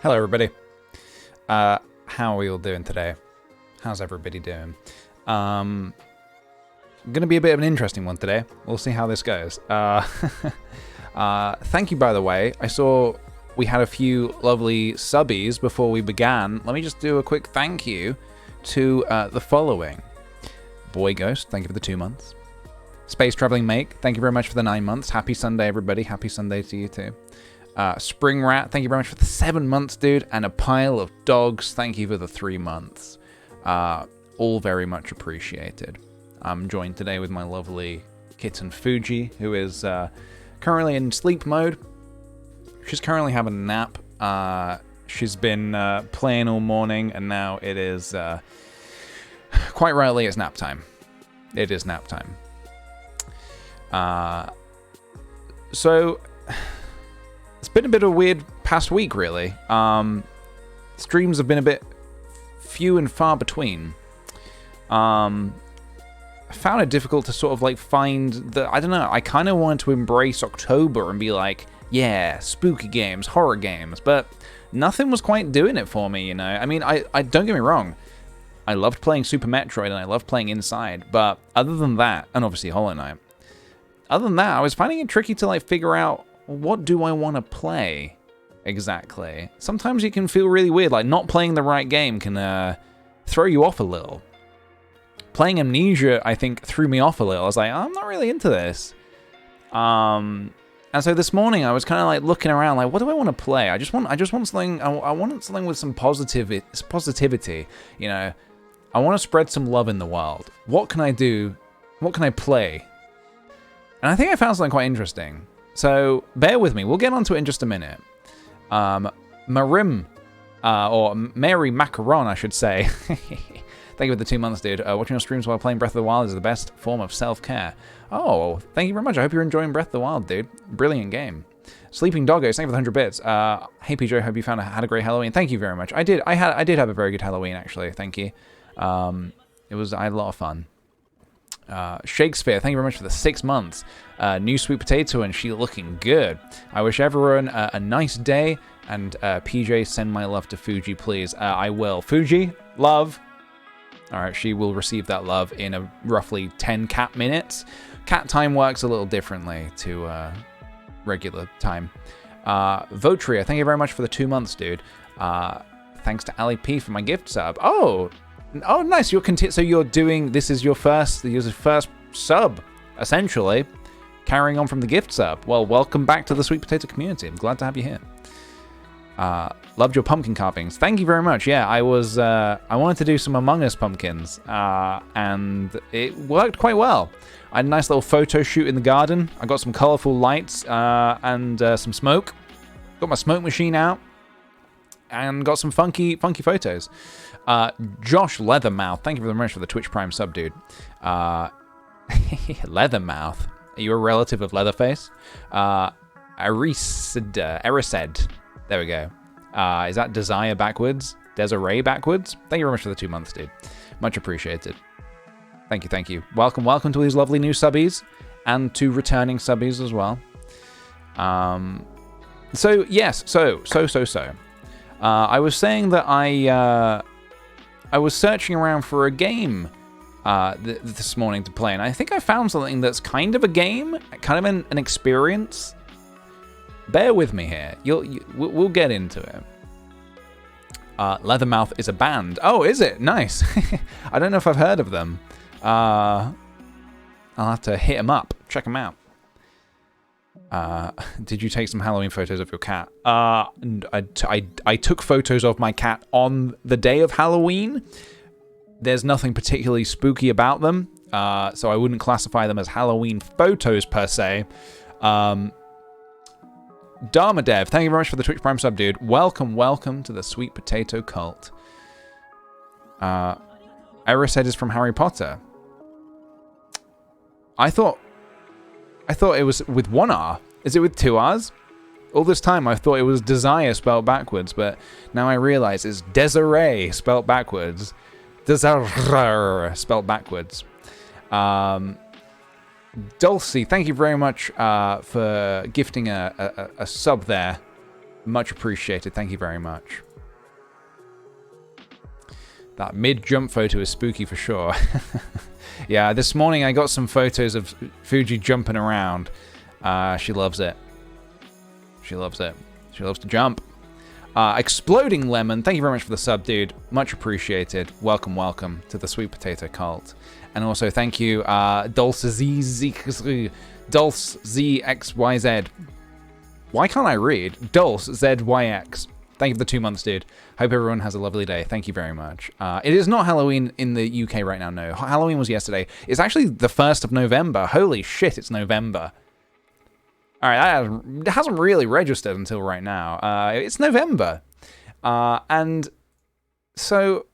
Hello, everybody. How are we all doing today? How's everybody doing? Going to be a bit of an interesting one today. We'll see how this goes. Thank you, by the way. I saw we had a few lovely subbies before we began. Let me just do a quick thank you to the following. Boy Ghost, thank you for the 2 months. Space Traveling Make, thank you very much for the 9 months. Happy Sunday, everybody. Happy Sunday to you too. Spring Rat, thank you very much for the 7 months, dude. And a Pile of Dogs, thank you for the 3 months. All very much appreciated. I'm joined today with my lovely kitten Fuji, who is currently in sleep mode. She's currently having a nap. She's been playing all morning, and now it is, quite rightly, it's nap time. It is nap time. So... It's been a bit of a weird past week, really. Streams have been a bit few and far between. I found it difficult to sort of like find the... I don't know, I kind of wanted to embrace October and be like, yeah, spooky games, horror games, but nothing was quite doing it for me, you know? I mean, I don't get me wrong. I loved playing Super Metroid and I loved playing Inside, but other than that, and obviously Hollow Knight, other than that, I was finding it tricky to like figure out what do I want to play exactly? Sometimes you can feel really weird, like not playing the right game can throw you off a little. Playing Amnesia, I think, threw me off a little. I was like, I'm not really into this. And so this morning I was kind of like looking around, like, what do I want to play? I just want something. I want something with some positivity. You know, I want to spread some love in the world. What can I do? What can I play? And I think I found something quite interesting. So, bear with me. We'll get onto it in just a minute. Marim, or Mary Macaron, I should say. Thank you for the 2 months, dude. Watching your streams while playing Breath of the Wild is the best form of self-care. Oh, thank you very much. I hope you're enjoying Breath of the Wild, dude. Brilliant game. Sleeping Doggos, thank you for the 100 bits. Hey, PJ, hope you had a great Halloween. Thank you very much. I did have a very good Halloween, actually. Thank you. I had a lot of fun. Shakespeare, thank you very much for the 6 months. New sweet potato and she looking good. I wish everyone a nice day, and PJ, send my love to Fuji, please. I will. Fuji, love. All right, she will receive that love in a roughly 10 cat minutes. Cat time works a little differently to regular time. Votria, thank you very much for the 2 months, dude. Thanks to Ali P for my gift sub. Oh, nice. So you're doing, this is your first sub, essentially, carrying on from the gift sub. Well, welcome back to the Sweet Potato community. I'm glad to have you here. Loved your pumpkin carvings. Thank you very much. Yeah, I wanted to do some Among Us pumpkins, and it worked quite well. I had a nice little photo shoot in the garden. I got some colorful lights and some smoke. Got my smoke machine out and got some funky photos. Josh Leathermouth, thank you very much for the Twitch Prime sub, dude. Leathermouth, are you a relative of Leatherface? Erised, there we go. Is that Desire backwards? Desiree backwards? Thank you very much for the 2 months, dude. Much appreciated. Thank you. Welcome to these lovely new subbies, and to returning subbies as well. So yes, so. I was saying that I was searching around for a game this morning to play, and I think I found something that's kind of a game, kind of an experience. Bear with me here. We'll get into it. Leathermouth is a band. Oh, is it? Nice. I don't know if I've heard of them. I'll have to hit them up, check them out. Did you take some Halloween photos of your cat? I took photos of my cat on the day of Halloween. There's nothing particularly spooky about them, so I wouldn't classify them as Halloween photos per se. Dharmadev, thank you very much for the Twitch Prime sub, dude. Welcome to the Sweet Potato cult. Erised is from Harry Potter. I thought it was with 1 R. Is it with 2 R's? All this time I thought it was Desire spelled backwards, but now I realize it's Desiree spelled backwards. Desire spelled backwards. Dulcie, thank you very much for gifting a sub there. Much appreciated. Thank you very much. That mid-jump photo is spooky for sure. Yeah, this morning I got some photos of Fuji jumping around. She loves it. She loves it. She loves to jump. Exploding Lemon, thank you very much for the sub, dude. Much appreciated. Welcome, welcome to the Sweet Potato Cult. And also thank you, Dulce ZXYZ. Why can't I read? Dulce ZYX. Thank you for the 2 months, dude. Hope everyone has a lovely day. Thank you very much. It is not Halloween in the UK right now, no. Halloween was yesterday. It's actually the 1st of November. Holy shit, it's November. All right, that hasn't really registered until right now. It's November. And so,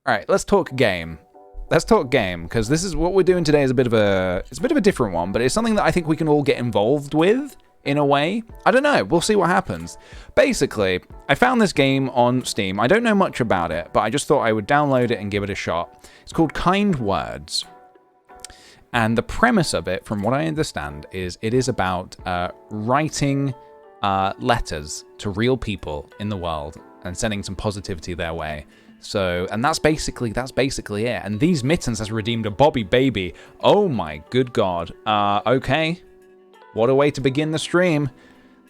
all right, let's talk game. Let's talk game, because this is what we're doing today is it's a bit of a different one, but it's something that I think we can all get involved with. In a way. I don't know. We'll see what happens. Basically, I found this game on Steam. I don't know much about it, but I just thought I would download it and give it a shot. It's called Kind Words. And the premise of it, from what I understand, is it is about writing letters to real people in the world and sending some positivity their way. So, and that's basically it. And These Mittens has redeemed a Bobby Baby. Oh my good God. Okay. What a way to begin the stream.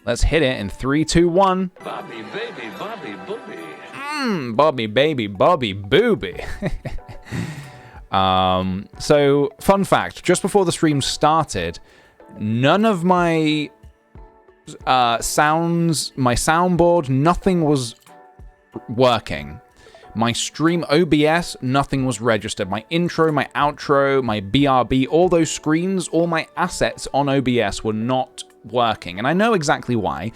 Let's hit it in 3, 2, 1. Bobby, baby, Bobby, booby. Bobby, baby, Bobby, booby. So, fun fact. Just before the stream started, none of my sounds, my soundboard, nothing was working. My stream OBS, nothing was registered. My intro, my outro, my BRB, all those screens, all my assets on OBS were not working. And I know exactly why.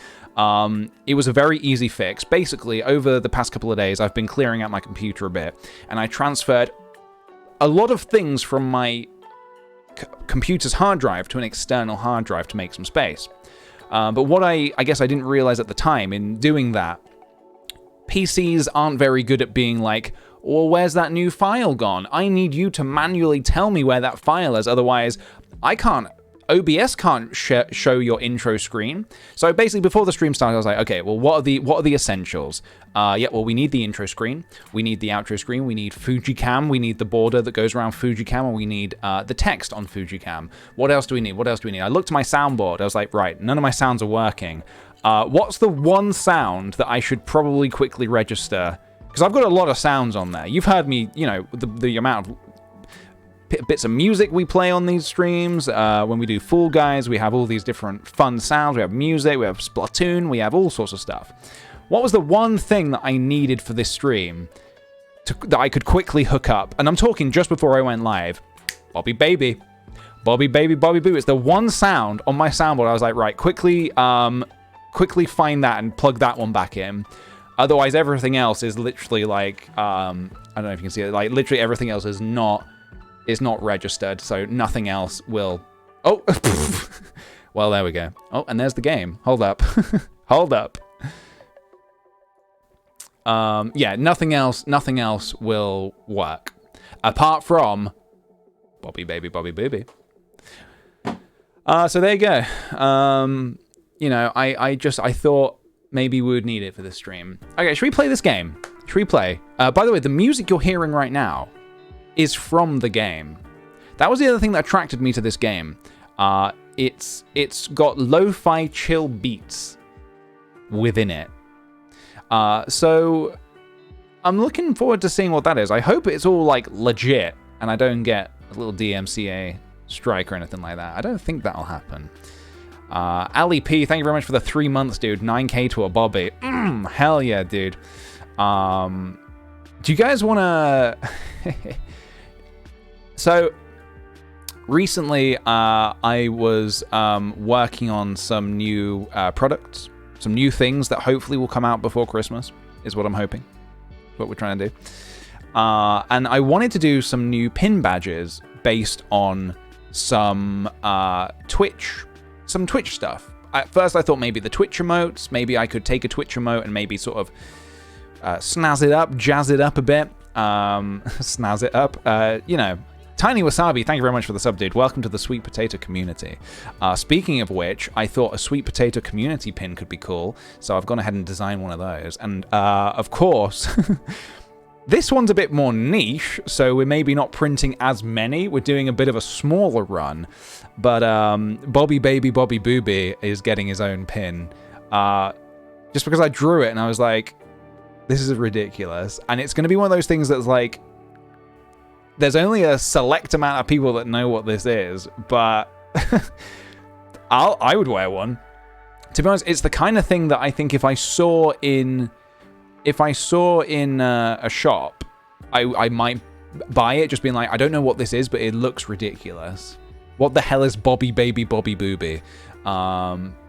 It was a very easy fix. Basically, over the past couple of days, I've been clearing out my computer a bit. And I transferred a lot of things from my computer's hard drive to an external hard drive to make some space. But what I guess I didn't realize at the time in doing that, PCs aren't very good at being like, well, where's that new file gone? I need you to manually tell me where that file is, otherwise I can't, OBS can't show your intro screen. So basically before the stream started, I was like, okay, well, what are the essentials? Yeah, well, we need the intro screen, we need the outro screen, we need FujiCam, we need the border that goes around FujiCam, and we need the text on FujiCam. What else do we need? What else do we need? I looked at my soundboard, I was like, right, none of my sounds are working. What's the one sound that I should probably quickly register? Because I've got a lot of sounds on there. You've heard me, you know, the amount of bits of music we play on these streams. When we do Fall Guys, we have all these different fun sounds. We have music, we have Splatoon, we have all sorts of stuff. What was the one thing that I needed for this stream that I could quickly hook up? And I'm talking just before I went live. Bobby Baby. Bobby Baby, Bobby Boo. It's the one sound on my soundboard. I was like, right, quickly find that and plug that one back in. Otherwise, everything else is literally like, I don't know if you can see it, like literally everything else is not registered, so nothing else will, oh, well, there we go. Oh, and there's the game. Hold up. Hold up. Yeah, nothing else will work. Apart from Bobby Baby, Bobby Booby. So there you go. You know, I thought maybe we would need it for this stream. Okay, should we play this game? Should we play? By the way, the music you're hearing right now is from the game. That was the other thing that attracted me to this game. It's got lo-fi chill beats within it. So I'm looking forward to seeing what that is. I hope it's all like legit and I don't get a little DMCA strike or anything like that. I don't think that'll happen. Ali P, thank you very much for the 3 months, dude. 9K to a Bobby. Hell yeah, dude. Do you guys want to... So, recently, I was working on some new products, some new things that hopefully will come out before Christmas, is what I'm hoping. What we're trying to do. And I wanted to do some new pin badges based on some Twitch stuff. At first I thought maybe the Twitch emotes, maybe I could take a Twitch emote and maybe sort of snazz it up, jazz it up a bit, snazz it up, you know, Tiny Wasabi, thank you very much for the sub, dude. Welcome to the sweet potato community. Speaking of which, I thought a sweet potato community pin could be cool, so I've gone ahead and designed one of those. And, of course, this one's a bit more niche, so we're maybe not printing as many. We're doing a bit of a smaller run. But Bobby Baby Bobby Booby is getting his own pin. Just because I drew it and I was like, this is ridiculous. And it's going to be one of those things that's like, there's only a select amount of people that know what this is, but I would wear one. To be honest, it's the kind of thing that I think if I saw in a shop, I might buy it, just being like, I don't know what this is, but it looks ridiculous. What the hell is Bobby Baby Bobby Booby?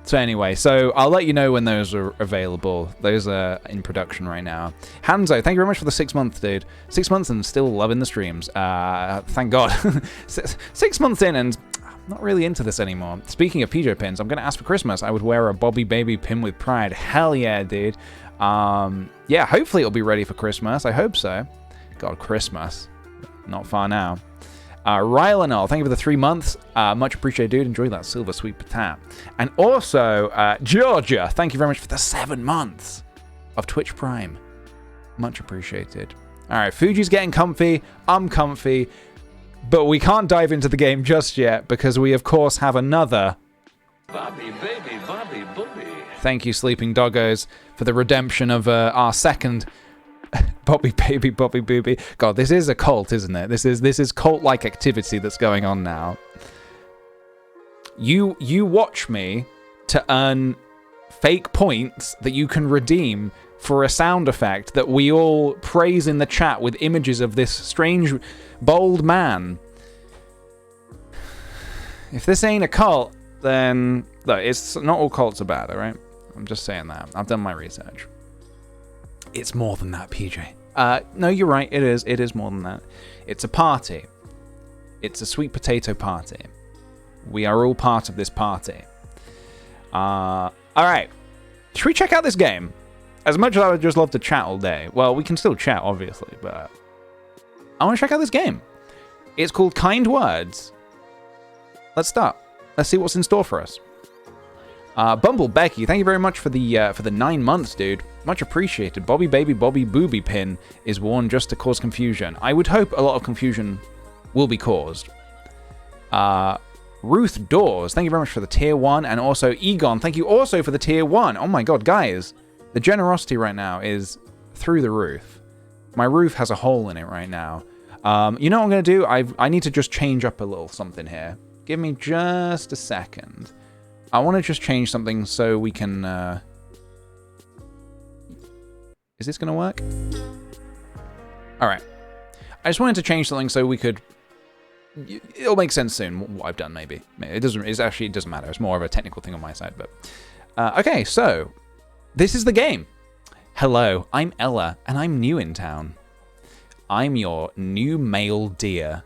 So anyway, so I'll let you know when those are available. Those are in production right now. Hanzo, thank you very much for the 6 months, dude. 6 months and still loving the streams. Thank God. 6 months in and I'm not really into this anymore. Speaking of PJ pins, I'm going to ask for Christmas. I would wear a Bobby Baby pin with pride. Hell yeah, dude. Yeah, hopefully it'll be ready for Christmas. I hope so. God, Christmas. Not far now. Rylanol, thank you for the 3 months. Much appreciated, dude. Enjoy that silver sweet potato. And also, Georgia, thank you very much for the 7 months of Twitch Prime. Much appreciated. All right, Fuji's getting comfy. I'm comfy. But we can't dive into the game just yet because we, of course, have another. Bobby, baby, Bobby, booby. Thank you, Sleeping Doggos, for the redemption of our second Bobby Baby Bobby Booby. God, this is a cult, isn't it? This is cult-like activity that's going on now. You watch me to earn fake points that you can redeem for a sound effect that we all praise in the chat with images of this strange, bold man. If this ain't a cult, then look, it's not all cults are bad, all right? I'm just saying that. I've done my research. It's more than that, PJ. No, you're right. It is. It is more than that. It's a party. It's a sweet potato party. We are all part of this party. All right. Should we check out this game? As much as I would just love to chat all day. Well, we can still chat, obviously, but I want to check out this game. It's called Kind Words. Let's start. Let's see what's in store for us. Bumble Becky, thank you very much for the 9 months, dude. Much appreciated. Bobby Baby Bobby Booby pin is worn just to cause confusion. I would hope a lot of confusion will be caused. Ruth Dawes, thank you very much for the tier 1, and also Egon, thank you also for the tier 1. Oh my god, guys, the generosity right now is through the roof. My roof has a hole in it right now. You know what I'm going to do? I need to just change up a little something here. Give me just a second. I want to just change something so we can... Is this going to work? All right. I just wanted to change something so we could... It'll make sense soon what I've done, maybe. It doesn't matter. It's more of a technical thing on my side, but... okay, so... This is the game. Hello, I'm Ella, and I'm new in town. I'm your new male dear.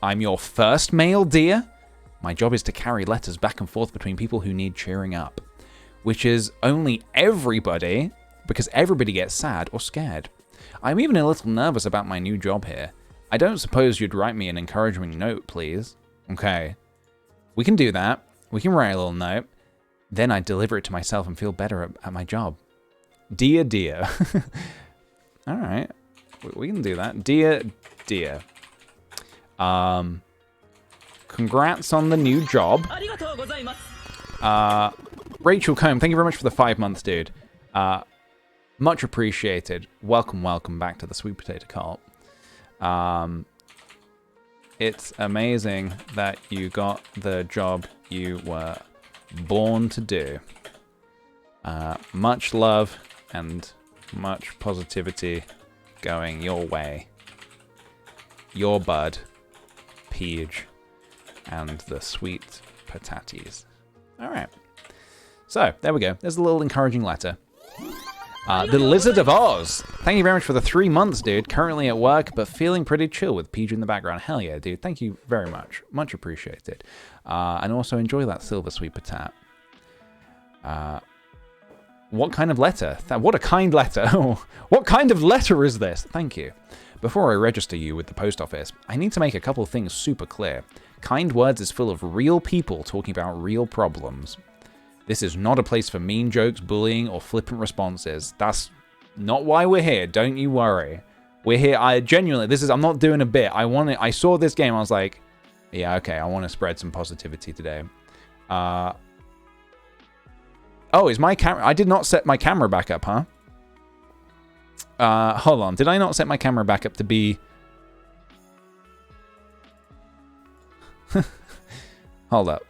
I'm your first male dear? My job is to carry letters back and forth between people who need cheering up. Which is only everybody, because everybody gets sad or scared. I'm even a little nervous about my new job here. I don't suppose you'd write me an encouraging note, please? Okay. We can do that. We can write a little note. Then I deliver it to myself and feel better at my job. Dear, dear. All right. We can do that. Dear, dear. Congrats on the new job. Rachel Combe, thank you very much for the 5 months, dude. Much appreciated. Welcome back to the Sweet Potato Cult. It's amazing that you got the job you were born to do. Much love and much positivity going your way. Your bud, Peach, and the sweet pataties. All right. So, there we go. There's a little encouraging letter. The Lizard of Oz. Thank you very much for the 3 months, dude. Currently at work, but feeling pretty chill with PJ in the background. Hell yeah, dude. Thank you very much. Much appreciated. And also enjoy that silver sweet potato. What kind of letter? What a kind letter. What kind of letter is this? Thank you. Before I register you with the post office, I need to make a couple of things super clear. Kind Words is full of real people talking about real problems. This is not a place for mean jokes, bullying, or flippant responses. That's not why we're here. Don't you worry. We're here. I genuinely, I'm not doing a bit. I saw this game. I was like, yeah, okay. I want to spread some positivity today. Oh, is my camera? I did not set my camera back up, huh? Hold on. Did I not set my camera back up to be... Hold up.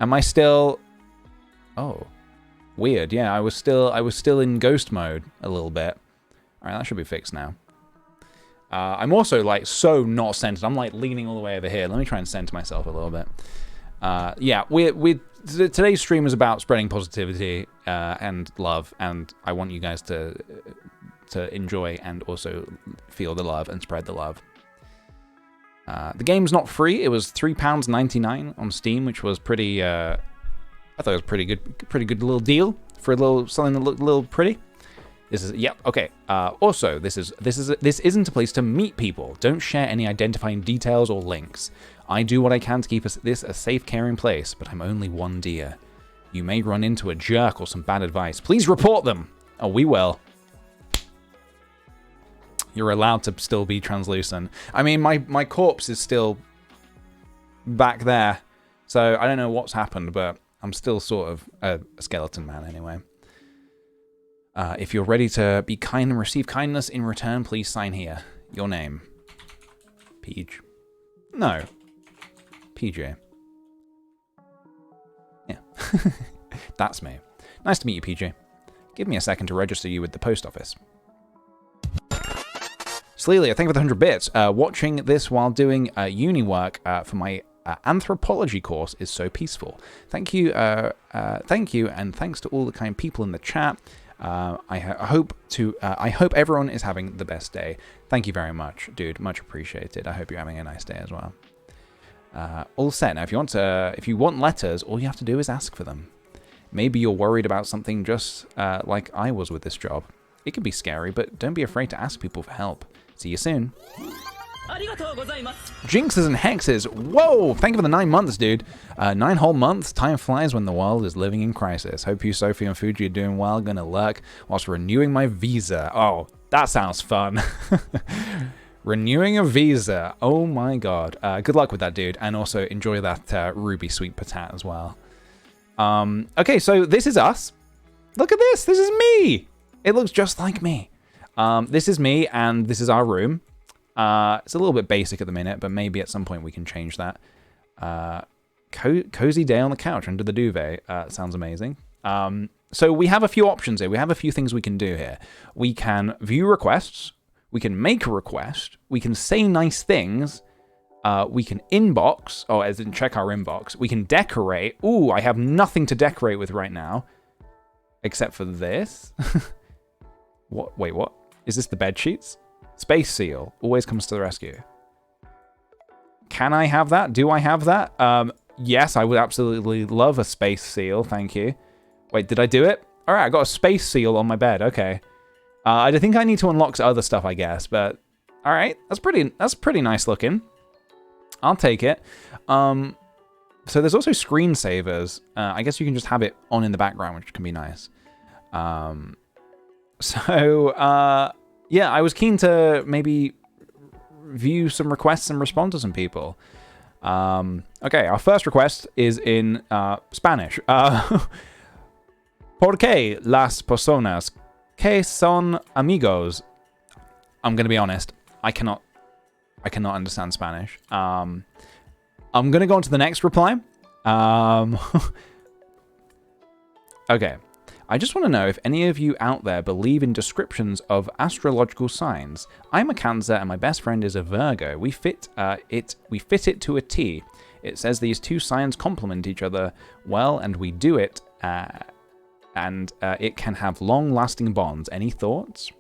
Am I still... Oh. Weird. Yeah, I was still in ghost mode a little bit. All right, that should be fixed now. I'm also, like, so not centered. I'm, like, leaning all the way over here. Let me try and center myself a little bit. Yeah, today's stream is about spreading positivity and love, and I want you guys to enjoy and also feel the love and spread the love. The game's not free. It was £3.99 on Steam, which was pretty. I thought it was pretty good little deal for something that looked a little pretty. This is okay. Also, this isn't a place to meet people. Don't share any identifying details or links. I do what I can to keep this a safe, caring place, but I'm only one deer. You may run into a jerk or some bad advice. Please report them. Oh, we will. You're allowed to still be translucent. I mean, my corpse is still back there, so I don't know what's happened, but I'm still sort of a skeleton man anyway. If you're ready to be kind and receive kindness in return, please sign here. Your name. Peach. No. PJ. Yeah. That's me. Nice to meet you, PJ. Give me a second to register you with the post office. Slelia, thank you for the 100 bits. Watching this while doing uni work for my anthropology course is so peaceful. Thank you, and thanks to all the kind people in the chat. I hope everyone is having the best day. Thank you very much, dude. Much appreciated. I hope you're having a nice day as well. All set. Now, if you want letters, all you have to do is ask for them. Maybe you're worried about something just like I was with this job. It can be scary, but don't be afraid to ask people for help. See you soon. Jinxes and hexes. Whoa! Thank you for the 9 months, dude. 9 whole months. Time flies when the world is living in crisis. Hope you, Sophie, and Fuji are doing well. Gonna lurk whilst renewing my visa. Oh, that sounds fun. Renewing a visa. Oh my god. Good luck with that, dude. And also enjoy that ruby sweet patat as well. Okay, so this is us. Look at this. This is me. It looks just like me. This is me, and this is our room. It's a little bit basic at the minute, but maybe at some point we can change that. Cozy day on the couch under the duvet. Sounds amazing. So we have a few options here. We have a few things we can do here. We can view requests. We can make a request. We can say nice things. We can inbox. Oh, as in check our inbox. We can decorate. Ooh, I have nothing to decorate with right now. Except for this. What? Wait, what? Is this the bed sheets? Space seal always comes to the rescue. Can I have that? Do I have that? Yes, I would absolutely love a space seal. Thank you. Wait, did I do it? All right, I got a space seal on my bed. Okay. I think I need to unlock other stuff, I guess. But all right, that's pretty nice looking. I'll take it. So there's also screensavers. I guess you can just have it on in the background, which can be nice. Yeah, I was keen to maybe view some requests and respond to some people. Okay, our first request is in Spanish. ¿Por qué las personas que son amigos? I'm going to be honest, I cannot understand Spanish. I'm going to go on to the next reply. Okay. I just want to know if any of you out there believe in descriptions of astrological signs. I'm a Cancer and my best friend is a Virgo. We fit it to a T. It says these two signs complement each other well, and we do it, and it can have long-lasting bonds. Any thoughts?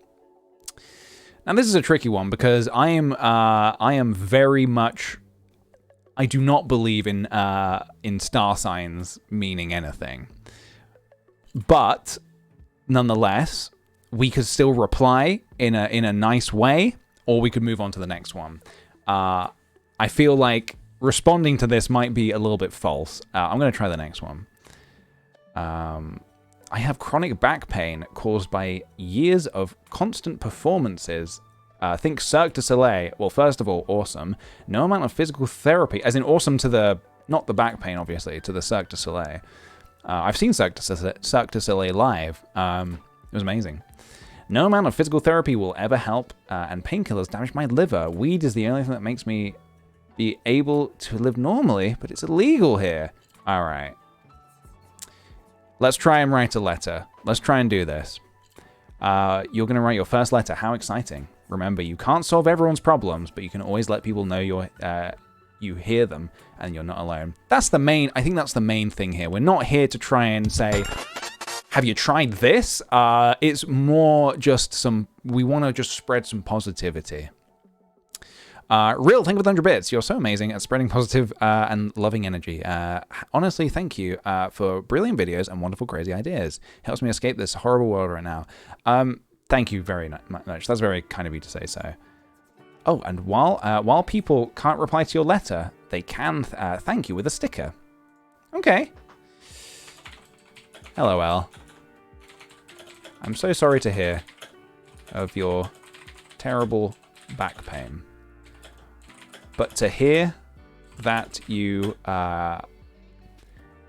Now this is a tricky one because I am very much. I do not believe in star signs meaning anything. But nonetheless, we could still reply in a nice way, or we could move on to the next one. I feel like responding to this might be a little bit false. I'm going to try the next one. I have chronic back pain caused by years of constant performances. Think Cirque du Soleil. Well, first of all, awesome. No amount of physical therapy, as in awesome to the, not the back pain, obviously, to the Cirque du Soleil. I've seen Cirque du Soleil live. It was amazing. No amount of physical therapy will ever help, and painkillers damage my liver. Weed is the only thing that makes me be able to live normally, but it's illegal here. All right. Let's try and write a letter. Let's try and do this. You're going to write your first letter. How exciting. Remember, you can't solve everyone's problems, but you can always let people know you hear them and you're not alone. That's the main, I think that's the main thing here. We're not here to try and say, have you tried this? It's more just we want to just spread some positivity. Real, thank you for the 100 bits. You're so amazing at spreading positive and loving energy. Honestly, thank you for brilliant videos and wonderful, crazy ideas. Helps me escape this horrible world right now. Thank you very much. That's very kind of you to say so. Oh, and while people can't reply to your letter, they can thank you with a sticker. Okay. LOL. I'm so sorry to hear of your terrible back pain. But to hear that you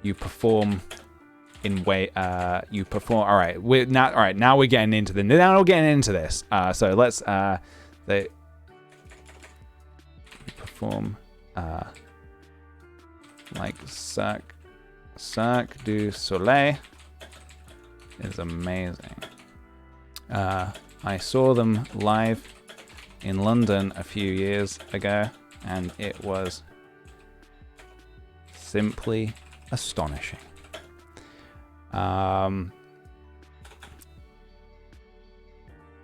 perform in way you perform. All right, now we're getting into this. So let's they perform like Cirque du Soleil is amazing. I saw them live in London a few years ago, and it was simply astonishing. All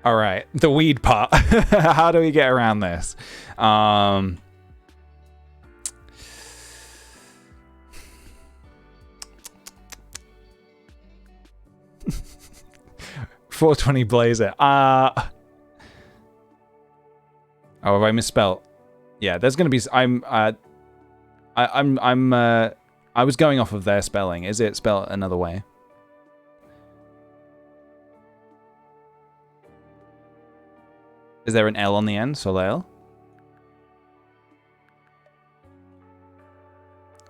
right, the weed part. How do we get around this? 420 Blazer. Oh, have I misspelled? Yeah, there's gonna be. I was going off of their spelling. Is it spelled another way? Is there an L on the end? Soleil?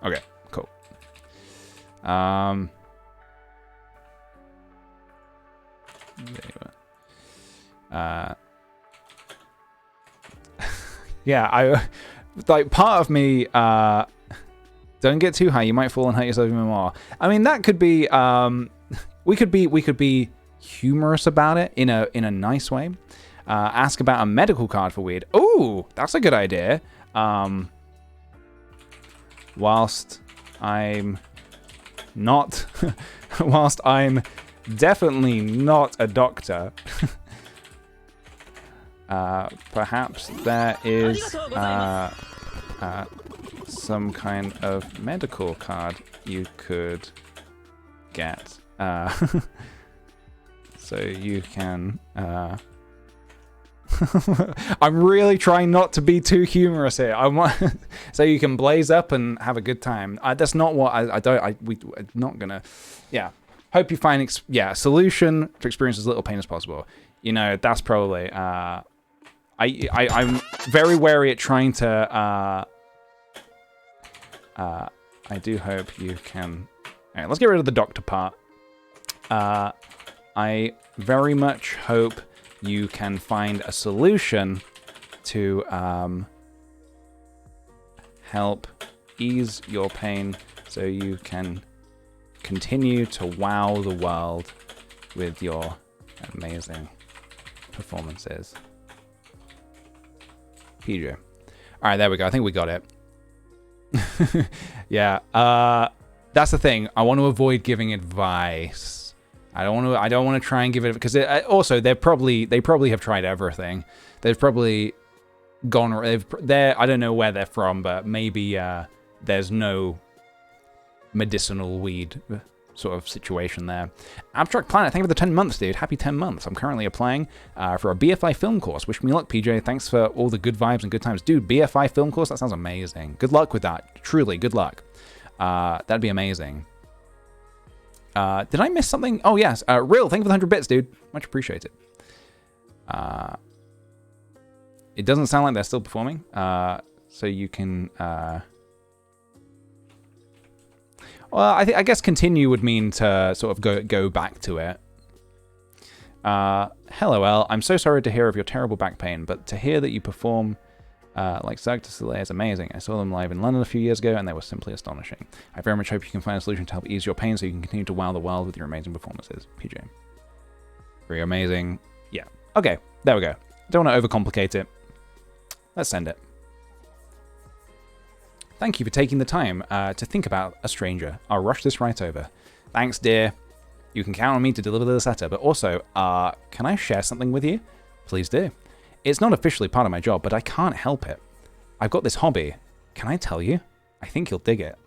Okay, cool. Yeah, I like part of me. Don't get too high. You might fall and hurt yourself even more. I mean, that could be. We could be humorous about it in a nice way. Ask about a medical card for weed. Oh, that's a good idea. Whilst I'm not, whilst I'm definitely not a doctor. Perhaps there is some kind of medical card you could get, so you can. I'm really trying not to be too humorous here. I want so you can blaze up and have a good time. That's not what we're not gonna. Yeah. Hope you find solution to experience as little pain as possible. You know, that's probably. I'm very wary at trying to. I do hope you can. All right, let's get rid of the doctor part. I very much hope you can find a solution to help ease your pain, so you can continue to wow the world with your amazing performances. PJ. All right, there we go. I think we got it. Yeah. That's the thing. I want to avoid giving advice. I don't want to try and give it, because also they probably have tried everything. They've probably gone. I don't know where they're from, but maybe there's no medicinal weed sort of situation there. Abstract Planet, thank you for the 10 months, dude. Happy 10 months. I'm currently applying for a BFI film course. Wish me luck, PJ. Thanks for all the good vibes and good times. Dude, BFI film course? That sounds amazing. Good luck with that. Truly, good luck. That'd be amazing. Did I miss something? Oh, yes. Real, thank you for the 100 bits, dude. Much appreciated. It doesn't sound like they're still performing. So you can... Well, I guess continue would mean to sort of go back to it. Hello, El. I'm so sorry to hear of your terrible back pain, but to hear that you perform like Cirque du Soleil is amazing. I saw them live in London a few years ago, and they were simply astonishing. I very much hope you can find a solution to help ease your pain so you can continue to wow the world with your amazing performances. PJ. Very amazing. Yeah. Okay, there we go. Don't want to overcomplicate it. Let's send it. Thank you for taking the time to think about a stranger. I'll rush this right over. Thanks, dear. You can count on me to deliver this letter, but also, can I share something with you? Please do. It's not officially part of my job, but I can't help it. I've got this hobby. Can I tell you? I think you'll dig it.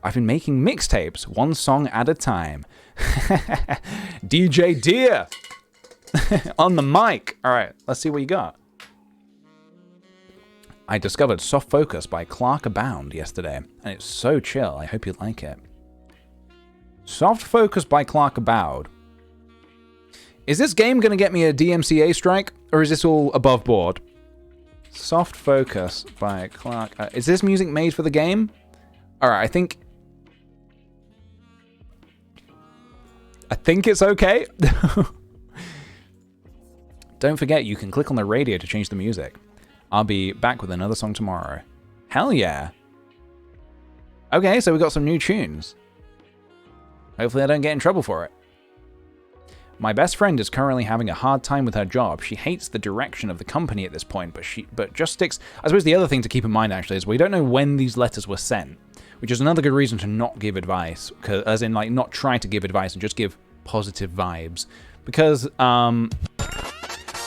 I've been making mixtapes, one song at a time. DJ Deer! On the mic. All right, let's see what you got. I discovered Soft Focus by Clark Abound yesterday, and it's so chill. I hope you like it. Soft Focus by Clark Abound. Is this game going to get me a DMCA strike, or is this all above board? Soft Focus by Clark. Is this music made for the game? All right, I think it's okay. Don't forget, you can click on the radio to change the music. I'll be back with another song tomorrow. Hell yeah. Okay, so we got some new tunes. Hopefully I don't get in trouble for it. My best friend is currently having a hard time with her job. She hates the direction of the company at this point, but just sticks... I suppose the other thing to keep in mind, actually, is we don't know when these letters were sent, which is another good reason to not give advice, as in, like, not try to give advice and just give positive vibes. Because,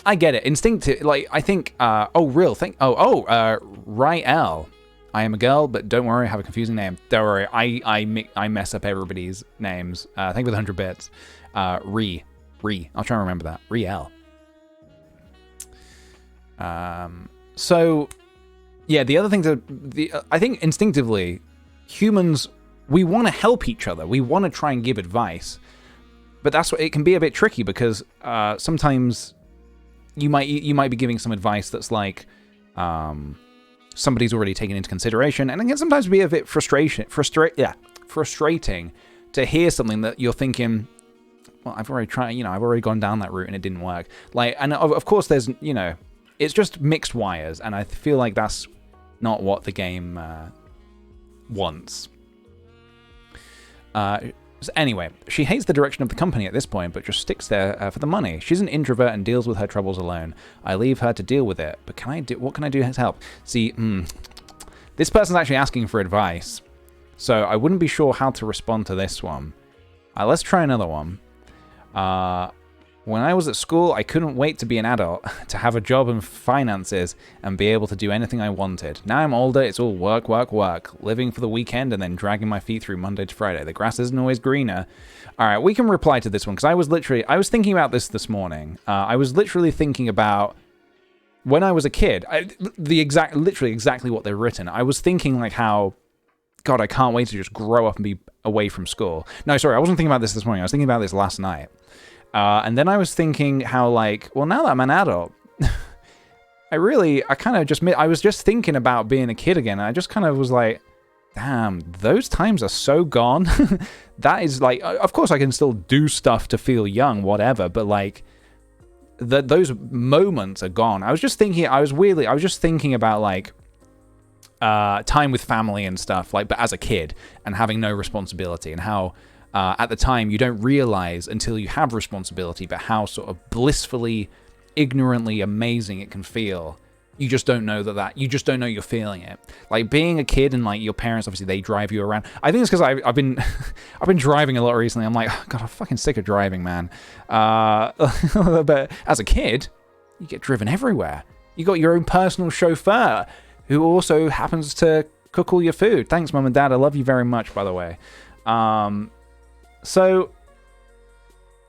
I get it. Instinctive, like, I think, Rael. I am a girl, but don't worry, I have a confusing name. Don't worry, I mess up everybody's names. Thank you for the 100 bits. I'll try and remember that. Riel. So, yeah, the other thing I think instinctively, humans, we want to help each other. We want to try and give advice. But that's what, it can be a bit tricky because sometimes you might be giving some advice that's like somebody's already taken into consideration, and it can sometimes be a bit frustrating to hear something that you're thinking, well, I've already tried, I've already gone down that route and it didn't work. Like, and of course there's, it's just mixed wires, and I feel like that's not what the game wants. So anyway, she hates the direction of the company at this point, but just sticks there for the money. She's an introvert and deals with her troubles alone. I leave her to deal with it, but what can I do to help? See, this person's actually asking for advice, so I wouldn't be sure how to respond to this one. Let's try another one. When I was at school, I couldn't wait to be an adult, to have a job and finances, and be able to do anything I wanted. Now I'm older, it's all work, work, work. Living for the weekend and then dragging my feet through Monday to Friday. The grass isn't always greener. All right, we can reply to this one, because I was thinking about this morning. I was literally thinking about when I was a kid, literally exactly what they've written. I was thinking like how, God, I can't wait to just grow up and be away from school. No, sorry, I wasn't thinking about this morning. I was thinking about this last night. And then I was thinking how, like, well, now that I'm an adult, I was just thinking about being a kid again. And I just kind of was like, damn, those times are so gone. That is like, of course I can still do stuff to feel young, whatever. But like, those moments are gone. I was just thinking about like, time with family and stuff, like, but as a kid and having no responsibility, and how, at the time, you don't realize until you have responsibility, but how sort of blissfully, ignorantly amazing it can feel. You just don't know you just don't know you're feeling it. Like being a kid and like your parents, obviously they drive you around. I think it's because I've been driving a lot recently. I'm like, oh, God, I'm fucking sick of driving, man. But as a kid, you get driven everywhere. You got your own personal chauffeur who also happens to cook all your food. Thanks, Mum and Dad. I love you very much, by the way. So,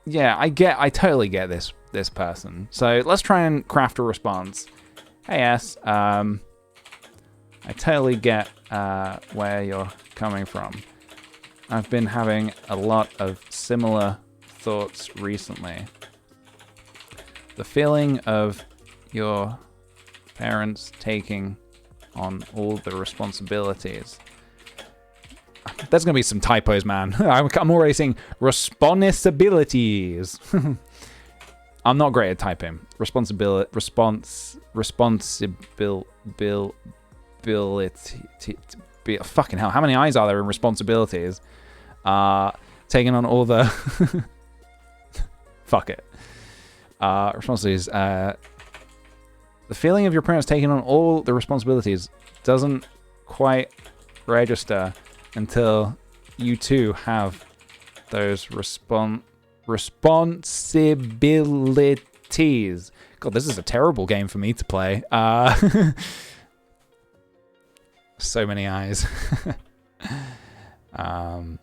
yeah, I totally get this person. So let's try and craft a response. Hey, S, I totally get where you're coming from. I've been having a lot of similar thoughts recently. The feeling of your parents taking on all the responsibilities. There's going to be some typos, man. I'm already saying responsibilities. I'm not great at typing. Responsibility. Fucking hell. How many I's are there in responsibilities? Taking on all the... Fuck it. Responsibilities. The feeling of your parents taking on all the responsibilities doesn't quite register until you too have those responsibilities. God, this is a terrible game for me to play. So many eyes. But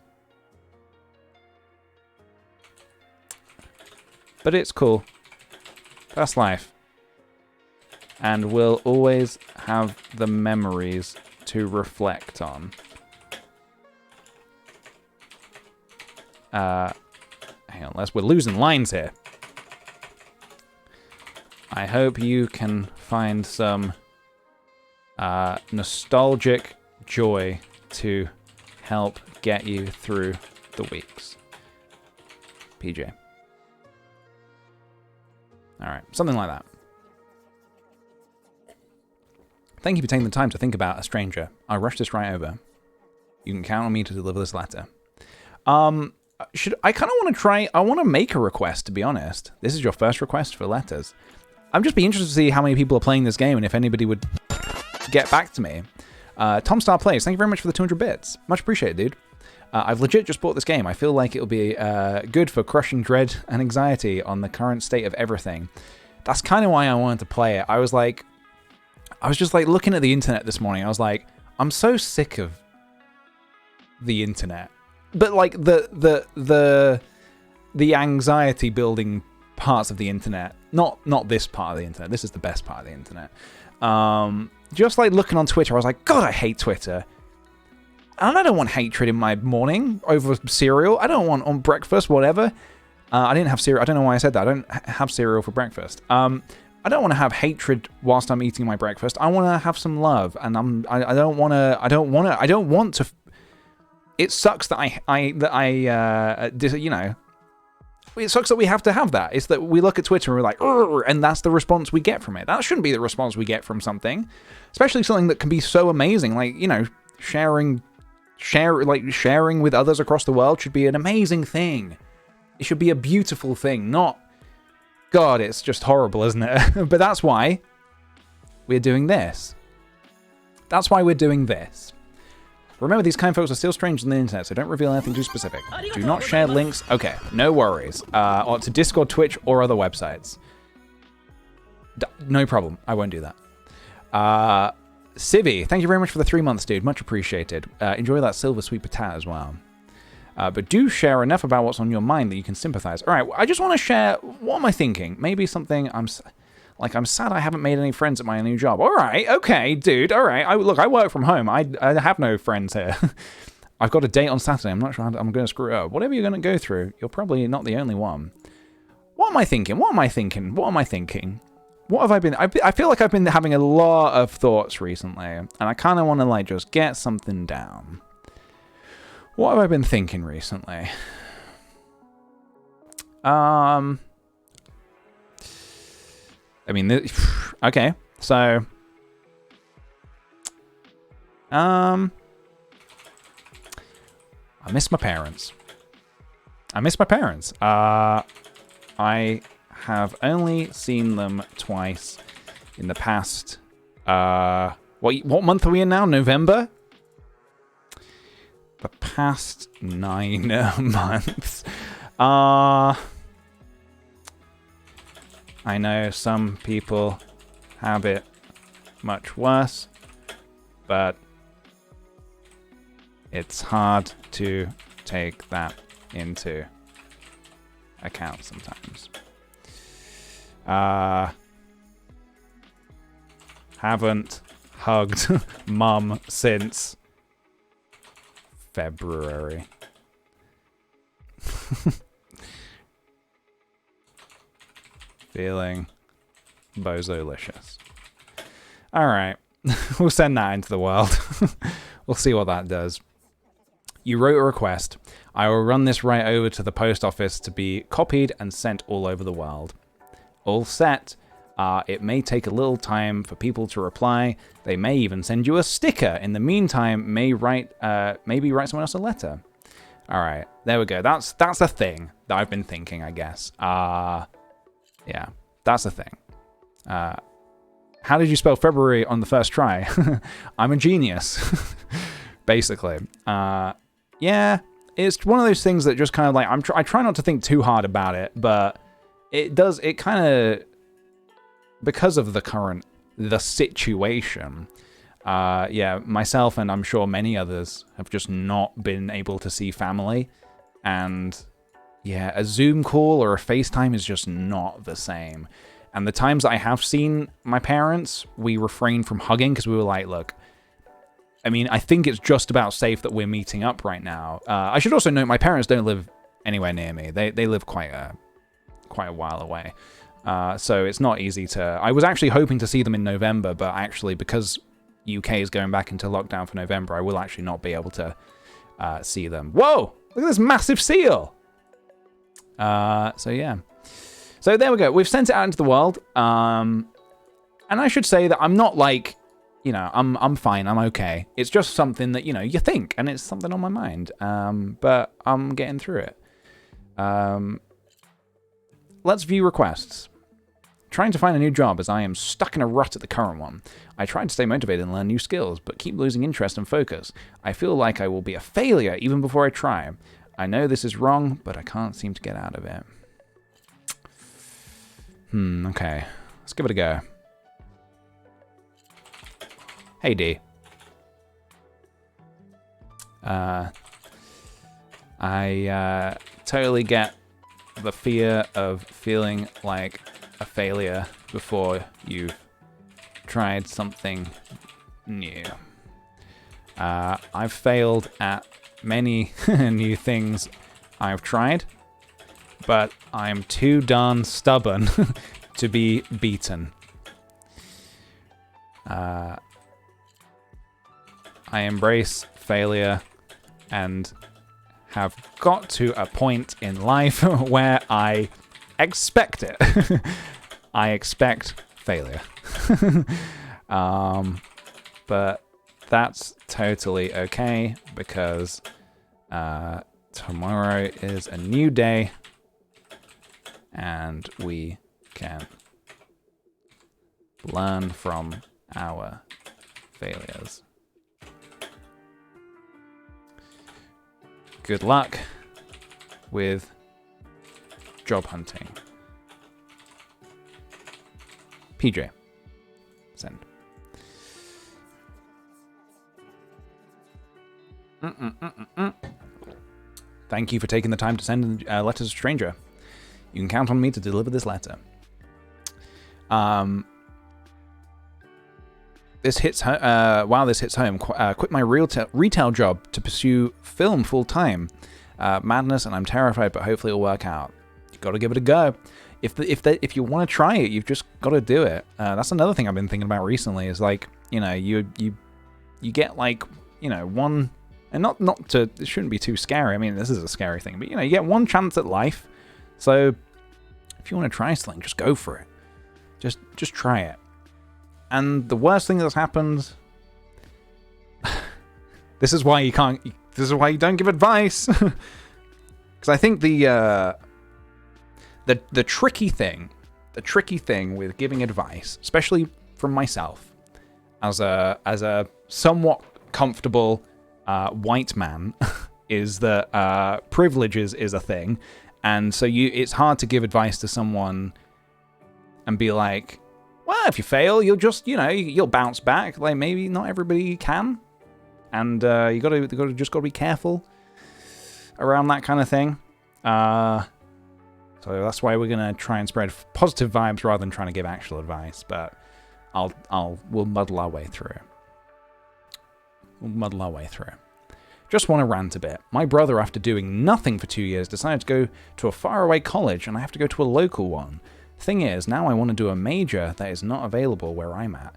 it's cool. That's life. And we'll always have the memories to reflect on. Hang on, we're losing lines here. I hope you can find some nostalgic joy to help get you through the weeks. PJ. Alright, something like that. Thank you for taking the time to think about a stranger. I'll rush this right over. You can count on me to deliver this letter. I kind of want to try... I want to make a request, to be honest. This is your first request for letters. I'm just be interested to see how many people are playing this game and if anybody would get back to me. Tom Star Plays, thank you very much for the 200 bits. Much appreciated, dude. I've legit just bought this game. I feel like it'll be good for crushing dread and anxiety on the current state of everything. That's kind of why I wanted to play it. I was just like looking at the internet this morning. I was like, I'm so sick of the internet. But like the anxiety building parts of the internet. Not this part of the internet. This is the best part of the internet. Just like looking on Twitter, I was like, God, I hate Twitter. And I don't want hatred in my morning over cereal. I don't want on breakfast, whatever. I didn't have cereal. I don't know why I said that. I don't have cereal for breakfast. I don't want to have hatred whilst I'm eating my breakfast. I want to have some love, and I don't want to. It sucks that you know. It sucks that we have to have that. It's that we look at Twitter and we're like, "Urgh," and that's the response we get from it. That shouldn't be the response we get from something, especially something that can be so amazing. Like, you know, sharing with others across the world should be an amazing thing. It should be a beautiful thing, not, God, it's just horrible, isn't it? But that's why we're doing this. That's why we're doing this. Remember, these kind folks are still strange on the internet, so don't reveal anything too specific. Do not share links. Okay, no worries. Or to Discord, Twitch, or other websites. No problem. I won't do that. Civi, thank you very much for the 3 months, dude. Much appreciated. Enjoy that silver sweet potato as well. But do share enough about what's on your mind that you can sympathize. All right, I just want to share, what am I thinking? Maybe something I'm sad I haven't made any friends at my new job. All right, okay, dude, all right. Look, I work from home. I have no friends here. I've got a date on Saturday. I'm not sure I'm going to screw it up. Whatever you're going to go through, you're probably not the only one. What am I thinking? What have I been... I feel like I've been having a lot of thoughts recently, and I kind of want to, like, just get something down. What have I been thinking recently? I mean, okay, so... I miss my parents. I have only seen them twice in the past... what month are we in now? November? The past 9 months. I know some people have it much worse, but it's hard to take that into account sometimes. Haven't hugged mum since February. Feeling bozolicious. All right. We'll send that into the world. We'll see what that does. You wrote a request. I will run this right over to the post office to be copied and sent all over the world. All set. It may take a little time for people to reply. They may even send you a sticker. In the meantime, maybe write someone else a letter. All right, there we go. That's a thing that I've been thinking, I guess. Yeah, that's a thing. How did you spell February on the first try? I'm a genius, basically. Yeah, it's one of those things that just kind of like, I try not to think too hard about it, but it kind of, because of the situation, yeah, myself and I'm sure many others have just not been able to see family. And yeah, a Zoom call or a FaceTime is just not the same. And the times that I have seen my parents, we refrained from hugging because we were like, look, I mean, I think it's just about safe that we're meeting up right now. I should also note my parents don't live anywhere near me. They live quite a while away. So it's not easy to... I was actually hoping to see them in November, but actually because UK is going back into lockdown for November, I will actually not be able to see them. Whoa! Look at this massive seal! So yeah. So there we go. We've sent it out into the world. And I should say that I'm not like, I'm fine. I'm okay. It's just something that, you think, and it's something on my mind. But I'm getting through it. Let's view requests. Trying to find a new job as I am stuck in a rut at the current one. I try to stay motivated and learn new skills, but keep losing interest and focus. I feel like I will be a failure even before I try. I know this is wrong, but I can't seem to get out of it. Okay. Let's give it a go. Hey, D. I totally get the fear of feeling like a failure before you've tried something new. I've failed at many new things I've tried, but I'm too darn stubborn to be beaten. I embrace failure and have got to a point in life where I expect it. I expect failure. But that's totally okay because tomorrow is a new day and we can learn from our failures. Good luck with job hunting. PJ. Send. Thank you for taking the time to send a letter to a stranger. You can count on me to deliver this letter. This hits while this hits home, quit my retail job to pursue film full time. Madness, and I'm terrified, but hopefully it'll work out. You got to give it a go. If you want to try it, you've just got to do it. That's another thing I've been thinking about recently. Is like, you get like, one, and not to, it shouldn't be too scary. I mean, this is a scary thing, but you get one chance at life. So if you want to try something, just go for it. Just try it. And the worst thing that's happened. This is why you don't give advice. Because I think the tricky thing with giving advice, especially from myself, as a somewhat comfortable white man, is that privilege is a thing, and so it's hard to give advice to someone and be like, well, if you fail, you'll just you'll bounce back. Like, maybe not everybody can, and you gotta be careful. around that kind of thing. So that's why we're gonna try and spread positive vibes rather than trying to give actual advice. But we'll muddle our way through. Just want to rant a bit. My brother, after doing nothing for 2 years, decided to go to a faraway college, and I have to go to a local one. Thing is, now I want to do a major that is not available where I'm at,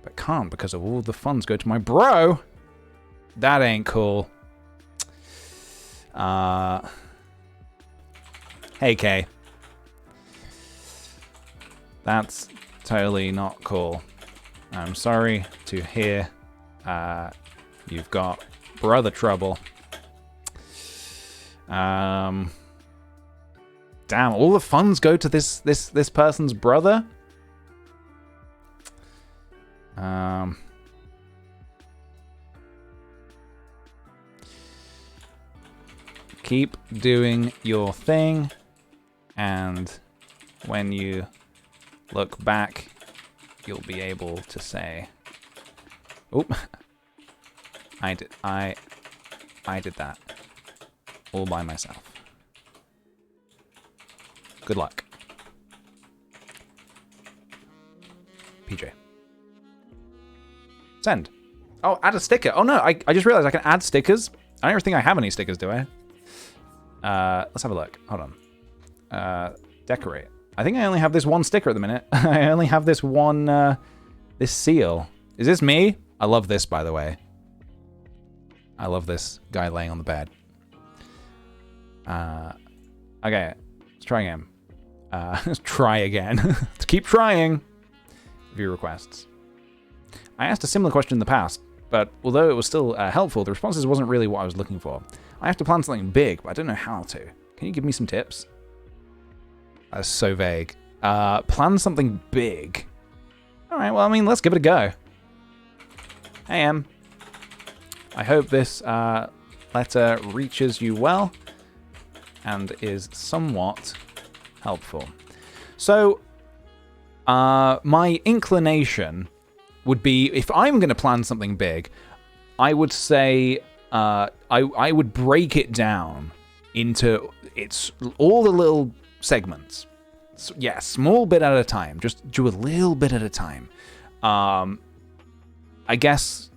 but can't because of all the funds go to my bro. That ain't cool. Hey, Kay. That's totally not cool. I'm sorry to hear you've got brother trouble. Damn, all the funds go to this person's brother? Keep doing your thing, and when you look back, you'll be able to say, "Oop, I did that all by myself." Good luck. PJ. Send. Oh, add a sticker. Oh no, I just realized I can add stickers. I don't even think I have any stickers, do I? Let's have a look. Hold on. Decorate. I think I only have this one sticker at the minute. I only have this one, this seal. Is this me? I love this, by the way. I love this guy laying on the bed. Okay, let's try again. Let's try again. Let's keep trying. View requests. I asked a similar question in the past, but although it was still helpful, the responses wasn't really what I was looking for. I have to plan something big, but I don't know how to. Can you give me some tips? That's so vague. Plan something big. All right, well, I mean, let's give it a go. Hey, Em. I hope this letter reaches you well and is somewhat helpful. So, my inclination would be, if I'm going to plan something big, I would say I would break it down into all the little segments. So, yeah, small bit at a time. Just do a little bit at a time. I guess,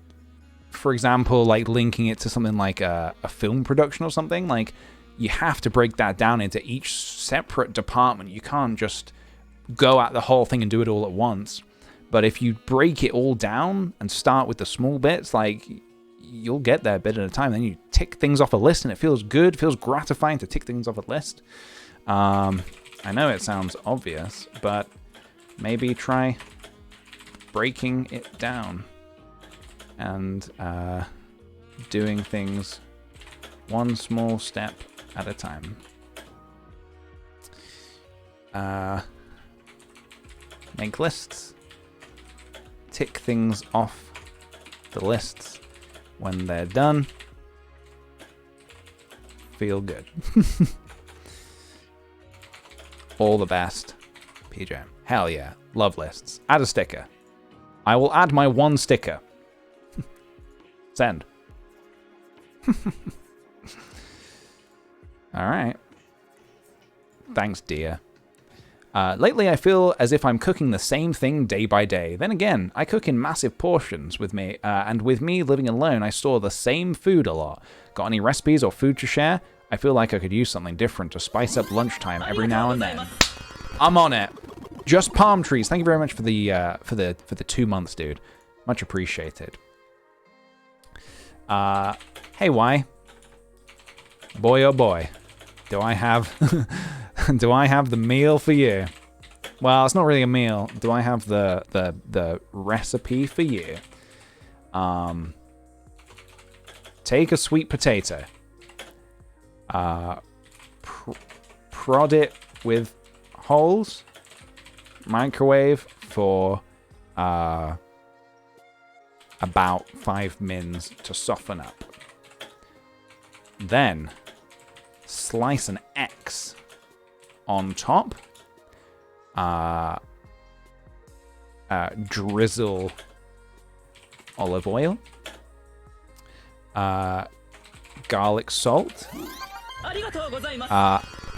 for example, like linking it to something like a film production or something, like you have to break that down into each separate department. You can't just go at the whole thing and do it all at once. But if you break it all down and start with the small bits, like, you'll get there a bit at a time. Then you tick things off a list, and it feels good, feels gratifying to tick things off a list. I know it sounds obvious, but maybe try breaking it down and doing things one small step at a time. Make lists. Tick things off the lists when they're done. Feel good. All the best, PJ. Hell yeah. Love lists. Add a sticker. I will add my one sticker. Send. Alright. Thanks, dear. Lately, I feel as if I'm cooking the same thing day by day. Then again, I cook in massive portions with me, and with me living alone, I store the same food a lot. Got any recipes or food to share? I feel like I could use something different to spice up lunchtime every now and then. I'm on it. Just palm trees. Thank you very much for the 2 months, dude. Much appreciated. Hey, why? Boy, oh boy, do I have do I have the meal for you? Well, it's not really a meal. Do I have the recipe for you? Take a sweet potato. Prod it with holes. Microwave for about 5 mins to soften up. Then slice an X on top. Drizzle olive oil. Garlic salt.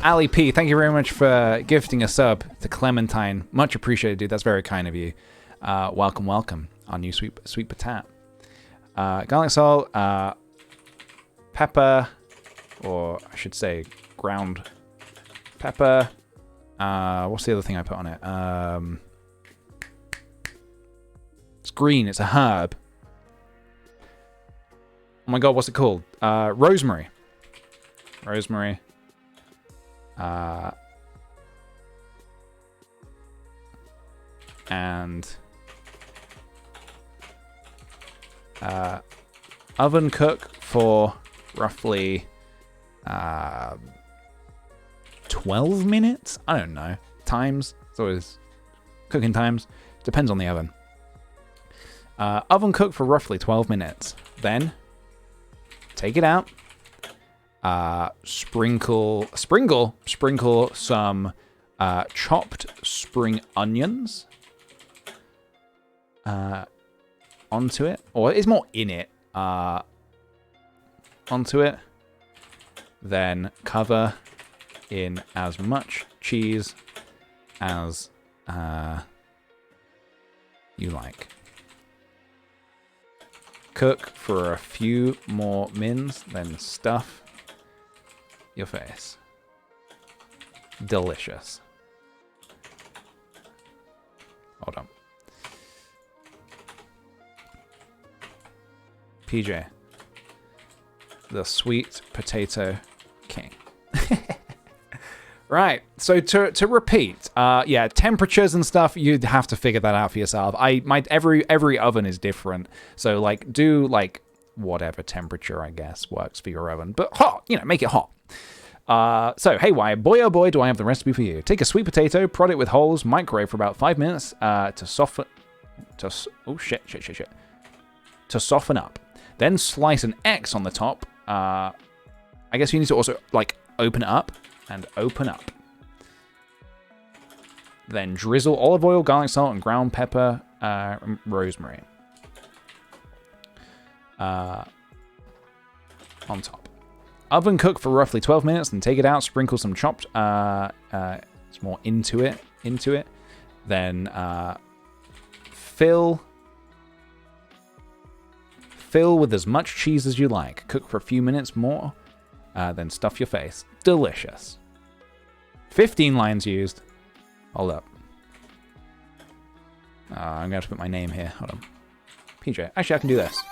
Ali P, thank you very much for gifting a sub to Clementine. Much appreciated, dude. That's very kind of you. Welcome, welcome. Our new sweet patat. Garlic salt, pepper, or I should say ground pepper. What's the other thing I put on it? It's green. It's a herb. Oh my god, what's it called? Rosemary. Rosemary. And oven cook for roughly 12 minutes? I don't know. Times. It's always cooking times. Depends on the oven. Oven cook for roughly 12 minutes. Then take it out. Sprinkle some chopped spring onions onto it, or it's more in it, onto it. Then cover in as much cheese as you like. Cook for a few more mins, then stuff your face. Delicious. Hold on. PJ. The sweet potato king. Right, so to repeat, yeah, temperatures and stuff, you'd have to figure that out for yourself. Every oven is different, so like do like whatever temperature I guess works for your oven, but hot, make it hot. So hey, why boy oh boy do I have the recipe for you. Take a sweet potato, prod it with holes, microwave for about 5 minutes to soften. To soften up. Then slice an X on the top. I guess you need to also like open it up. And open up. Then drizzle olive oil, garlic salt, and ground pepper, and rosemary on top. Oven cook for roughly 12 minutes, then take it out. Sprinkle some chopped. It's more into it. Then fill with as much cheese as you like. Cook for a few minutes more. Then stuff your face. Delicious. 15 lines used. Hold up. I'm going to have to put my name here. Hold on. PJ. Actually, I can do this.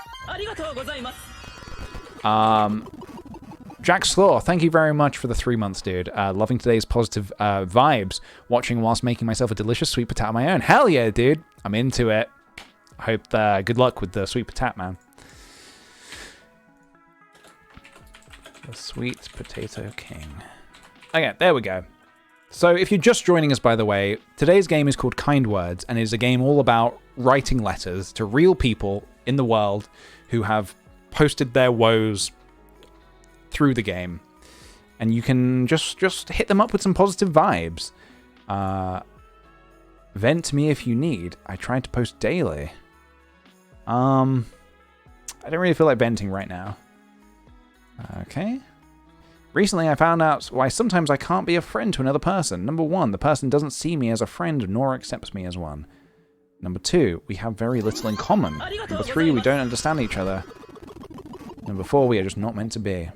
Jack Slaw, thank you very much for the 3 months, dude. Loving today's positive vibes. Watching whilst making myself a delicious sweet potato of my own. Hell yeah, dude. I'm into it. I hope good luck with the sweet potato, man. The sweet potato king. Okay, there we go. So if you're just joining us, by the way, today's game is called Kind Words, and is a game all about writing letters to real people in the world who have posted their woes through the game. And you can just hit them up with some positive vibes. Vent to me if you need. I tried to post daily. I don't really feel like venting right now. Okay. Recently, I found out why sometimes I can't be a friend to another person. Number 1, the person doesn't see me as a friend nor accepts me as one. Number 2, we have very little in common. Number 3, we don't understand each other. Number 4, we are just not meant to be.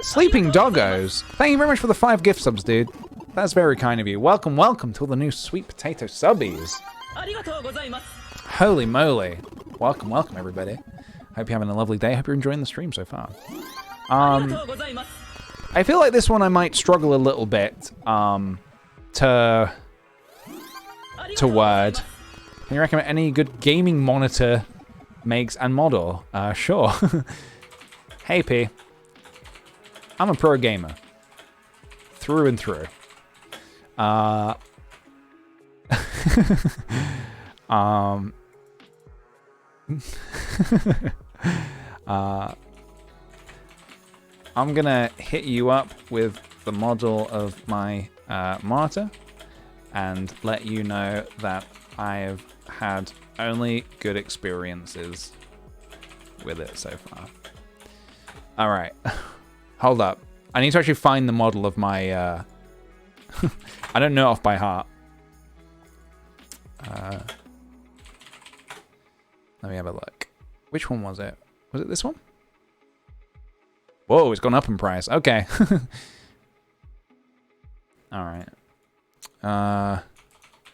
Sleeping Doggos. Thank you very much for the 5 gift subs, dude. That's very kind of you. Welcome to all the new sweet potato subbies. Holy moly. Welcome, everybody. Hope you're having a lovely day. Hope you're enjoying the stream so far. I feel like this one I might struggle a little bit to word. Can you recommend any good gaming monitor makes and model? Sure. Hey P. I'm a pro gamer. Through and through. I'm gonna hit you up with the model of my monitor and let you know that I've had only good experiences with it so far. All right. Hold up. I need to actually find the model of my... I don't know off by heart. Let me have a look. Which one was it? Was it this one? Whoa, it's gone up in price. Okay. All right.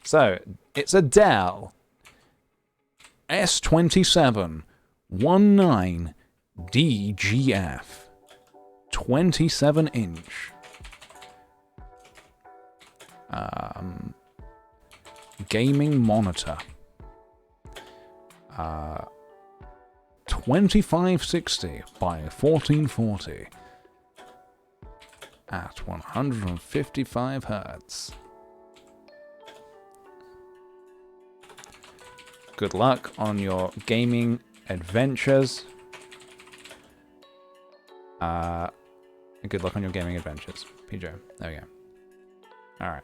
So, it's a Dell S27 19 DGF 27 inch. Gaming monitor. 2560 by 1440 at 155 hertz. Good luck on your gaming adventures. Good luck on your gaming adventures, PJ. There we go. All right.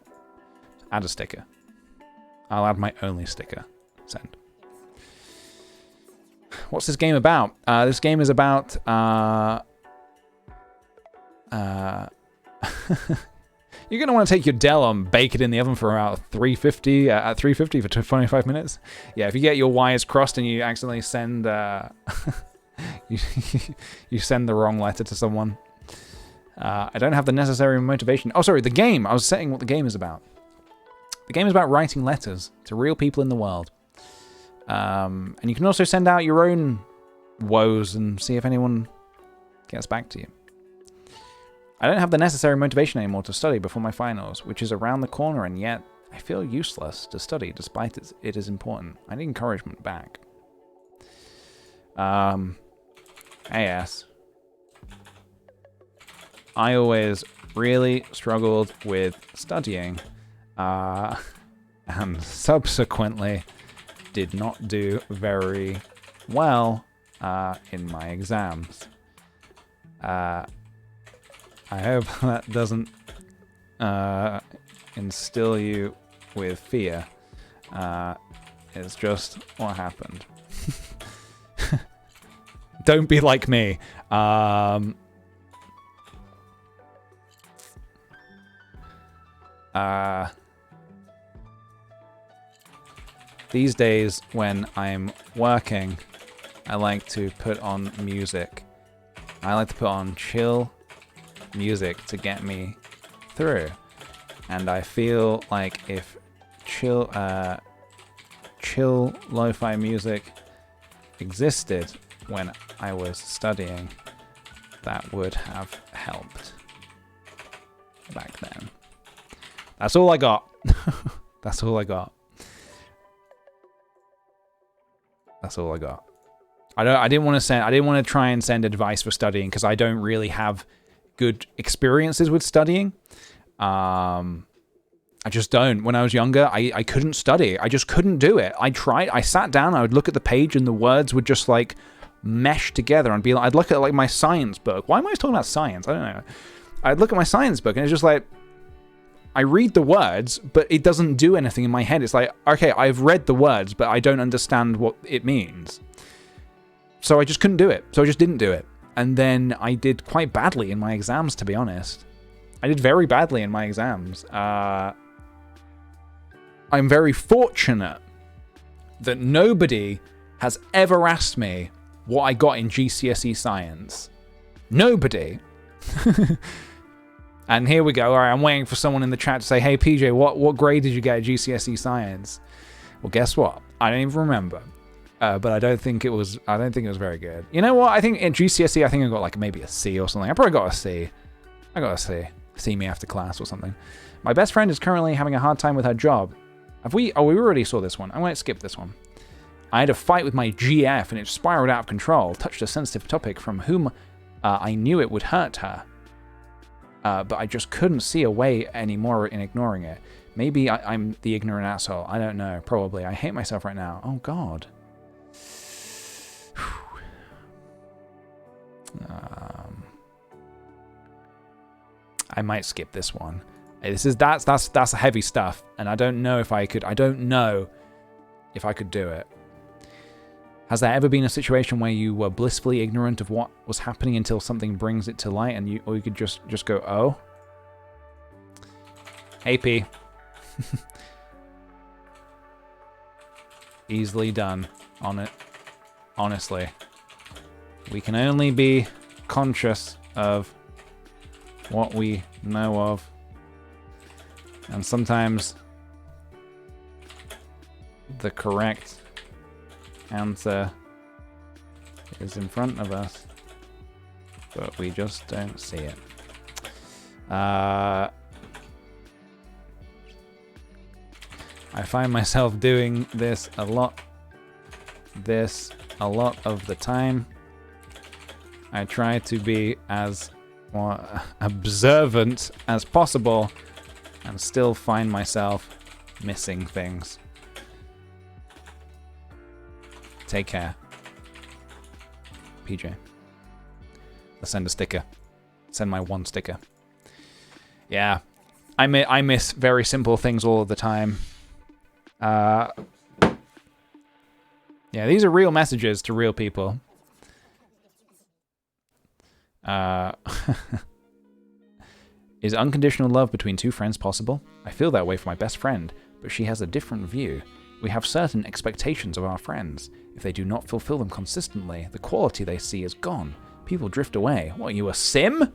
Add a sticker. I'll add my only sticker. Send. What's this game about? This game is about... You're going to want to take your Dell and bake it in the oven for about 350 at 350 for 25 minutes. Yeah, if you get your wires crossed and you accidentally send you send the wrong letter to someone. I don't have the necessary motivation. Oh, sorry, the game. I was saying what the game is about. The game is about writing letters to real people in the world. And you can also send out your own woes and see if anyone gets back to you. I don't have the necessary motivation anymore to study before my finals, which is around the corner, and yet I feel useless to study despite it is important. I need encouragement back. AS. I always really struggled with studying, and subsequently did not do very well in my exams. I hope that doesn't instill you with fear. It's just what happened. Don't be like me. These days when I'm working, I like to put on music. I like to put on chill music to get me through, and I feel like if chill lo-fi music existed when I was studying, that would have helped back then. That's all I got. That's all I got. That's all I got. I didn't want to try and send advice for studying because I don't really have good experiences with studying. I just don't. When I was younger, I couldn't study. I just couldn't do it. I tried. I sat down. I would look at the page, and the words would just like mesh together. And be like, I'd look at like my science book. Why am I talking about science? I don't know. I'd look at my science book, and it's just like I read the words, but it doesn't do anything in my head. It's like, okay, I've read the words, but I don't understand what it means. So I just couldn't do it. So I just didn't do it. And then I did quite badly in my exams, to be honest. I did very badly in my exams. I'm very fortunate that nobody has ever asked me what I got in GCSE science. Nobody. And here we go. All right, I'm waiting for someone in the chat to say, hey, PJ, what grade did you get at GCSE science? Well, guess what? I don't even remember. But I don't think it was very good. You know what? I think in GCSE, I think I got like maybe a C or something. I probably got a C. I got a C. See me after class or something. My best friend is currently having a hard time with her job. We already saw this one. I'm going to skip this one. I had a fight with my GF and it spiraled out of control, touched a sensitive topic from whom I knew it would hurt her. But I just couldn't see a way anymore in ignoring it. Maybe I'm the ignorant asshole. I don't know. Probably. I hate myself right now. Oh, God. I might skip this one. That's heavy stuff, and I don't know if I could do it. Has there ever been a situation where you were blissfully ignorant of what was happening until something brings it to light, and you could just go, oh? Hey, P. Easily done on it. Honestly. We can only be conscious of what we know of. And sometimes the correct answer is in front of us, but we just don't see it. I find myself doing this a lot of the time. I try to be as observant as possible and still find myself missing things. Take care. PJ. Let's send a sticker. Send my one sticker. Yeah. I miss very simple things all of the time. Yeah, these are real messages to real people. Is unconditional love between two friends possible? I feel that way for my best friend, but she has a different view. We have certain expectations of our friends. If they do not fulfill them consistently, the quality they see is gone. People drift away. What, are you a sim?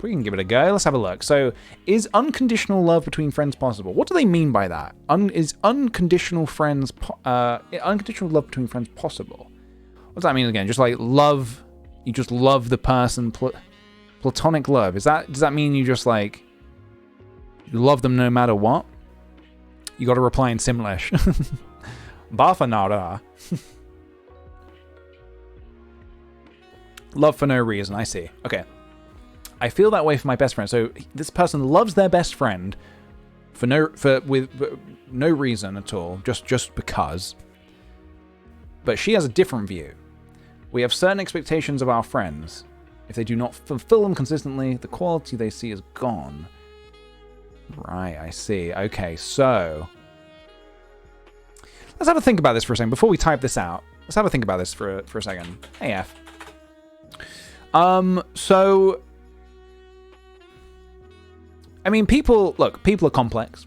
We can give it a go. Let's have a look. So, is unconditional love between friends possible? What do they mean by that? Is unconditional unconditional love between friends possible? What does that mean again? Just like love, you just love the person, platonic love. Does that mean you just like, you love them no matter what? You got to reply in Simlish. Bafanara. Love for no reason, I see. Okay. I feel that way for my best friend. So this person loves their best friend with no reason at all, just because. But she has a different view. We have certain expectations of our friends. If they do not fulfill them consistently, the quality they see is gone. Right, I see. Okay, so let's have a think about this for a second. Before we type this out, let's have a think about this for a second. Hey, F. So, I mean, people are complex.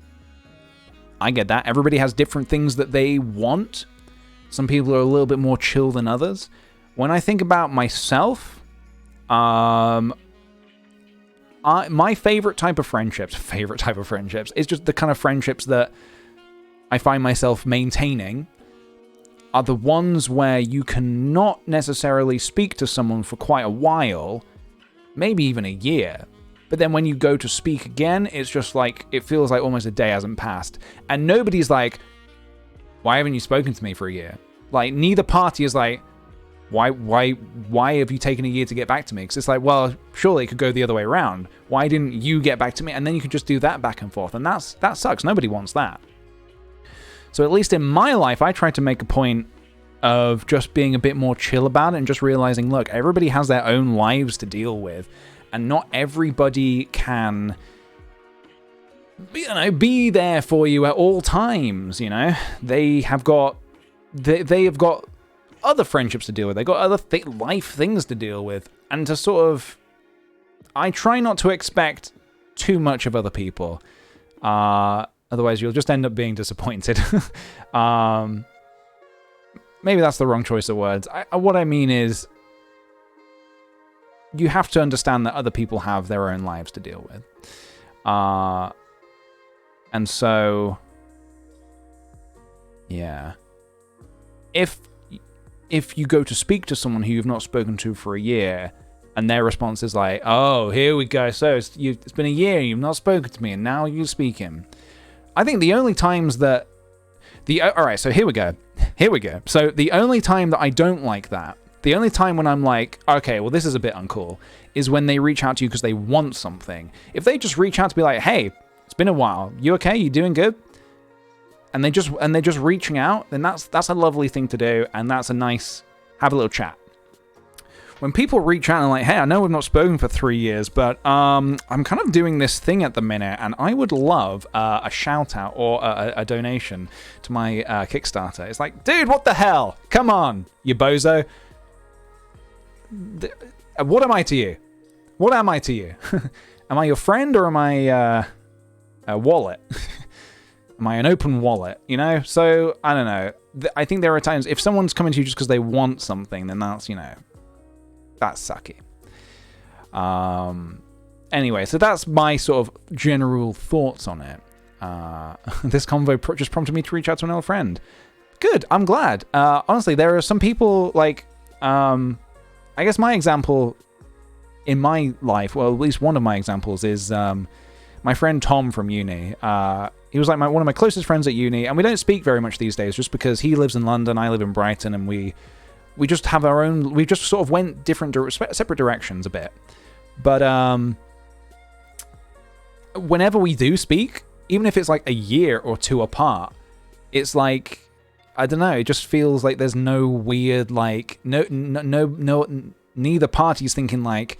I get that. Everybody has different things that they want. Some people are a little bit more chill than others. When I think about myself, my favorite type of friendships is just the kind of friendships that I find myself maintaining are the ones where you cannot necessarily speak to someone for quite a while, maybe even a year. But then when you go to speak again, it's just like, it feels like almost a day hasn't passed. And nobody's like, why haven't you spoken to me for a year? Like, neither party is like, why have you taken a year to get back to me? Because it's like, well, surely it could go the other way around. Why didn't you get back to me? And then you could just do that back and forth. And that sucks. Nobody wants that. So at least in my life, I try to make a point of just being a bit more chill about it and just realizing, look, everybody has their own lives to deal with. And not everybody can, be there for you at all times, They have got other friendships to deal with. They got other life things to deal with. And to sort of, I try not to expect too much of other people. Otherwise, you'll just end up being disappointed. Maybe that's the wrong choice of words. What I mean is, you have to understand that other people have their own lives to deal with. And so, yeah. If you go to speak to someone who you've not spoken to for a year, and their response is like, oh, here we go, so it's been a year, you've not spoken to me, and now you're speaking. I think the only times that... Alright, so here we go. So the only time that I don't like that, the only time when I'm like, okay, well, this is a bit uncool, is when they reach out to you because they want something. If they just reach out to be like, hey, it's been a while, you okay, you doing good? And they're just reaching out, then that's a lovely thing to do, and that's a nice, have a little chat. when people reach out and like, hey, I know we've not spoken for 3 years, but I'm kind of doing this thing at the minute, and I would love a shout out or a donation to my Kickstarter. It's like, dude, what the hell? Come on, you bozo. What am I to you? What am I to you? Am I your friend or am I a wallet? Am I an open wallet? You know? So, I don't know. I think there are times, if someone's coming to you just because they want something, then that's, you know, that's sucky. Anyway, so that's my sort of general thoughts on it. This convo just prompted me to reach out to an old friend. Good, I'm glad. Honestly, there are some people, like, I guess my example in my life, well, at least one of my examples is my friend Tom from uni. He was like one of my closest friends at uni, and we don't speak very much these days just because he lives in London, I live in Brighton, and we just have our own, we just sort of went different, separate directions a bit. But whenever we do speak, even if it's like a year or two apart, it's like, I don't know, it just feels like there's no weird, like, no, neither party's thinking like,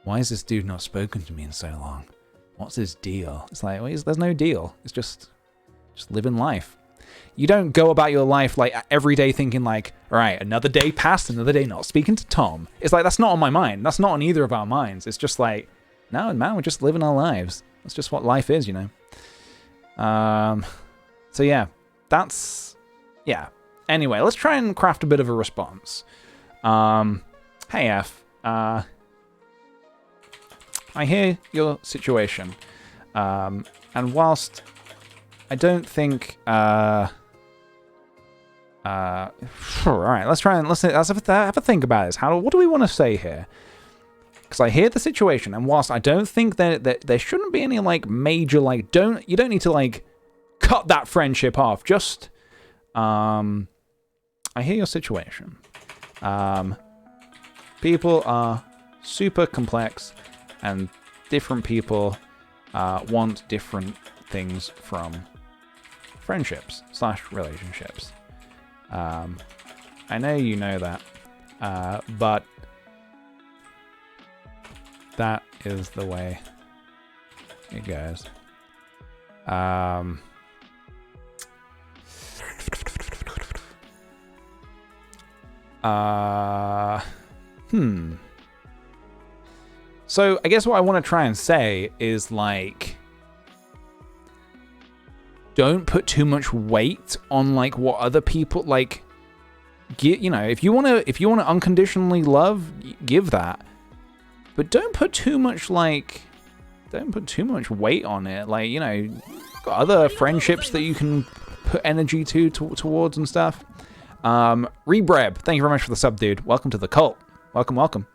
why has this dude not spoken to me in so long? What's his deal? It's like, well, there's no deal. It's just living life. You don't go about your life like every day thinking like, all right, another day passed, another day not speaking to Tom. It's like, that's not on my mind. That's not on either of our minds. It's just like, no, man, we're just living our lives. That's just what life is, you know? So yeah, yeah. Anyway, let's try and craft a bit of a response. Hey, F. I hear your situation, and whilst I don't think, all right, let's have a think about this. What do we want to say here? Because I hear the situation, and whilst I don't think that there shouldn't be any like major like you don't need to like cut that friendship off. Just, I hear your situation. People are super complex. And different people want different things from friendships / relationships. I know you know that, but that is the way it goes. So I guess what I want to try and say is like, don't put too much weight on like what other people like. You know, if you want to unconditionally love, give that, but don't put too much weight on it. Like, you know, you've got other friendships that you can put energy towards and stuff. Rebreb, thank you very much for the sub, dude. Welcome to the cult. Welcome.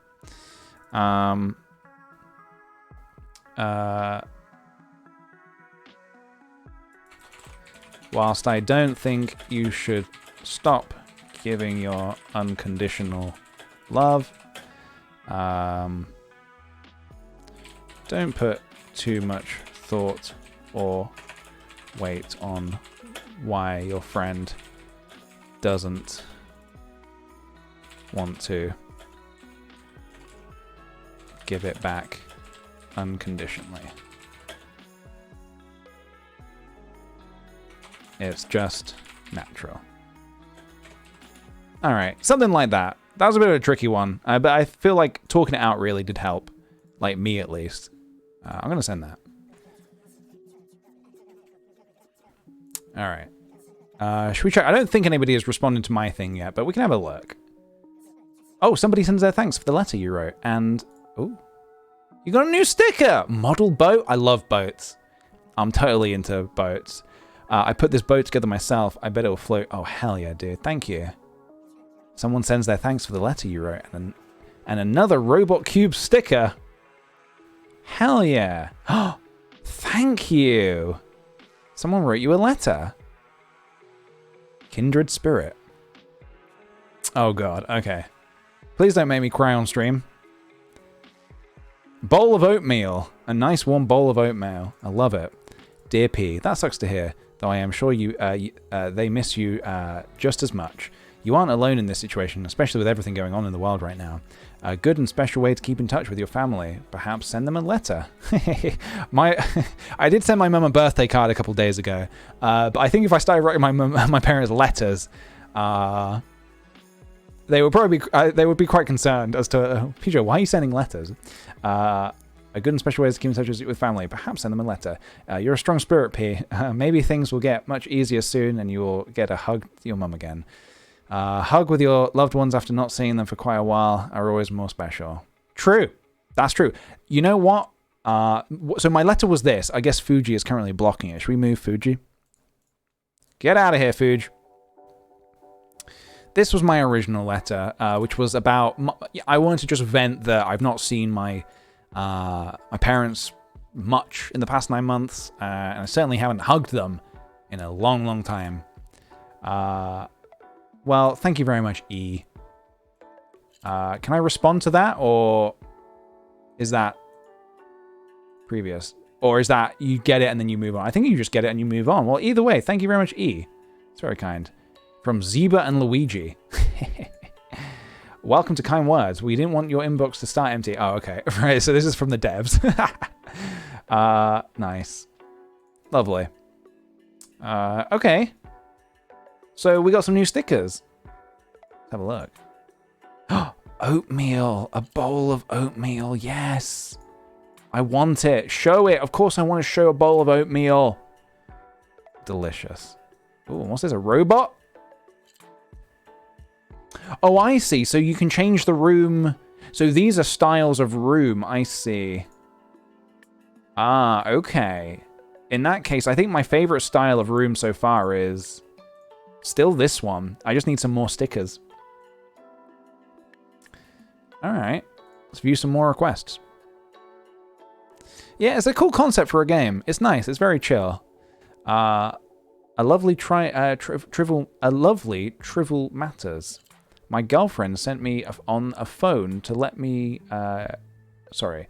Whilst I don't think you should stop giving your unconditional love, don't put too much thought or weight on why your friend doesn't want to give it back unconditionally. It's just natural. Alright, something like that. That was a bit of a tricky one, but I feel like talking it out really did help. Like, me at least. I'm going to send that. Alright. Should we check? I don't think anybody has responded to my thing yet, but we can have a look. Oh, somebody sends their thanks for the letter you wrote, and... oh. You got a new sticker! Model boat? I love boats. I'm totally into boats. I put this boat together myself. I bet it will float. Oh, hell yeah, dude. Thank you. Someone sends their thanks for the letter you wrote. And another Robot Cube sticker. Hell yeah. Oh, thank you. Someone wrote you a letter. Kindred spirit. Oh, God. Okay. Please don't make me cry on stream. Bowl of oatmeal. A nice warm bowl of oatmeal. I love it. Dear P, that sucks to hear, though I am sure they miss you just as much. You aren't alone in this situation, especially with everything going on in the world right now. A good and special way to keep in touch with your family. Perhaps send them a letter. I did send my mum a birthday card a couple days ago, but I think if I started writing my parents letters, they would be quite concerned as to, PJ, why are you sending letters? A good and special way to keep in touch with family. Perhaps send them a letter. You're a strong spirit, P. Maybe things will get much easier soon and you will get a hug to your mum again. Hug with your loved ones after not seeing them for quite a while are always more special. True. That's true. You know what? So my letter was this. I guess Fuji is currently blocking it. Should we move Fuji? Get out of here, Fuji. This was my original letter, which was about... I wanted to just vent that I've not seen my parents much in the past 9 months, and I certainly haven't hugged them in a long, long time. Well, thank you very much, E. Can I respond to that, or is that previous? Or is that you get it and then you move on? I think you just get it and you move on. Well, either way, thank you very much, E. It's very kind. From Zeba and Luigi. Welcome to Kind Words. We didn't want your inbox to start empty. Oh, okay. Right, so this is from the devs. Nice. Lovely. Okay. So we got some new stickers. Let's have a look. Oatmeal. A bowl of oatmeal. Yes. I want it. Show it. Of course I want to show a bowl of oatmeal. Delicious. Ooh, what's this? A robot? Oh, I see. So you can change the room. So these are styles of room. I see. Ah, okay. In that case, I think my favorite style of room so far is still this one. I just need some more stickers. All right. Let's view some more requests. Yeah, it's a cool concept for a game. It's nice. It's very chill. A lovely trivial matters. My girlfriend sent me on a phone to let me. Sorry,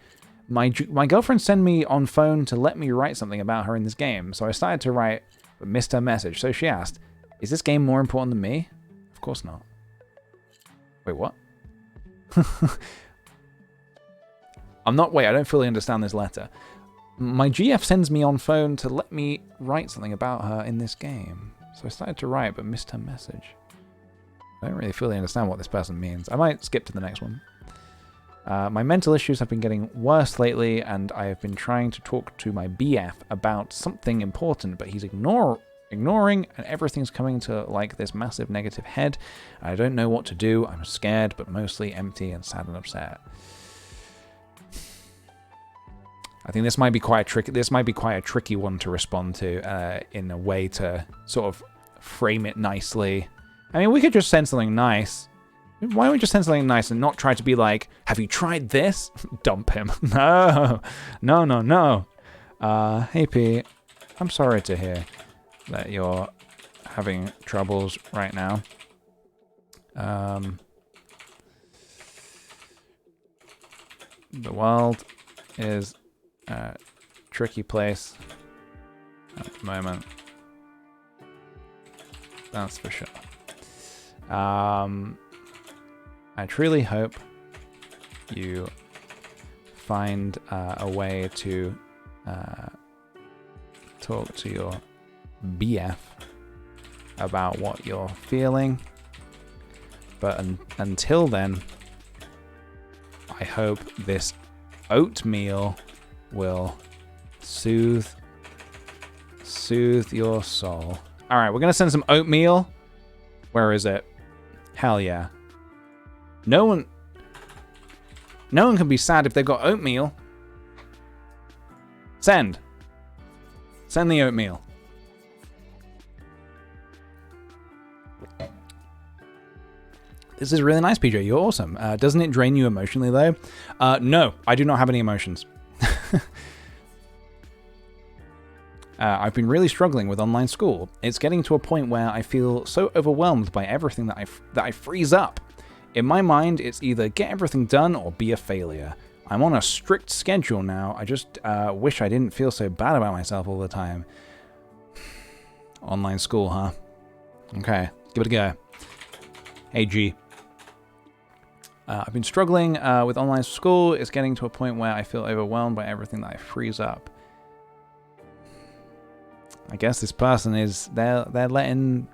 my girlfriend sent me on phone to let me write something about her in this game. So I started to write, but missed her message. So she asked, "Is this game more important than me?" Of course not. Wait, what? Wait, I don't fully understand this letter. My GF sends me on phone to let me write something about her in this game. So I started to write, but missed her message. I don't really fully understand what this person means. I might skip to the next one. My mental issues have been getting worse lately, and I have been trying to talk to my BF about something important, but he's ignoring, and everything's coming to like this massive negative head. I don't know what to do. I'm scared, but mostly empty and sad and upset. I think this might be quite a tricky one to respond to in a way to sort of frame it nicely. I mean, we could just send something nice. Why don't we just send something nice and not try to be like, have you tried this? Dump him. No. Hey, P. I'm sorry to hear that you're having troubles right now. The world is a tricky place at the moment. That's for sure. I truly hope you find a way to talk to your BF about what you're feeling. But until then, I hope this oatmeal will soothe your soul. All right, we're gonna send some oatmeal. Where is it? Hell yeah. No one can be sad if they've got oatmeal. Send the oatmeal. This is really nice, PJ. You're awesome. Doesn't it drain you emotionally, though? No, I do not have any emotions. I've been really struggling with online school. It's getting to a point where I feel so overwhelmed by everything that I freeze up. In my mind, it's either get everything done or be a failure. I'm on a strict schedule now. I just wish I didn't feel so bad about myself all the time. Online school, huh? Okay, give it a go. Hey, G. I've been struggling with online school. It's getting to a point where I feel overwhelmed by everything that I freeze up. I guess this person is, they're letting,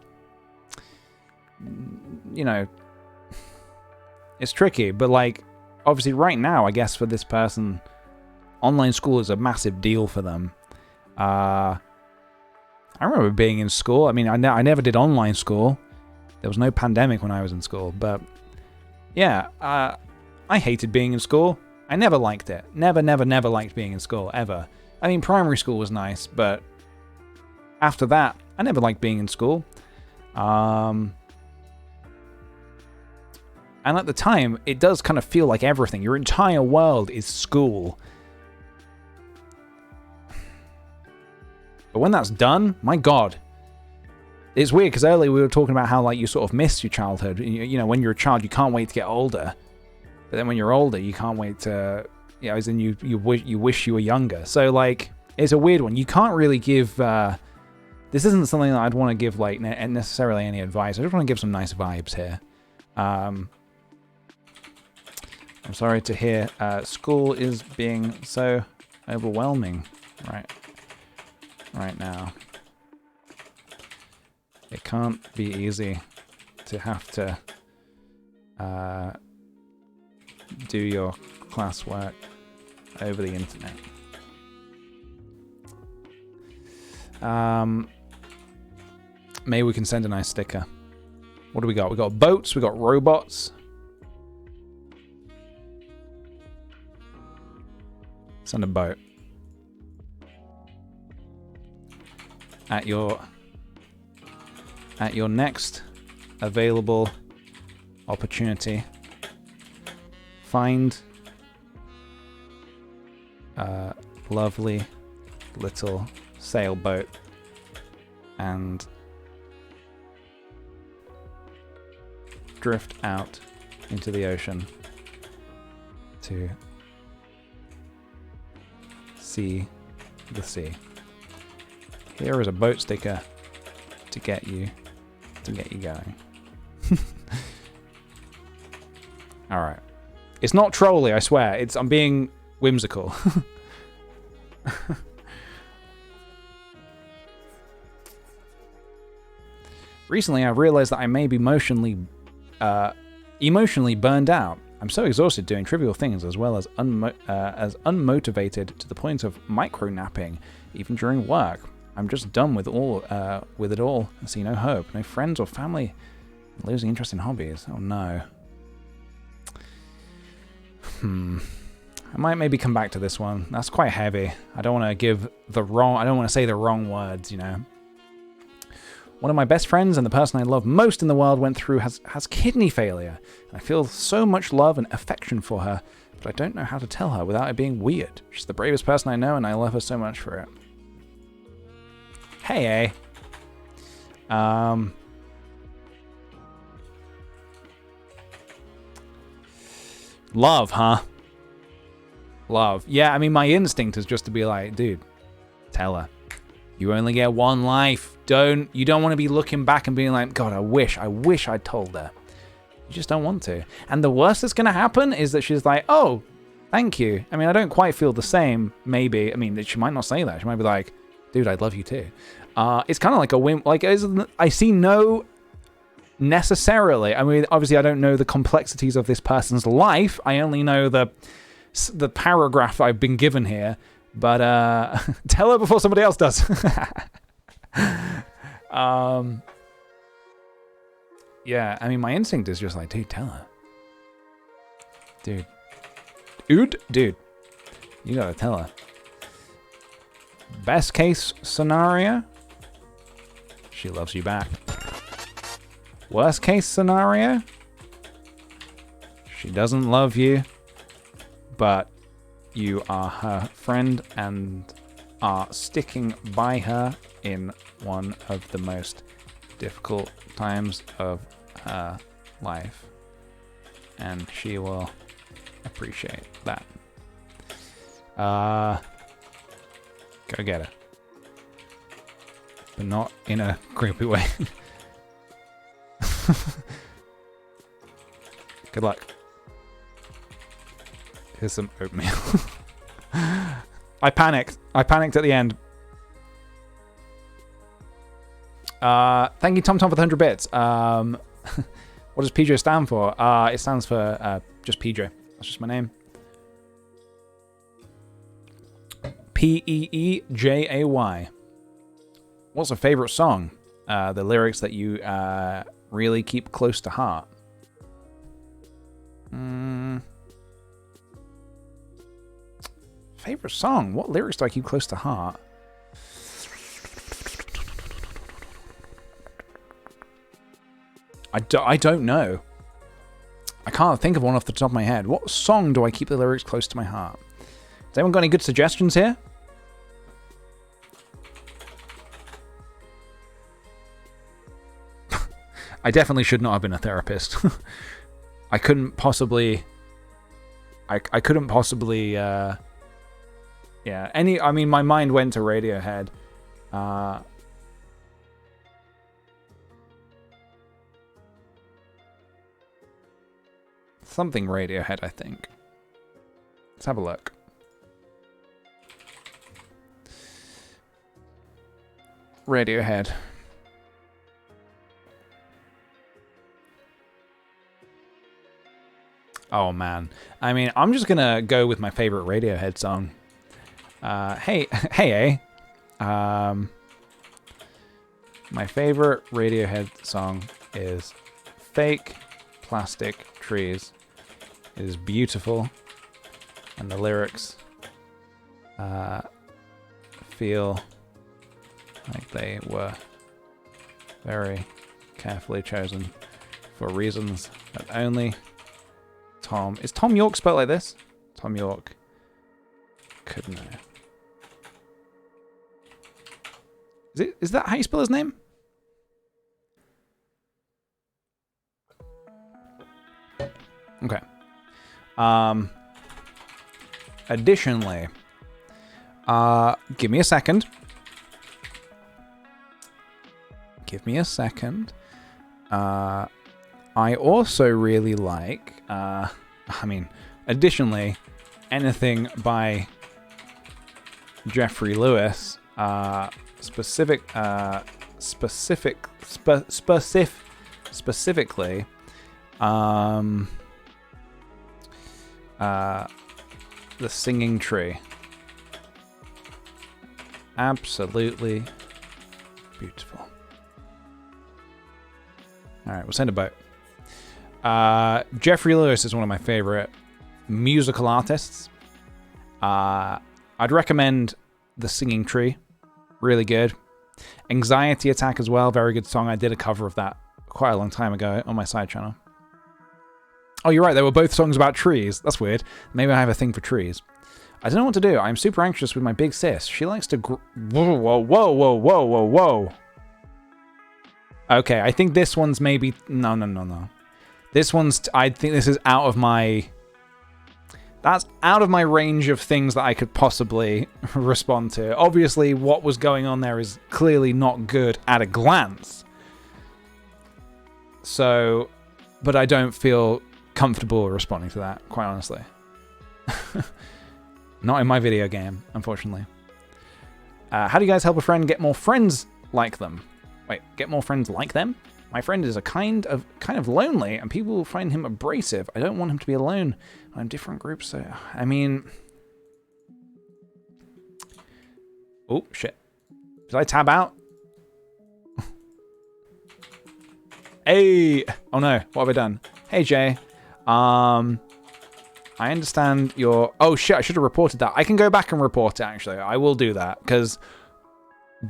you know, it's tricky, but like, obviously right now, I guess for this person, online school is a massive deal for them. I remember being in school. I mean, I never did online school. There was no pandemic when I was in school, but yeah, I hated being in school. I never liked it. Never liked being in school, ever. I mean, primary school was nice, but after that, I never liked being in school. And at the time, it does kind of feel like everything. Your entire world is school. But when that's done, my God. It's weird, because earlier we were talking about how like you sort of miss your childhood. You know, when you're a child, you can't wait to get older. But then when you're older, you can't wait to, you know, as in you wish you were younger. So like, it's a weird one. You can't really give, this isn't something that I'd want to give like necessarily any advice. I just want to give some nice vibes here. I'm sorry to hear school is being so overwhelming right now. It can't be easy to have to do your classwork over the internet. Maybe we can send a nice sticker. What do we got? We got boats, we got robots. Send a boat. At your next available opportunity, find a lovely little sailboat and drift out into the ocean to see the sea. Here is a boat sticker to get you going. All right. It's not trolly, I swear. I'm being whimsical. Recently, I've realized that I may be emotionally burned out. I'm so exhausted doing trivial things as well as unmotivated to the point of micro-napping, even during work. I'm just done with it all. I see no hope, no friends or family. Losing interest in hobbies. Oh no. I might maybe come back to this one. That's quite heavy. I don't want to say the wrong words, you know. One of my best friends and the person I love most in the world went through has kidney failure. I feel so much love and affection for her, but I don't know how to tell her without it being weird. She's the bravest person I know and I love her so much for it. Hey, love, huh? Love. Yeah, I mean, my instinct is just to be like, dude, tell her. You only get one life. You don't want to be looking back and being like, God, I wish I'd told her. You just don't want to. And the worst that's going to happen is that she's like, oh, thank you. I mean, I don't quite feel the same, maybe. I mean, she might not say that. She might be like, dude, I'd love you too. It's kind of like a win. Like, I see no necessarily. I mean, obviously, I don't know the complexities of this person's life. I only know the paragraph I've been given here. But tell her before somebody else does. Yeah, I mean, my instinct is just like, dude, tell her. Dude, you gotta tell her. Best case scenario, she loves you back. Worst case scenario, she doesn't love you, but you are her friend and are sticking by her in one of the most difficult times of her life. And she will appreciate that. Go get her. But not in a creepy way. Good luck. Here's some oatmeal. I panicked. I panicked at the end. Thank you, TomTom, for the 100 bits. What does PJ stand for? It stands for just PJ. That's just my name. Peejay. What's a favorite song? The lyrics that you really keep close to heart. Favorite song? What lyrics do I keep close to heart? I don't know. I can't think of one off the top of my head. What song do I keep the lyrics close to my heart? Has anyone got any good suggestions here? I definitely should not have been a therapist. I couldn't possibly... I couldn't possibly... yeah. I mean, my mind went to Radiohead. Something Radiohead, I think. Let's have a look. Radiohead. Oh, man. I mean, I'm just gonna go with my favorite Radiohead song. Hey, my favorite Radiohead song is Fake Plastic Trees. It is beautiful, and the lyrics feel like they were very carefully chosen for reasons that only Tom... Is Tom York spelled like this? Tom York could know. Is that how you spell his name? Okay. Additionally, give me a second. Give me a second. I also really like, I mean, additionally, anything by Jeffrey Lewis, specifically, The Singing Tree. Absolutely beautiful. All right, we'll send a boat. Jeffrey Lewis is one of my favorite musical artists. I'd recommend The Singing Tree. Really good. Anxiety Attack as well. Very good song. I did a cover of that quite a long time ago on my side channel. Oh, you're right. They were both songs about trees. That's weird. Maybe I have a thing for trees. I don't know what to do. I'm super anxious with my big sis. She likes to... Whoa. Okay, I think this one's maybe... No. This one's... I think this is out of my... That's out of my range of things that I could possibly respond to. Obviously, what was going on there is clearly not good at a glance. So... But I don't feel comfortable responding to that, quite honestly. Not in my video game, unfortunately. How do you guys help a friend get more friends like them? Wait, get more friends like them? My friend is a kind of lonely, and people will find him abrasive. I don't want him to be alone. I'm in different groups, so... I mean... Oh, shit. Did I tab out? Hey! Oh no, what have I done? Hey, Jay. I understand your... Oh shit, I should have reported that. I can go back and report it, actually. I will do that, because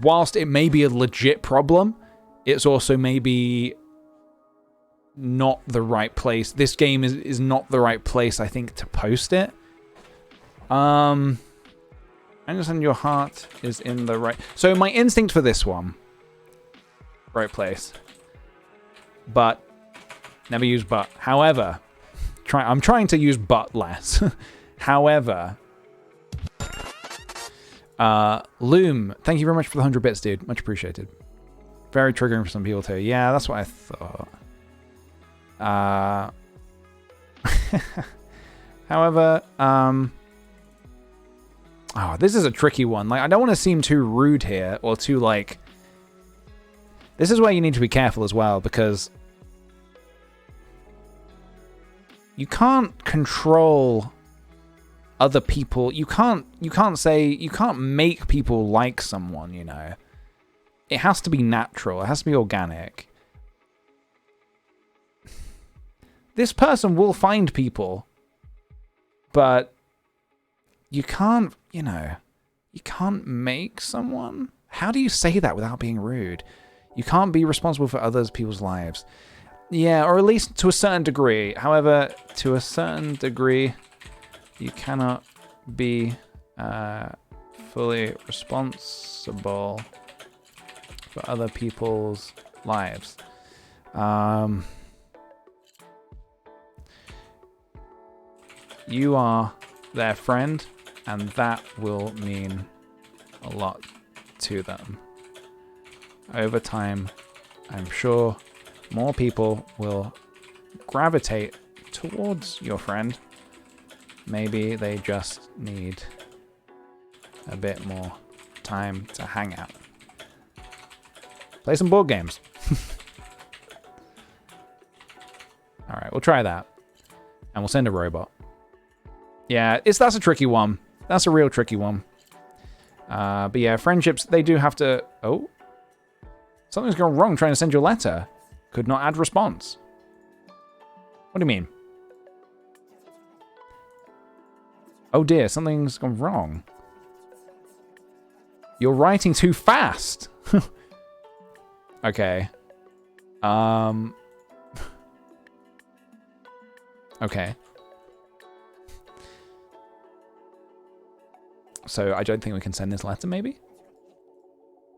whilst it may be a legit problem, it's also maybe not the right place. This game is not the right place, I think, to post it. I understand your heart is in the right... So my instinct for this one... Right place. But... Never use but. However... I'm trying to use but less. However... Loom, thank you very much for the 100 bits, dude. Much appreciated. Very triggering for some people too. Yeah, that's what I thought. However, this is a tricky one. Like, I don't want to seem too rude here or too like. This is where you need to be careful as well, because you can't control other people. You can't make people like someone, you know. It has to be natural. It has to be organic. This person will find people, but you can't, you know, you can't make someone. How do you say that without being rude? You can't be responsible for other people's lives. Yeah, or at least to a certain degree. However, to a certain degree, you cannot be fully responsible for other people's lives. You are their friend, and that will mean a lot to them. Over time, I'm sure more people will gravitate towards your friend. Maybe they just need a bit more time to hang out. Play some board games. Alright, we'll try that. And we'll send a robot. Yeah, that's a tricky one. That's a real tricky one. But yeah, friendships, they do have to... Oh. Something's gone wrong trying to send you a letter. Could not add response. What do you mean? Oh dear, something's gone wrong. You're writing too fast. Okay. Okay. So I don't think we can send this letter, maybe?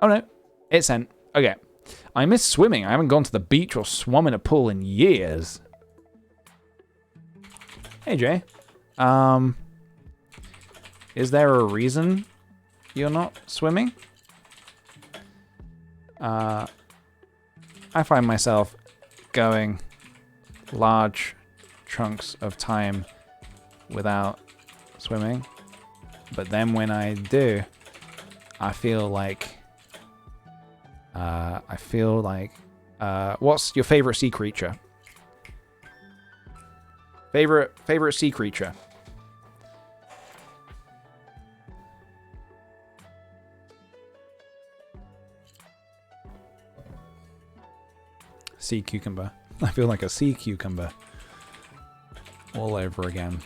Oh no, it's sent. Okay. I miss swimming. I haven't gone to the beach or swum in a pool in years. Hey, Jay. Is there a reason you're not swimming? I find myself going large chunks of time without swimming. But then when I do, I feel like... what's your favorite sea creature? Favorite sea creature? Sea cucumber. I feel like a sea cucumber all over again.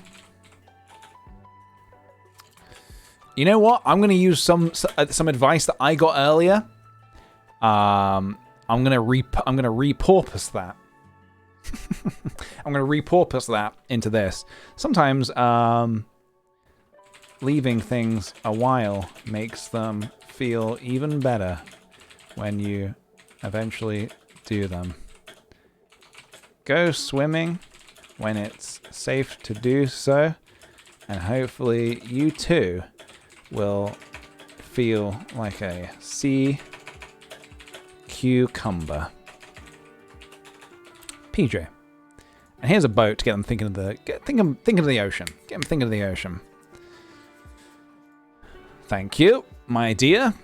You know what? I'm going to use some advice that I got earlier. I'm going to repurpose that. I'm going to repurpose that into this. Sometimes leaving things a while makes them feel even better when you eventually do them. Go swimming when it's safe to do so, and hopefully you too will feel like a sea cucumber. PJ. And here's a boat to get them thinking of the thinking of the ocean. Get them thinking of the ocean. Thank you, my dear.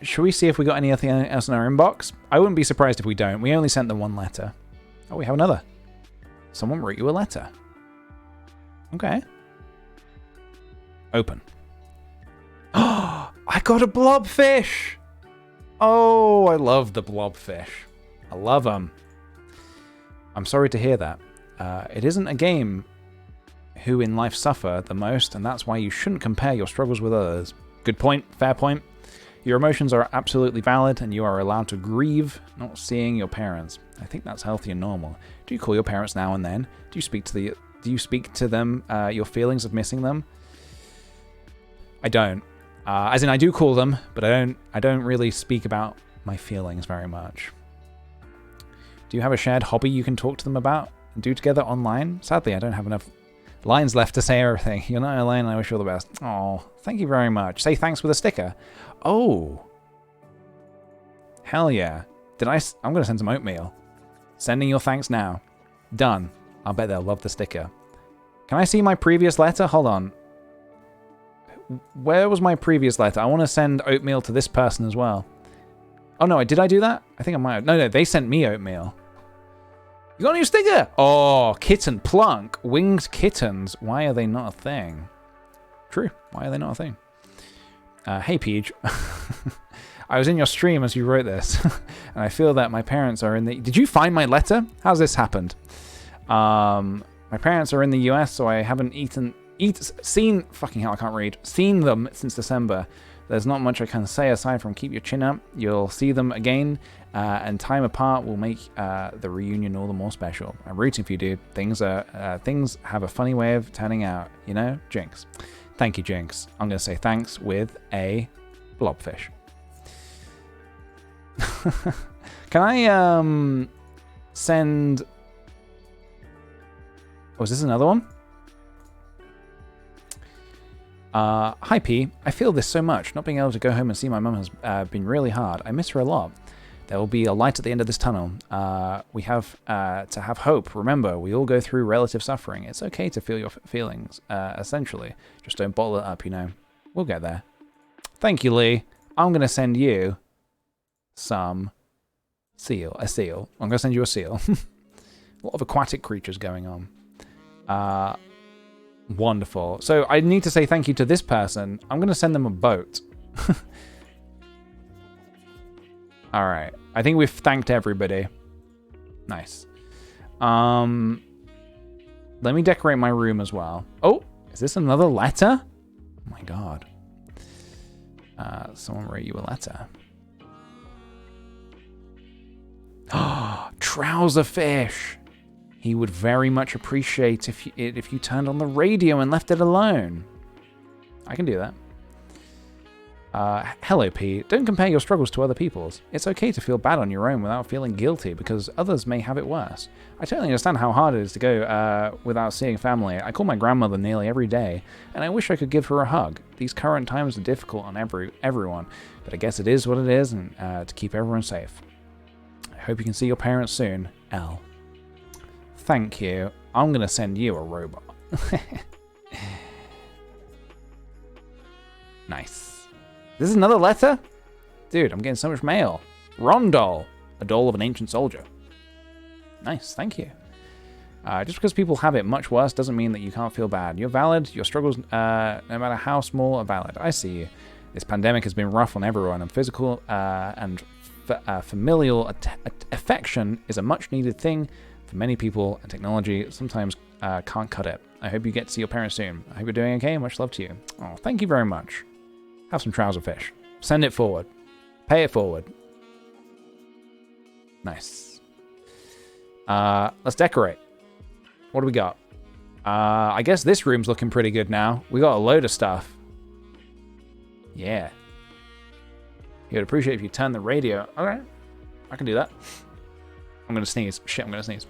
Should we see if we got anything else in our inbox? I wouldn't be surprised if we don't. We only sent them one letter. Oh, we have another. Someone wrote you a letter. Okay. Open. Oh, I got a blobfish! Oh, I love the blobfish. I love them. I'm sorry to hear that. It isn't a game who in life suffer the most, and that's why you shouldn't compare your struggles with others. Good point. Fair point. Your emotions are absolutely valid, and you are allowed to grieve not seeing your parents. I think that's healthy and normal. Do you call your parents now and then? Do you speak to them your feelings of missing them? I don't. As in, I do call them, but I don't really speak about my feelings very much. Do you have a shared hobby you can talk to them about and do together online? Sadly, I don't have enough lines left to say everything. You're not alone, and I wish you all the best. Oh, thank you very much. Say thanks with a sticker. Oh. Hell yeah. I'm going to send some oatmeal. Sending your thanks now. Done. I'll bet they'll love the sticker. Can I see my previous letter? Hold on. Where was my previous letter? I want to send oatmeal to this person as well. Oh, no, did I do that? I think I might have. No, they sent me oatmeal. You got a new sticker? Oh, kitten plunk. Winged kittens. Why are they not a thing? True. Why are they not a thing? Hey, Peach. I was in your stream as you wrote this, and I feel that my parents are in the... Did you find my letter? How's this happened? My parents are in the US, so I haven't seen... Fucking hell, I can't read. Seen them since December. There's not much I can say aside from keep your chin up. You'll see them again, and time apart will make the reunion all the more special. I'm rooting for you, dude. Things have a funny way of turning out, you know? Jinx. Thank you, Jinx. I'm going to say thanks with a blobfish. Can I send... Oh, is this another one? Hi P, I feel this so much. Not being able to go home and see my mum has been really hard. I miss her a lot. There will be a light at the end of this tunnel. We have to have hope. Remember, we all go through relative suffering. It's okay to feel your feelings, essentially. Just don't bottle it up, you know. We'll get there. Thank you, Lee. I'm going to send you some a seal. I'm going to send you a seal. A lot of aquatic creatures going on. Wonderful. So I need to say thank you to this person. I'm going to send them a boat. All right. I think we've thanked everybody. Nice. Let me decorate my room as well. Oh, is this another letter? Oh my God. Someone wrote you a letter. Oh, trouser fish. He would very much appreciate if you turned on the radio and left it alone. I can do that. Hello, P. Don't compare your struggles to other people's. It's okay to feel bad on your own without feeling guilty because others may have it worse. I totally understand how hard it is to go without seeing family. I call my grandmother nearly every day, and I wish I could give her a hug. These current times are difficult on everyone, but I guess it is what it is, and to keep everyone safe. I hope you can see your parents soon. L. Thank you. I'm going to send you a robot. Nice. This is another letter? Dude, I'm getting so much mail. Rondol, a doll of an ancient soldier. Nice, thank you. Just because people have it much worse doesn't mean that you can't feel bad. You're valid. Your struggles, no matter how small, are valid. I see you. This pandemic has been rough on everyone, and physical and familial affection is a much-needed thing for many people, and technology sometimes can't cut it. I hope you get to see your parents soon. I hope you're doing okay. Much love to you. Oh, thank you very much. Have some trouser fish. Send it forward. Pay it forward. Nice. Let's decorate. What do we got? I guess this room's looking pretty good now. We got a load of stuff. Yeah. He would appreciate if you turn the radio. Okay. I can do that. I'm going to sneeze. Shit, I'm going to sneeze.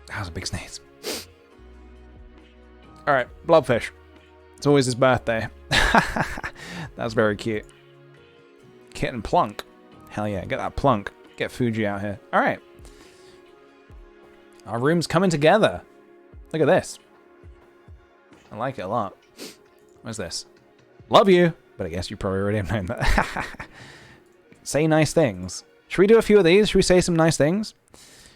That was a big sneeze. All right, blobfish. It's always his birthday. That's very cute. Kitten plunk. Hell yeah, get that plunk. Get Fuji out here. All right. Our room's coming together. Look at this. I like it a lot. What's this? Love you. But I guess you probably already have known that. Say nice things. Should we do a few of these? Should we say some nice things?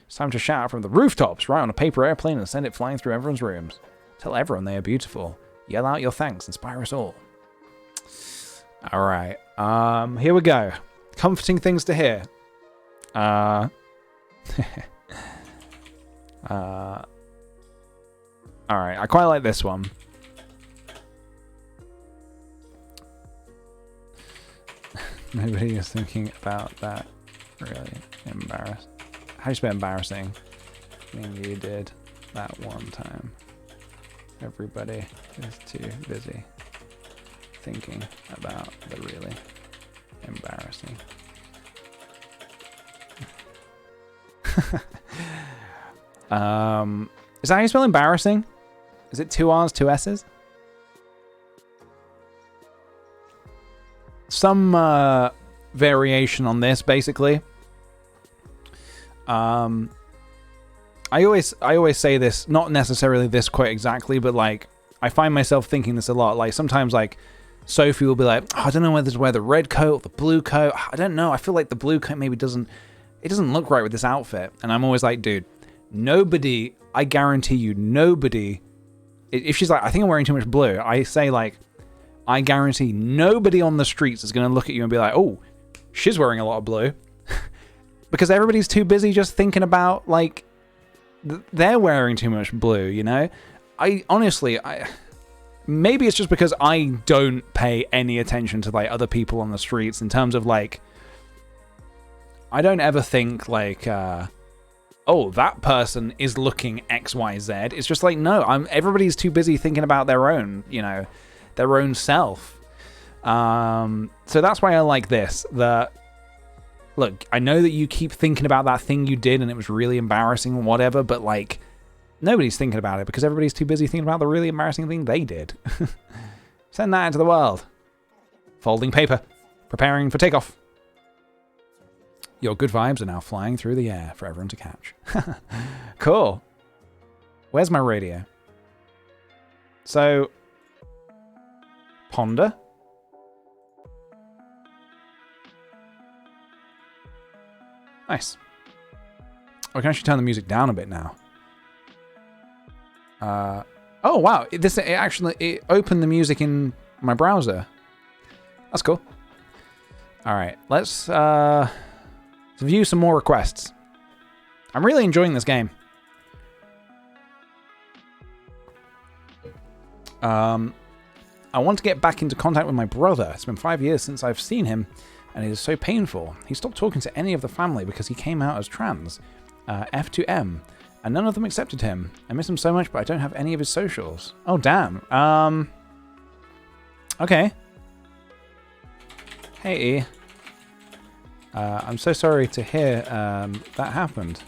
It's time to shout from the rooftops, write on a paper airplane and send it flying through everyone's rooms. Tell everyone they are beautiful. Yell out your thanks. Inspire us all. All right. Here we go. Comforting things to hear. All right. I quite like this one. Nobody is thinking about that. Really embarrassed. How do you spell embarrassing? I mean, you did that one time. Everybody is too busy thinking about the really embarrassing. Is that how you spell embarrassing? Is it 2 R's, 2 S's? variation on this, basically. I always say this, not necessarily this quite exactly, but like I find myself thinking this a lot. Like sometimes like Sophie will be like, oh, I don't know whether to wear the red coat or the blue coat. I don't know. I feel like the blue coat maybe doesn't look right with this outfit. And I'm always like, dude, nobody, I guarantee you, nobody, if she's like, I think I'm wearing too much blue, I say like, I guarantee nobody on the streets is going to look at you and be like, oh, she's wearing a lot of blue. Because everybody's too busy just thinking about, like, they're wearing too much blue, you know? Honestly, maybe it's just because I don't pay any attention to, like, other people on the streets in terms of, like, I don't ever think, like, oh, that person is looking XYZ. It's just like, no, everybody's too busy thinking about their own, you know, their own self. So that's why I like this. Look, I know that you keep thinking about that thing you did and it was really embarrassing or whatever, but like, nobody's thinking about it because everybody's too busy thinking about the really embarrassing thing they did. Send that into the world. Folding paper. Preparing for takeoff. Your good vibes are now flying through the air for everyone to catch. Cool. Where's my radio? So, ponder. Nice. I can actually turn the music down a bit now. Oh wow! It opened the music in my browser. That's cool. All right, let's view some more requests. I'm really enjoying this game. I want to get back into contact with my brother. It's been 5 years since I've seen him, and it is so painful. He stopped talking to any of the family because he came out as trans, F to M, and none of them accepted him. I miss him so much, but I don't have any of his socials. Oh, damn. Okay. Hey, E. I'm so sorry to hear that happened.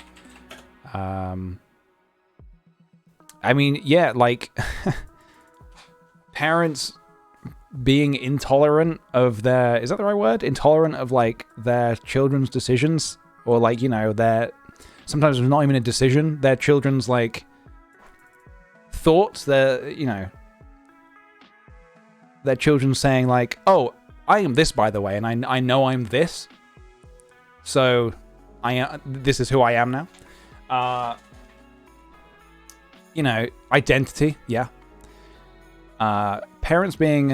I mean, yeah, like, parents being intolerant of their, is that the right word? Intolerant of, like, their children's decisions, or, like, you know, sometimes it's not even a decision, their children's, like, thoughts, you know, their children saying, like, oh, I am this, by the way, and I know I'm this, so this is who I am now. You know, identity, yeah. Parents being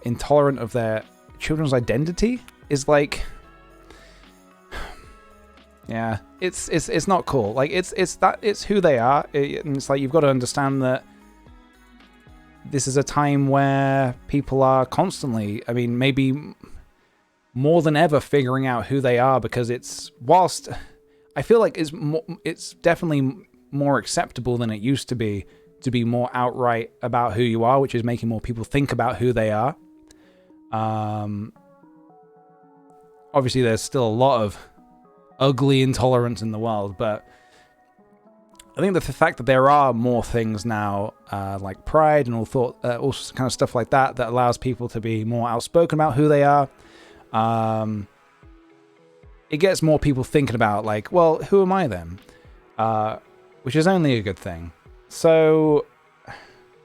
intolerant of their children's identity is like, yeah, it's not cool. Like it's who they are, and it's like you've got to understand that this is a time where people are constantly, I mean, maybe more than ever, figuring out who they are, because whilst I feel like it's definitely more acceptable than it used to be more outright about who you are, which is making more people think about who they are. Obviously, there's still a lot of ugly intolerance in the world, but I think that the fact that there are more things now, like pride and all kind of stuff like that allows people to be more outspoken about who they are. It gets more people thinking about, like, well, who am I then? Which is only a good thing. So,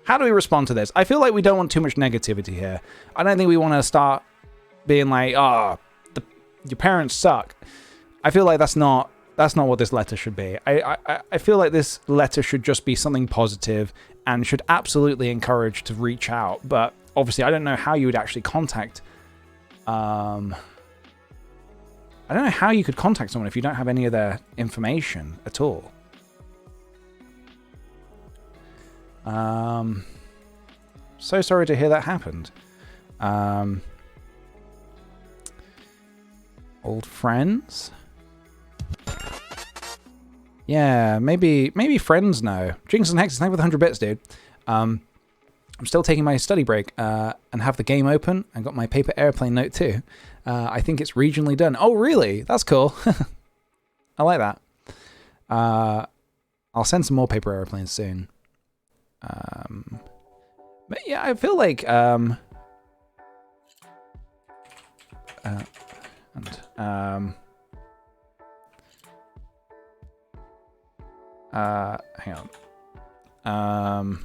how do we respond to this? I feel like we don't want too much negativity here. I don't think we want to start being like, your parents suck. I feel like that's not what this letter should be. I feel like this letter should just be something positive and should absolutely encourage to reach out. But obviously, I don't know how you would actually contact. I don't know how you could contact someone if you don't have any of their information at all. So sorry to hear that happened. Old friends? Yeah, maybe friends know. Jinx and Hexes, thank you for the 100 bits, dude. I'm still taking my study break and have the game open. I got my paper airplane note too. I think it's regionally done. Oh, really? That's cool. I like that. I'll send some more paper airplanes soon. But yeah, I feel like And hang on.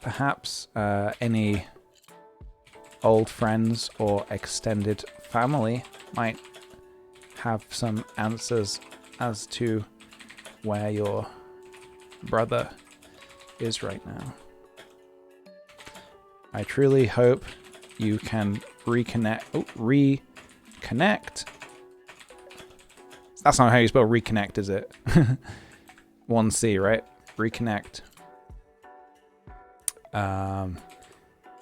Perhaps any old friends or extended family might have some answers as to where your brother is right now. I truly hope you can reconnect. Reconnect. That's not how you spell reconnect, is it? 1C, right? Reconnect.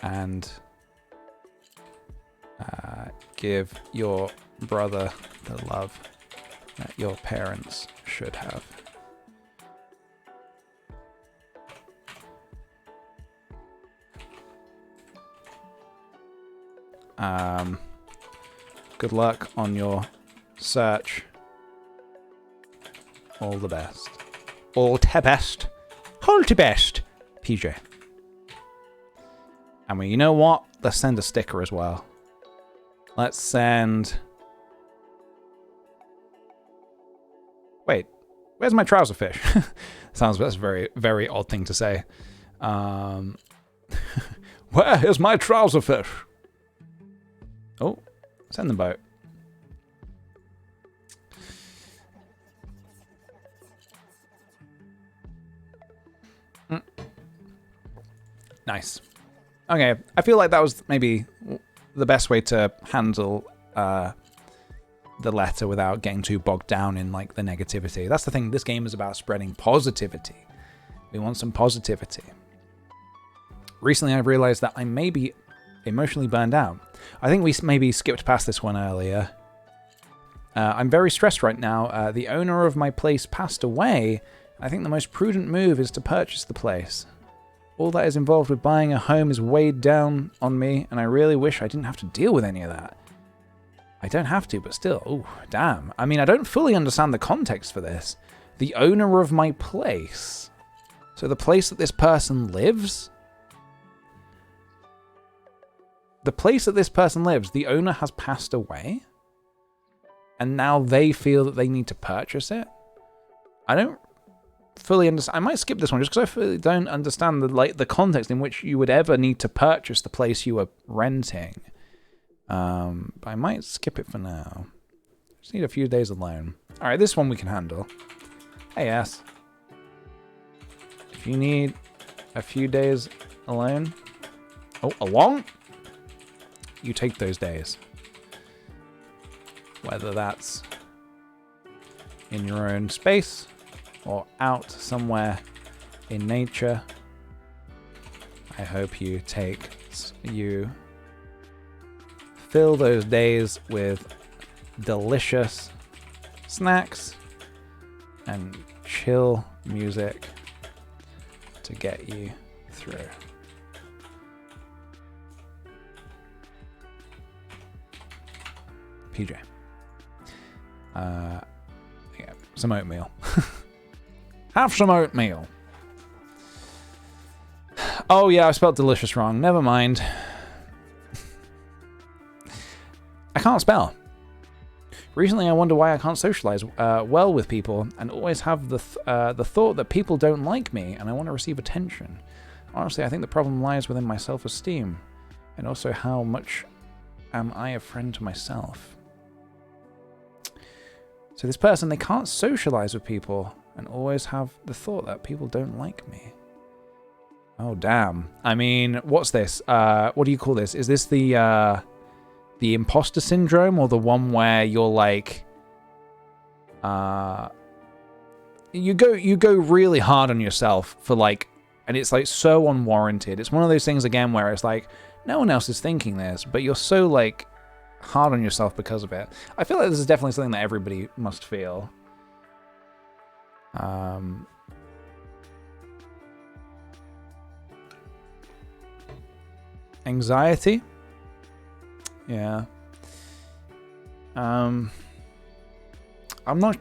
And give your brother the love that your parents should have. Good luck on your search. All the best. All the best. All the best, PJ. And well, you know what? Let's send a sticker as well. Let's send... Wait, where's my trouser fish? That's a very, very odd thing to say. Where is my trouser fish? Oh, send the boat. Nice. Okay, I feel like that was maybe the best way to handle the letter without getting too bogged down in like the negativity. That's the thing. This game is about spreading positivity. We want some positivity. Recently, I've realized that I may be emotionally burned out. I think we maybe skipped past this one earlier. I'm very stressed right now. The owner of my place passed away. I think the most prudent move is to purchase the place. All that is involved with buying a home is weighed down on me, and I really wish I didn't have to deal with any of that. I don't have to, but still, oh, damn. I mean, I don't fully understand the context for this. The owner of my place. So the place that this person lives? The place that this person lives, the owner has passed away? And now they feel that they need to purchase it? I don't fully understand. I might skip this one just because I really don't understand the context in which you would ever need to purchase the place you are renting. But I might skip it for now. Just need a few days alone. All right, this one we can handle. Hey, yes. If you need a few days alone, along, you take those days. Whether that's in your own space or out somewhere in nature, I hope you fill those days with delicious snacks and chill music to get you through. PJ. Yeah, some oatmeal. Have some oatmeal. Oh yeah, I spelled delicious wrong. Never mind. I can't spell. Recently, I wonder why I can't socialize well with people, and always have the thought that people don't like me, and I want to receive attention. Honestly, I think the problem lies within my self-esteem, and also how much am I a friend to myself. So this person, they can't socialize with people, and always have the thought that people don't like me. Oh damn! I mean, what's this? What do you call this? Is this the imposter syndrome, or the one where you're like, you go really hard on yourself for like, and it's like so unwarranted. It's one of those things again where it's like no one else is thinking this, but you're so like hard on yourself because of it. I feel like this is definitely something that everybody must feel. Anxiety. Yeah. I'm not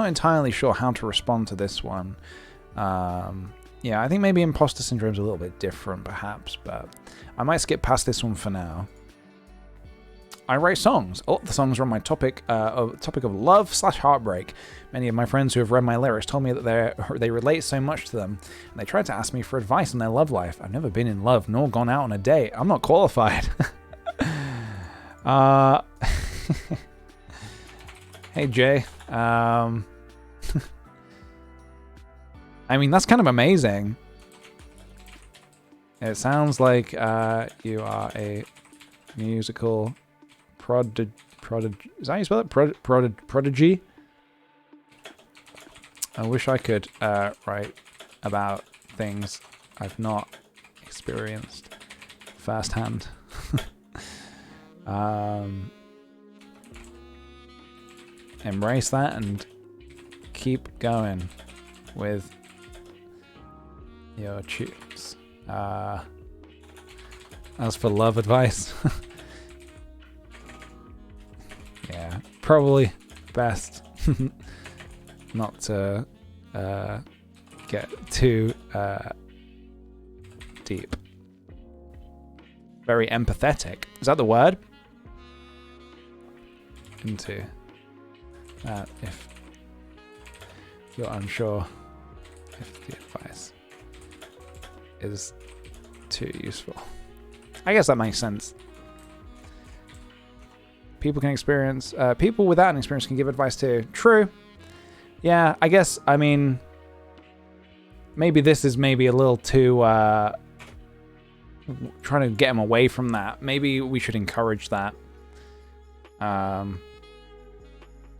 entirely sure how to respond to this one. Yeah, I think maybe imposter syndrome is a little bit different, perhaps, but I might skip past this one for now. I write songs. A lot of the songs are on my topic of love/heartbreak. Many of my friends who have read my lyrics told me that they relate so much to them, and they tried to ask me for advice on their love life. I've never been in love nor gone out on a date. I'm not qualified. Hey Jay. I mean, that's kind of amazing. It sounds like you are a musical prodigy. Is that how you spell it? Prodigy? I wish I could write about things I've not experienced firsthand. Embrace that and keep going with your tunes. As for love advice, yeah, probably best not to get too deep. Very empathetic. Is that the word? Into that if you're unsure if the advice is too useful. I guess that makes sense. People can experience, people without an experience can give advice too. True. Yeah, I guess, I mean, maybe this is maybe a little too, trying to get them away from that. Maybe we should encourage that. I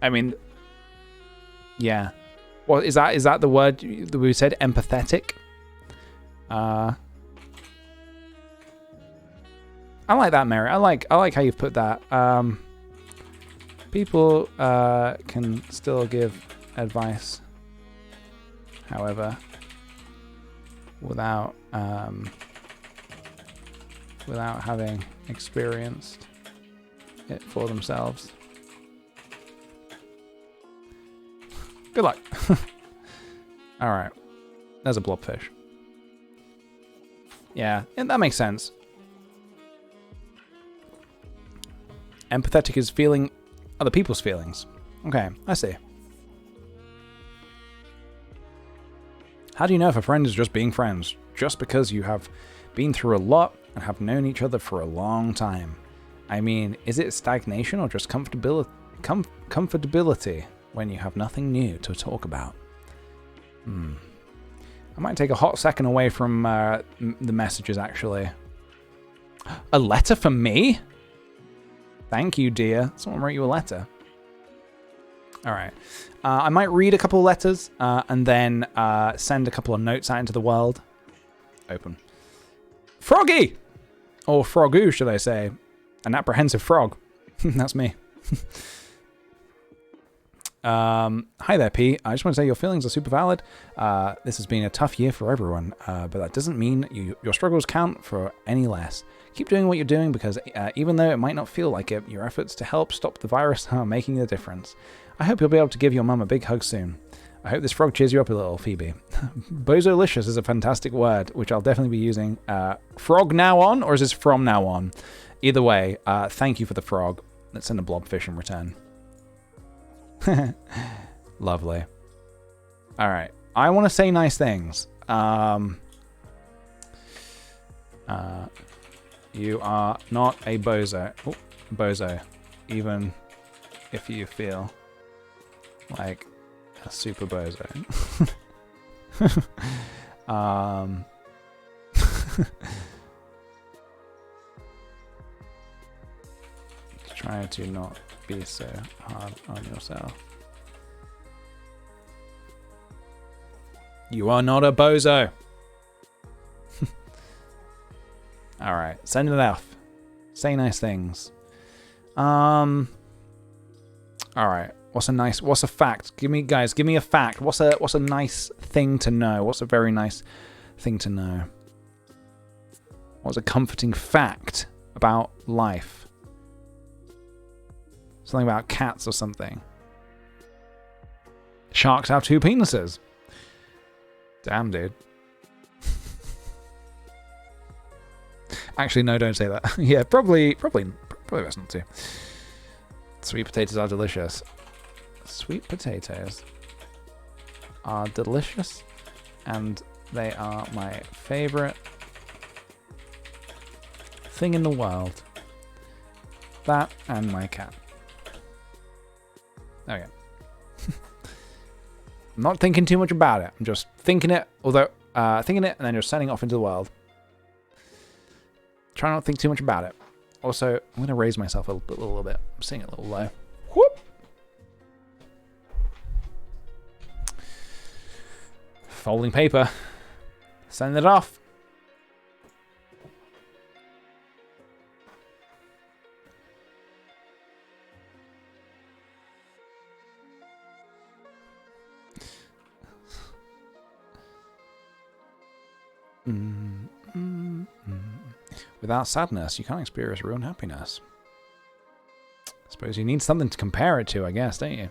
mean, yeah. Well, is that the word that we said? Empathetic? I like that, Mary. I like how you've put that. People can still give advice, however, without having experienced it for themselves. Good luck. All right. There's a blobfish. Yeah, and that makes sense. Empathetic is feeling other people's feelings. Okay, I see. How do you know if a friend is just being friends? Just because you have been through a lot and have known each other for a long time. I mean, is it stagnation or just comfortability when you have nothing new to talk about? I might take a hot second away from the messages, actually. A letter from me? Thank you, dear. Someone wrote you a letter. All right. I might read a couple of letters and then send a couple of notes out into the world. Open. Froggy! Or Frogoo, should I say. An apprehensive frog. That's me. Hi there, P. I just want to say your feelings are super valid. This has been a tough year for everyone, but that doesn't mean your struggles count for any less. Keep doing what you're doing because even though it might not feel like it, your efforts to help stop the virus are making a difference. I hope you'll be able to give your mum a big hug soon. I hope this frog cheers you up a little, Phoebe. Bozolicious is a fantastic word, which I'll definitely be using. Frog now on, or is this from now on? Either way, thank you for the frog. Let's send a blobfish in return. Lovely. All right. I want to say nice things. You are not a bozo. Oh, bozo. Even if you feel like a super bozo. Try to not be so hard on yourself. You are not a bozo. All right, send it off. Say nice things. All right. What's a fact? Give me a fact. What's a nice thing to know? What's a very nice thing to know? What's a comforting fact about life? Something about cats or something. Sharks have 2 penises. Damn, dude. Actually, no, don't say that. Yeah, probably Probably best not to. Sweet potatoes are delicious. Sweet potatoes are delicious, and they are my favorite thing in the world. That and my cat. Okay. I'm not thinking too much about it. I'm just thinking it, thinking it and then just sending it off into the world. Try not to think too much about it. Also, I'm going to raise myself a little bit. I'm sitting a little low. Whoop! Folding paper. Send it off. Without sadness, you can't experience real happiness. I suppose you need something to compare it to, I guess, don't you?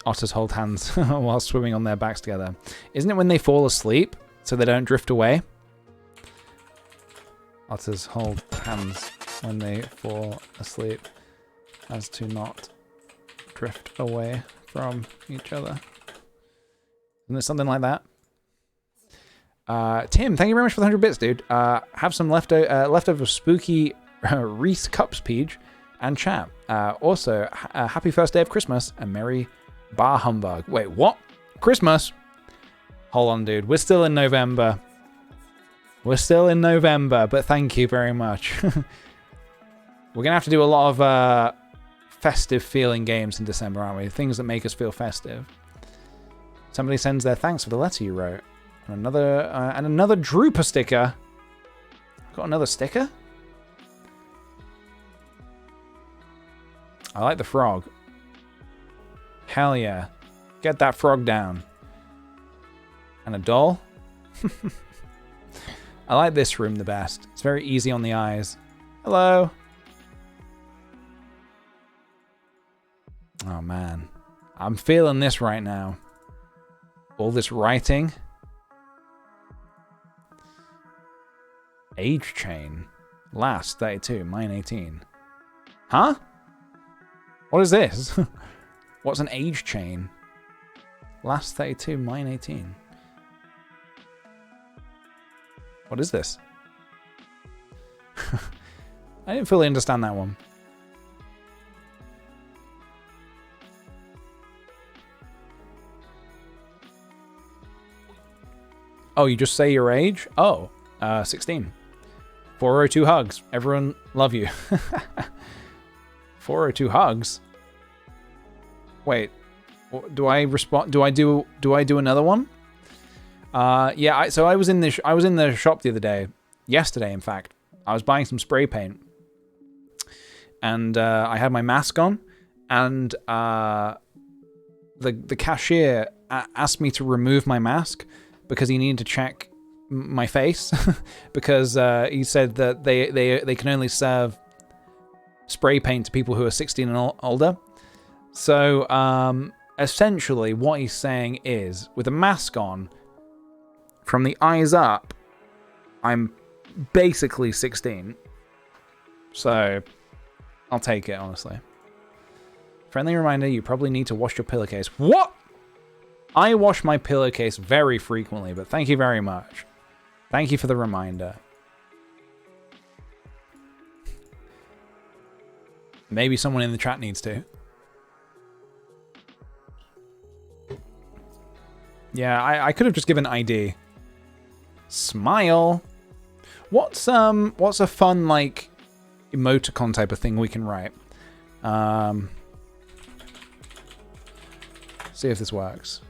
Otters hold hands while swimming on their backs together. Isn't it when they fall asleep so they don't drift away? Otters hold hands when they fall asleep as to not drift away from each other. Isn't it something like that? Tim, thank you very much for the 100 bits, dude. Have some leftover spooky Reese Cups Peach and chat. Also, happy first day of Christmas and Merry Bar Humbug. Wait, what? Christmas? Hold on, dude. We're still in November. We're still in November, but thank you very much. We're going to have to do a lot of festive feeling games in December, aren't we? Things that make us feel festive. Somebody sends their thanks for the letter you wrote. And another Drooper sticker. Got another sticker? I like the frog. Hell yeah. Get that frog down. And a doll. I like this room the best. It's very easy on the eyes. Hello. Oh man. I'm feeling this right now. All this writing. Age chain. Last 32, mine 18. Huh? What is this? What's an age chain? Last 32, mine 18. What is this? I didn't fully understand that one. Oh, you just say your age? Oh, 16. 402 hugs. Everyone love you. 402 hugs? Wait. Do I respond? Do I do another one? Yeah, so I was in the shop the other day. Yesterday, in fact. I was buying some spray paint. And I had my mask on, and the cashier asked me to remove my mask because he needed to check my face because he said that they can only serve spray paint to people who are 16 and older. So essentially what he's saying is, with a mask on, from the eyes up, I'm basically 16. So I'll take it, honestly. Friendly reminder, you probably need to wash your pillowcase. What? I wash my pillowcase very frequently, but thank you very much. Thank you for the reminder. Maybe someone in the chat needs to. Yeah, I could have just given ID. Smile. What's a fun, like, emoticon type of thing we can write? See if this works.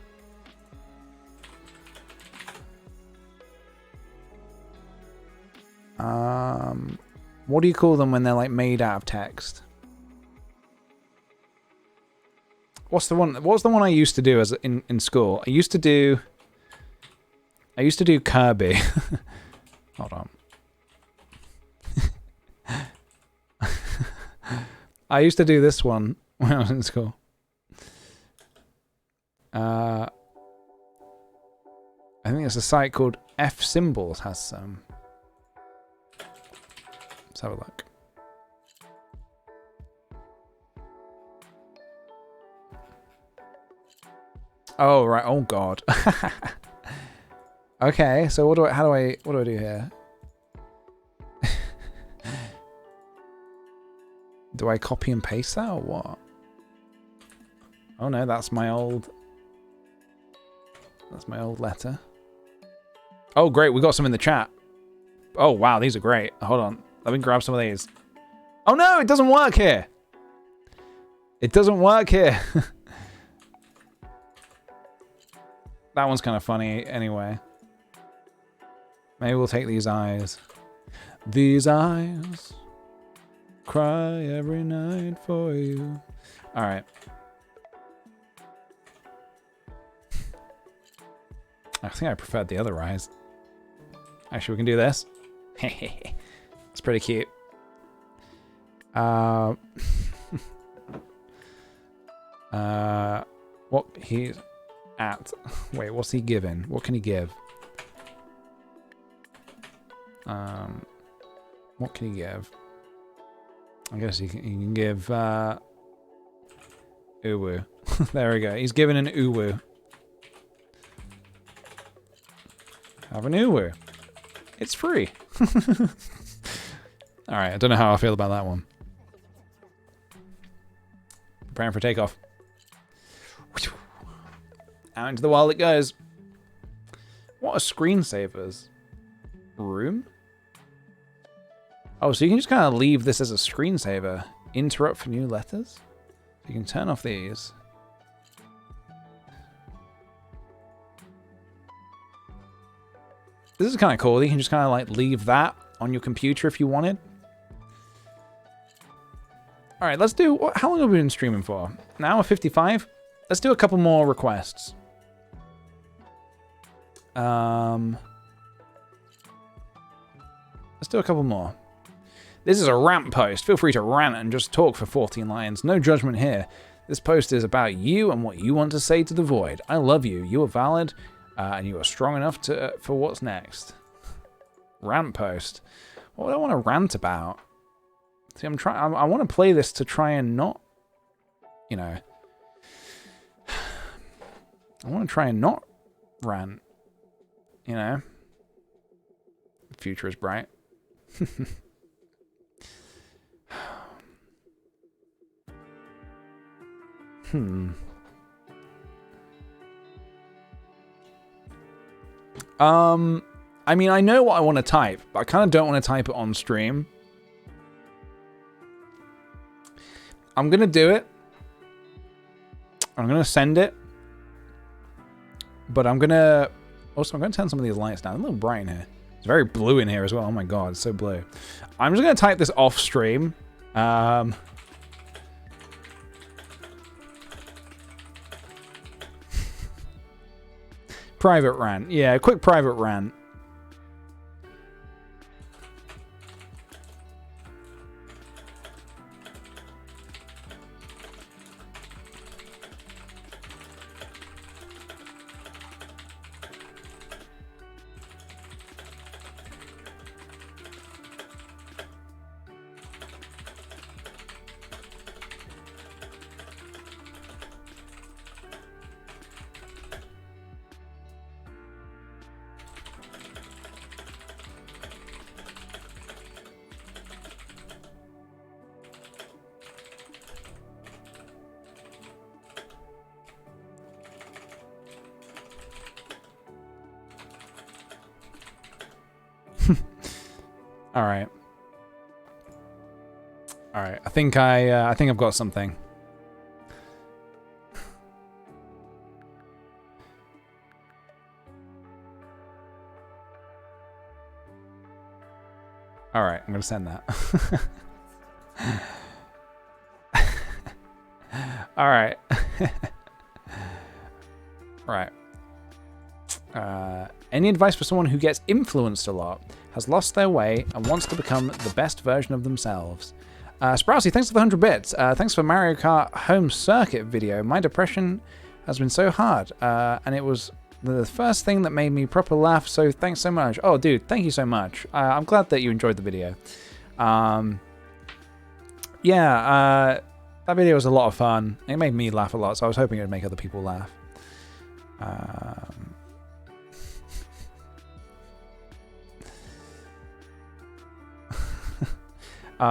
What do you call them when they're like made out of text? What's the one? What was the one I used to do as in school? I used to do Kirby. Hold on. I used to do this one when I was in school. I think it's a site called F Symbols has some. Let's have a look. Oh, right. Oh, God. Okay, so what do I do here? Do I copy and paste that or what? Oh no, that's my old letter. Oh great, we got some in the chat. Oh wow, these are great. Hold on, let me grab some of these. Oh no, it doesn't work here. It doesn't work here. That one's kind of funny anyway. Maybe we'll take these eyes. These eyes cry every night for you. All right. I think I preferred the other eyes. Actually, we can do this. It's pretty cute. What he's at. Wait, what's he giving? What can he give? What can he give? I guess he can give uwu. There we go. He's giving an uwu. Have an uwu. It's free. Alright, I don't know how I feel about that one. Preparing for takeoff. Out into the wild it goes. What are screensavers? Room? Oh, so you can just kind of leave this as a screensaver. Interrupt for new letters? You can turn off these. This is kind of cool. You can just kind of like leave that on your computer if you wanted. All right, let's do... How long have we been streaming for? An hour 55? Let's do a couple more requests. Let's do a couple more. This is a rant post. Feel free to rant and just talk for 14 lines. No judgment here. This post is about you and what you want to say to the void. I love you. You are valid, and you are strong enough for what's next. Rant post. What do I want to rant about? See, I'm trying. I want to play this to try and not, you know. I want to try and not rant. You know. The future is bright. I mean, I know what I want to type, but I kind of don't want to type it on stream. I'm going to do it. I'm going to send it. But I'm going to... Also, I'm going to turn some of these lights down. A little bright in here. It's very blue in here as well. Oh my god, it's so blue. I'm just going to type this off stream. Private rant. Yeah, quick private rant. All right. All right. I think I've got something. All right. I'm gonna send that. All right. Right. Any advice for someone who gets influenced a lot, has lost their way, and wants to become the best version of themselves? Sprousey, thanks for the 100 bits. Thanks for Mario Kart Home Circuit video. My depression has been so hard, and it was the first thing that made me proper laugh, so thanks so much. Oh, dude, thank you so much. I'm glad that you enjoyed the video. Yeah, that video was a lot of fun. It made me laugh a lot, so I was hoping it would make other people laugh.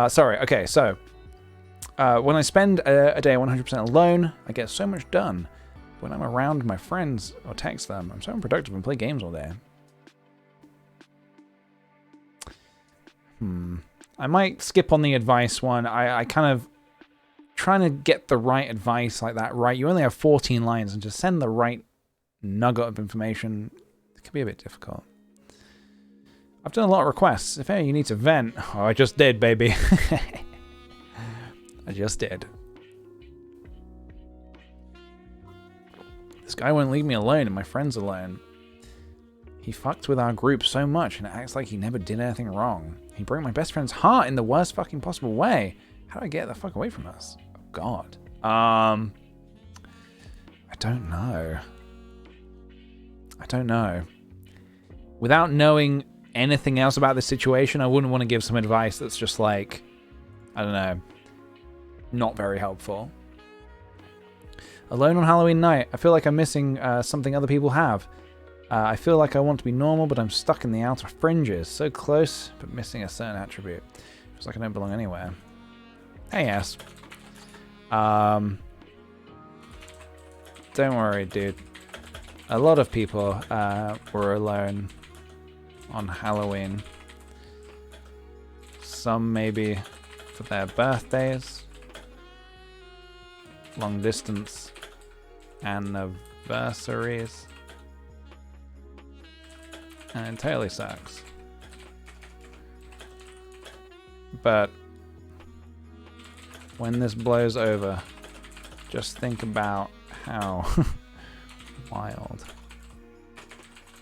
Sorry, okay, so when I spend a day 100% alone, I get so much done. When I'm around my friends or text them, I'm so unproductive and play games all day. I might skip on the advice one. I kind of trying to get the right advice like that right. You only have 14 lines, and to send the right nugget of information, it can be a bit difficult. I've done a lot of requests. If you need to vent, oh, I just did, baby. I just did. This guy won't leave me alone and my friends alone. He fucked with our group so much and it acts like he never did anything wrong. He broke my best friend's heart in the worst fucking possible way. How do I get the fuck away from us? Oh, God. I don't know. I don't know. Without knowing anything else about this situation, I wouldn't want to give some advice that's just like, I don't know, not very helpful. Alone on Halloween night, I feel like I'm missing something other people have. I feel like I want to be normal, but I'm stuck in the outer fringes. So close, but missing a certain attribute. Feels like I don't belong anywhere. Hey, yes. Don't worry, dude. A lot of people were alone on Halloween. Some maybe for their birthdays. Long distance anniversaries. And it totally sucks. But when this blows over, just think about how wild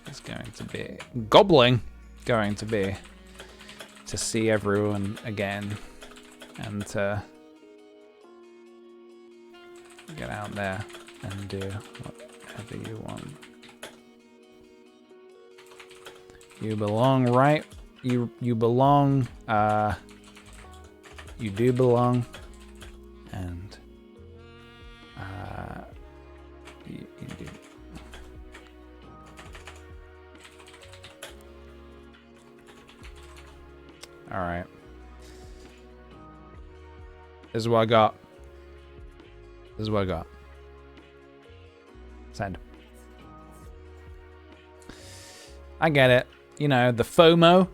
it's going to be. Gobbling going to be to see everyone again and to get out there and do whatever you want. You belong, right? You belong. You do belong, and you do. All right. This is what I got. This is what I got. Send. I get it. You know, the FOMO.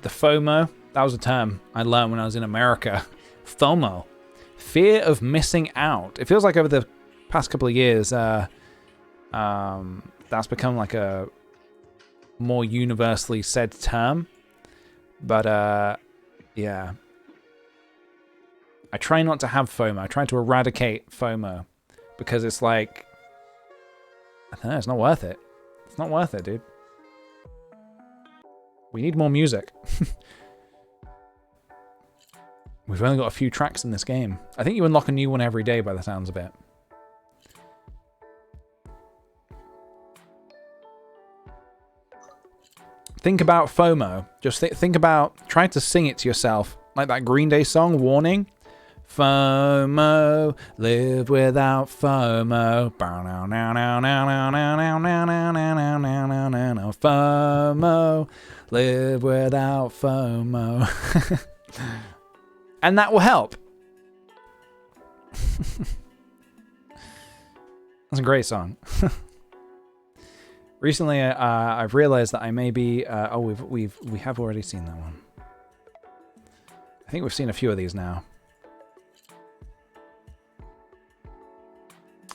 The FOMO. That was a term I learned when I was in America. FOMO. Fear of missing out. It feels like over the past couple of years, that's become like a more universally said term. But, yeah. I try not to have FOMO. I try to eradicate FOMO. Because it's like, I don't know, it's not worth it. It's not worth it, dude. We need more music. We've only got a few tracks in this game. I think you unlock a new one every day by the sounds of it. Think about FOMO. Just think about, try to sing it to yourself. Like that Green Day song, Warning. FOMO, live without FOMO. FOMO, live without FOMO. And that will help. That's a great song. Recently, I've realized that I may be. We have already seen that one. I think we've seen a few of these now.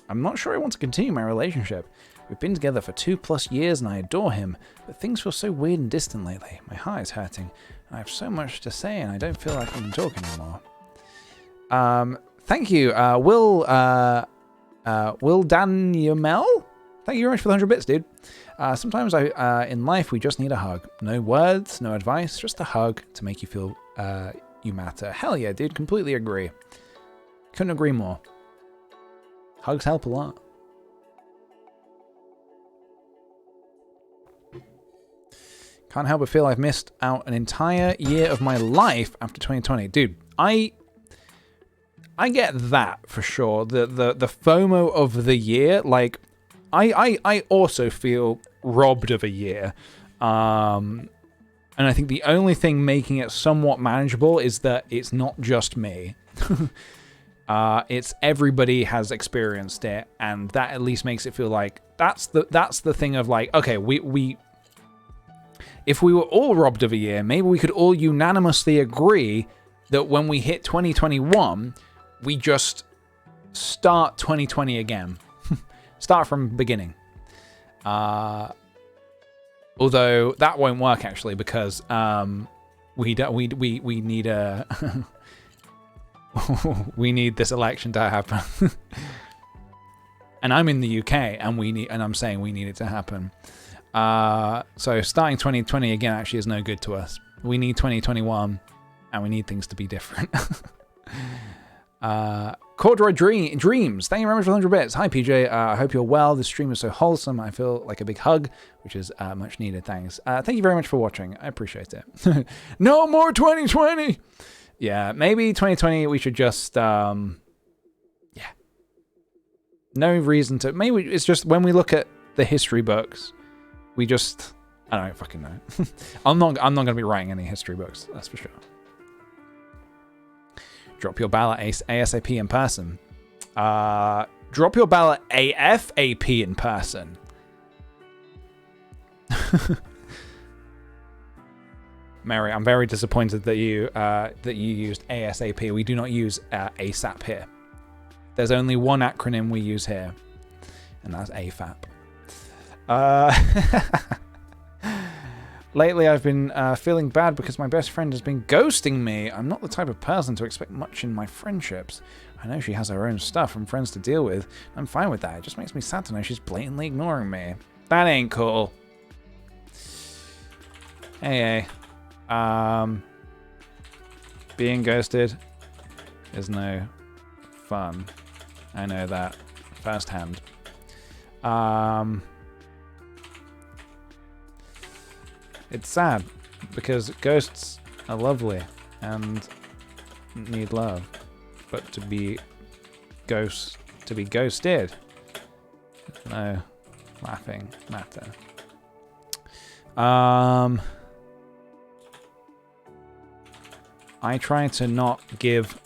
I'm not sure I want to continue my relationship. We've been together for 2+ years and I adore him, but things feel so weird and distant lately. My heart is hurting, and I have so much to say and I don't feel like I can talk anymore. Thank you, Will Daniel? Thank you very much for the 100 bits, dude. Sometimes in life we just need a hug. No words, no advice, just a hug to make you feel you matter. Hell yeah, dude, completely agree. Couldn't agree more. Hugs help a lot. Can't help but feel I've missed out an entire year of my life after 2020. Dude, I get that for sure. The FOMO of the year, like, I also feel robbed of a year. And I think the only thing making it somewhat manageable is that it's not just me. It's everybody has experienced it, and that at least makes it feel like that's the thing of like, okay, we if we were all robbed of a year, maybe we could all unanimously agree that when we hit 2021, we just start 2020 again. Start from beginning. Although that won't work actually, because we need a we need this election to happen. And I'm in the UK, and I'm saying we need it to happen. So starting 2020 again actually is no good to us. We need 2021, and we need things to be different. Corduroy Dreams, thank you very much for 100 bits. Hi PJ, I hope you're well. This stream is so wholesome. I feel like a big hug, which is much needed. Thanks. Thank you very much for watching. I appreciate it. No more 2020. Yeah, maybe 2020 we should just no reason to. Maybe it's just when we look at the history books, we just, I don't fucking know. I'm not gonna be writing any history books, that's for sure. Drop your ballot ASAP in person. Drop your ballot AFAP in person. Mary, I'm very disappointed that you used ASAP. We do not use ASAP here. There's only one acronym we use here, and that's AFAP. Lately, I've been feeling bad because my best friend has been ghosting me. I'm not the type of person to expect much in my friendships. I know she has her own stuff and friends to deal with. I'm fine with that. It just makes me sad to know she's blatantly ignoring me. That ain't cool. Hey. Being ghosted is no fun. I know that firsthand. It's sad because ghosts are lovely and need love, but to be ghosted, no laughing matter. I try to not give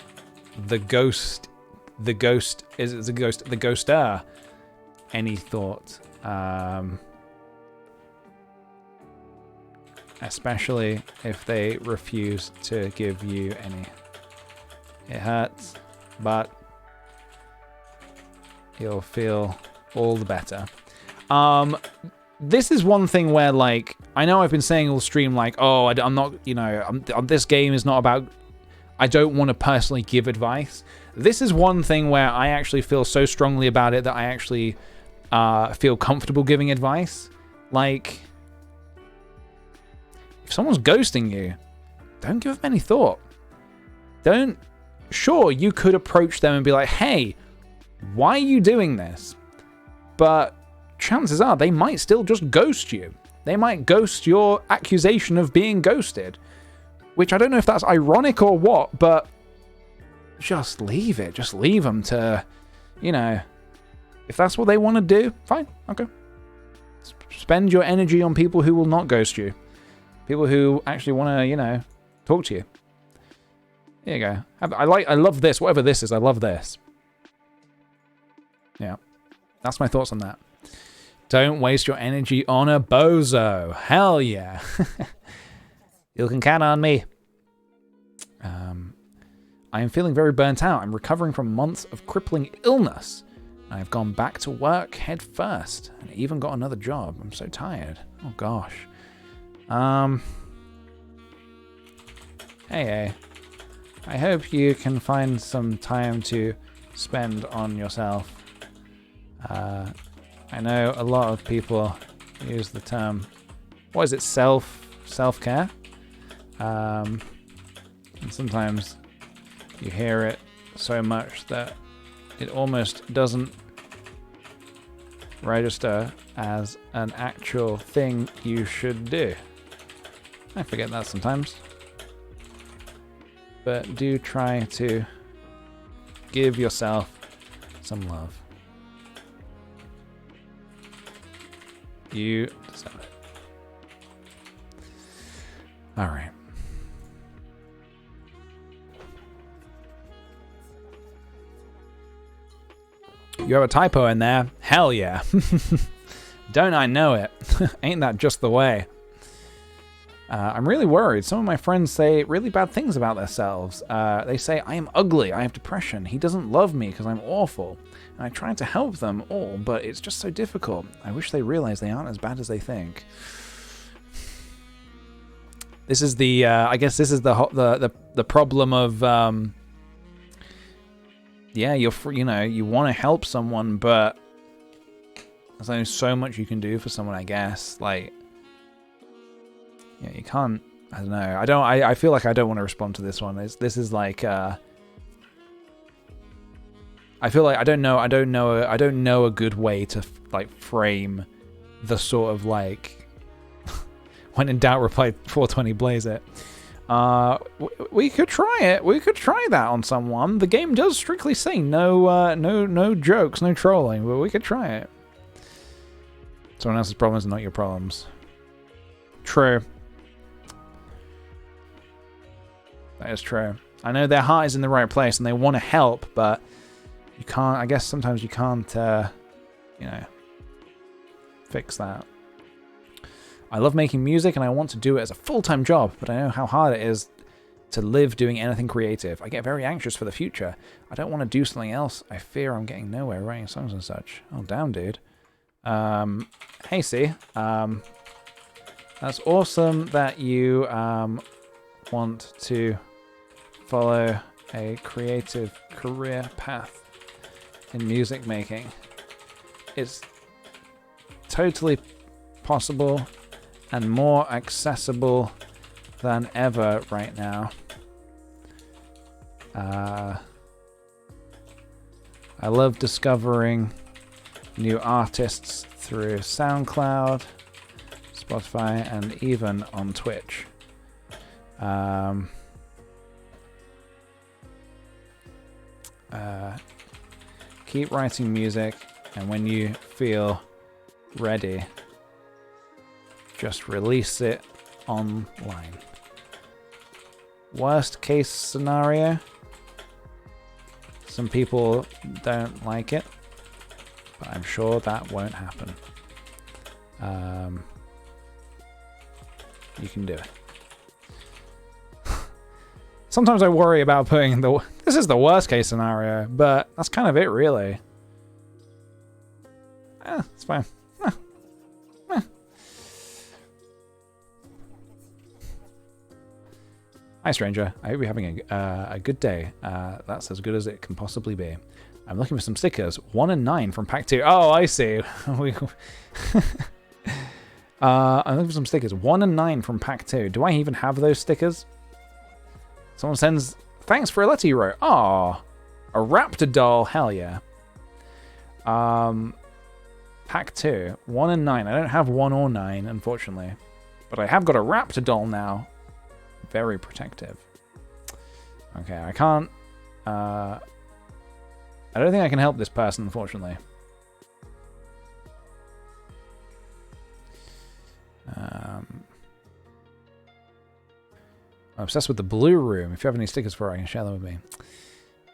the ghoster any thought, especially if they refuse to give you any. It hurts, but you'll feel all the better. This is one thing where, like, I know I've been saying all stream, like, oh, I'm not, you know, this game is not about, I don't want to personally give advice. This is one thing where I actually feel so strongly about it that I actually feel comfortable giving advice. Like, if someone's ghosting you, don't give them any thought. Sure, you could approach them and be like, hey, why are you doing this? But chances are they might still just ghost you. They might ghost your accusation of being ghosted, which I don't know if that's ironic or what, but just leave it. Just leave them to, you know, if that's what they want to do, fine, okay. Spend your energy on people who will not ghost you. People who actually want to, you know, talk to you. There you go. I love this. Whatever this is, I love this. Yeah. That's my thoughts on that. Don't waste your energy on a bozo. Hell yeah. You can count on me. I am feeling very burnt out. I'm recovering from months of crippling illness. I've gone back to work head first and even got another job. I'm so tired. Oh gosh. Hey. I hope you can find some time to spend on yourself. I know a lot of people use the term, what is it, self-care? And sometimes you hear it so much that it almost doesn't register as an actual thing you should do. I forget that sometimes. But do try to give yourself some love. You deserve it. All right. You have a typo in there? Hell yeah. Don't I know it? Ain't that just the way? I'm really worried. Some of my friends say really bad things about themselves. They say, I am ugly, I have depression, he doesn't love me because I'm awful. And I try to help them all, but it's just so difficult. I wish they realize they aren't as bad as they think. This is the, I guess this is the problem of, yeah, you want to help someone, but there's only so much you can do for someone, I guess. Like, yeah, you can't. I don't know. I feel like I don't want to respond to this one. This is like. I feel like I don't know a good way to like frame the sort of like. When in doubt, reply 420 blaze it. We could try it. We could try that on someone. The game does strictly say no jokes, no trolling, but we could try it. Someone else's problems are not your problems. True. That is true. I know their heart is in the right place and they want to help, but you can't. I guess sometimes you can't, fix that. I love making music and I want to do it as a full-time job, but I know how hard it is to live doing anything creative. I get very anxious for the future. I don't want to do something else. I fear I'm getting nowhere writing songs and such. Oh, damn, dude. Hey, C. That's awesome that you want to follow a creative career path in music making. It's totally possible and more accessible than ever right now. I love discovering new artists through SoundCloud, Spotify, and even on Twitch. Keep writing music, and when you feel ready, just release it online. Worst case scenario, some people don't like it, but I'm sure that won't happen. You can do it. Sometimes I worry about putting this is the worst case scenario, but that's kind of it, really. It's fine. Hi, stranger. I hope you're having a good day. That's as good as it can possibly be. I'm looking for some stickers. 1 and 9 from pack 2. Oh, I see. I'm looking for some stickers. 1 and 9 from pack 2. Do I even have those stickers? Someone sends, thanks for a letter you wrote. Oh, a raptor doll. Hell yeah. Pack 2. 1 and 9. I don't have 1 or 9, unfortunately. But I have got a raptor doll now. Very protective. Okay, I can't... I don't think I can help this person, unfortunately. I'm obsessed with the blue room. If you have any stickers for it, I can share them with me.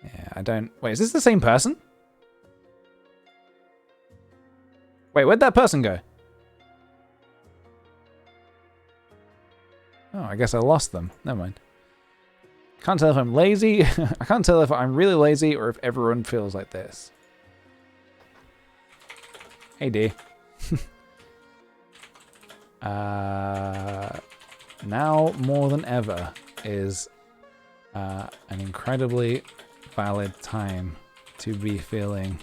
Yeah, I don't... Wait, is this the same person? Wait, where'd that person go? Oh, I guess I lost them. Never mind. Can't tell if I'm lazy. I can't tell if I'm really lazy or if everyone feels like this. Hey, D. Now more than ever is an incredibly valid time to be feeling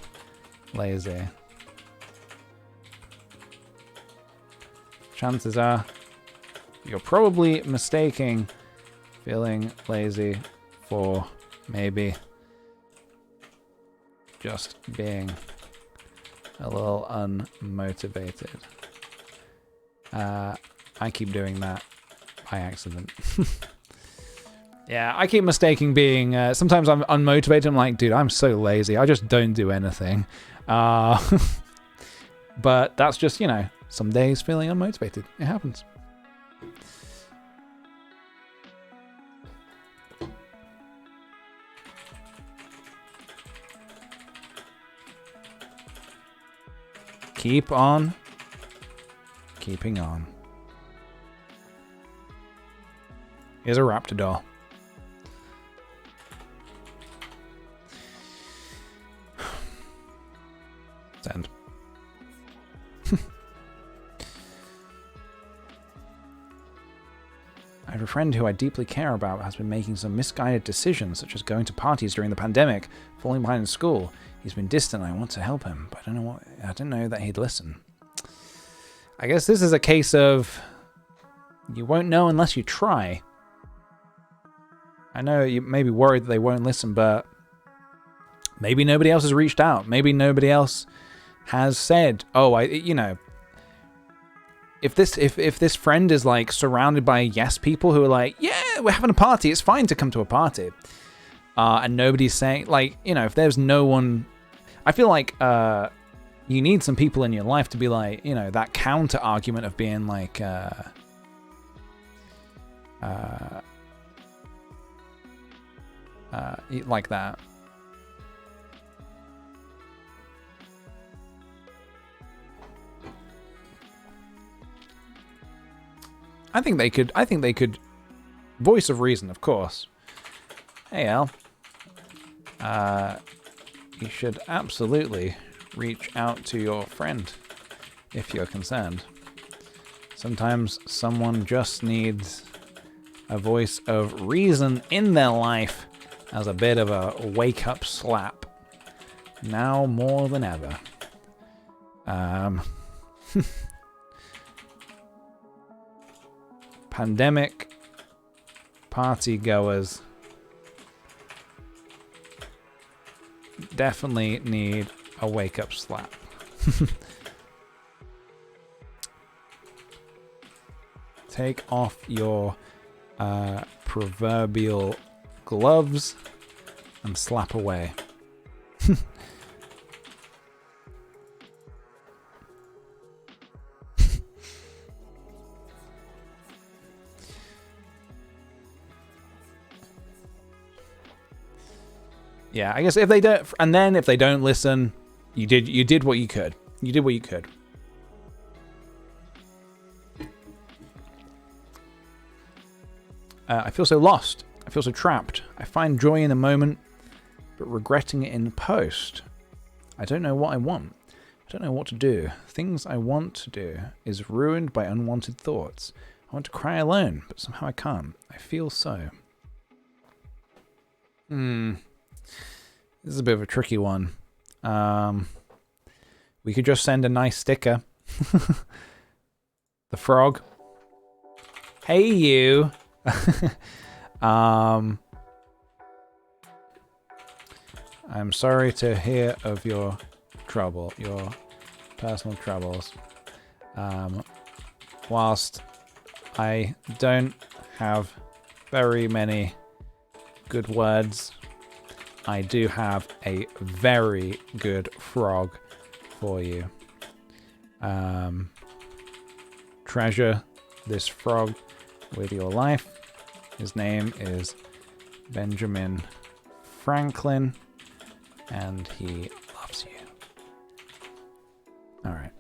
lazy. Chances are you're probably mistaking feeling lazy for maybe just being a little unmotivated. I keep doing that by accident. Yeah, I keep mistaking being... sometimes I'm unmotivated. I'm like, dude, I'm so lazy. I just don't do anything. But that's just, some days feeling unmotivated. It happens. Keep on keeping on. Here's a raptor doll. Send. I have a friend who I deeply care about has been making some misguided decisions, such as going to parties during the pandemic, falling behind in school. He's been distant and I want to help him, but I didn't know that he'd listen. I guess this is a case of you won't know unless you try. I know you may be worried that they won't listen, but maybe nobody else has reached out. Maybe nobody else has said, oh, if this friend is like surrounded by yes people who are like, yeah, we're having a party, it's fine to come to a party, and nobody's saying, like, if there's no one, I feel like you need some people in your life to be like, that counter argument of being like like that. I think they could voice of reason, of course. Hey, Al. You should absolutely reach out to your friend if you're concerned. Sometimes someone just needs a voice of reason in their life as a bit of a wake-up slap. Now more than ever. Pandemic party goers definitely need a wake-up slap. Take off your proverbial gloves and slap away. Yeah, I guess if they don't, and then if they don't listen, you did what you could. You did what you could. I feel so lost. I feel so trapped. I find joy in the moment, but regretting it in post. I don't know what I want. I don't know what to do. Things I want to do is ruined by unwanted thoughts. I want to cry alone, but somehow I can't. I feel so. This is a bit of a tricky one. We could just send a nice sticker. The frog. Hey, you. I'm sorry to hear of your trouble, your personal troubles. Whilst I don't have very many good words, I do have a very good frog for you. Treasure this frog with your life. His name is Benjamin Franklin, and he loves you. All right.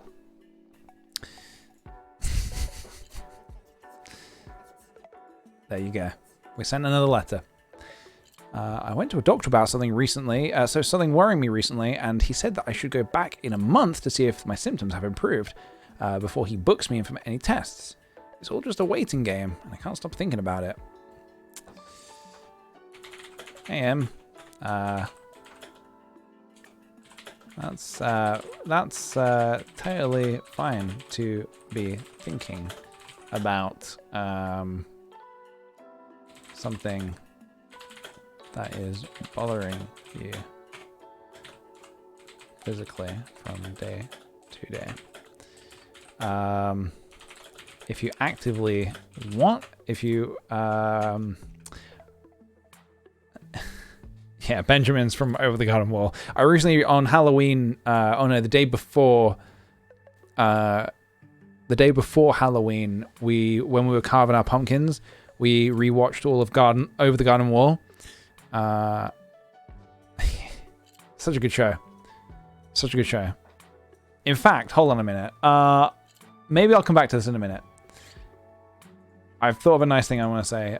There you go. We sent another letter. I went to a doctor about something recently, so something worrying me recently, and he said that I should go back in a month to see if my symptoms have improved before he books me in for any tests. It's all just a waiting game, and I can't stop thinking about it. Hey, Em. That's totally fine to be thinking about something that is bothering you physically from day to day. If you actively want, yeah, Benjamin's from Over the Garden Wall. I recently, on Halloween, the day before the day before Halloween, when we were carving our pumpkins, we rewatched all of Over the Garden Wall. Such a good show. Such a good show. In fact, hold on a minute. Maybe I'll come back to this in a minute. I've thought of a nice thing I want to say.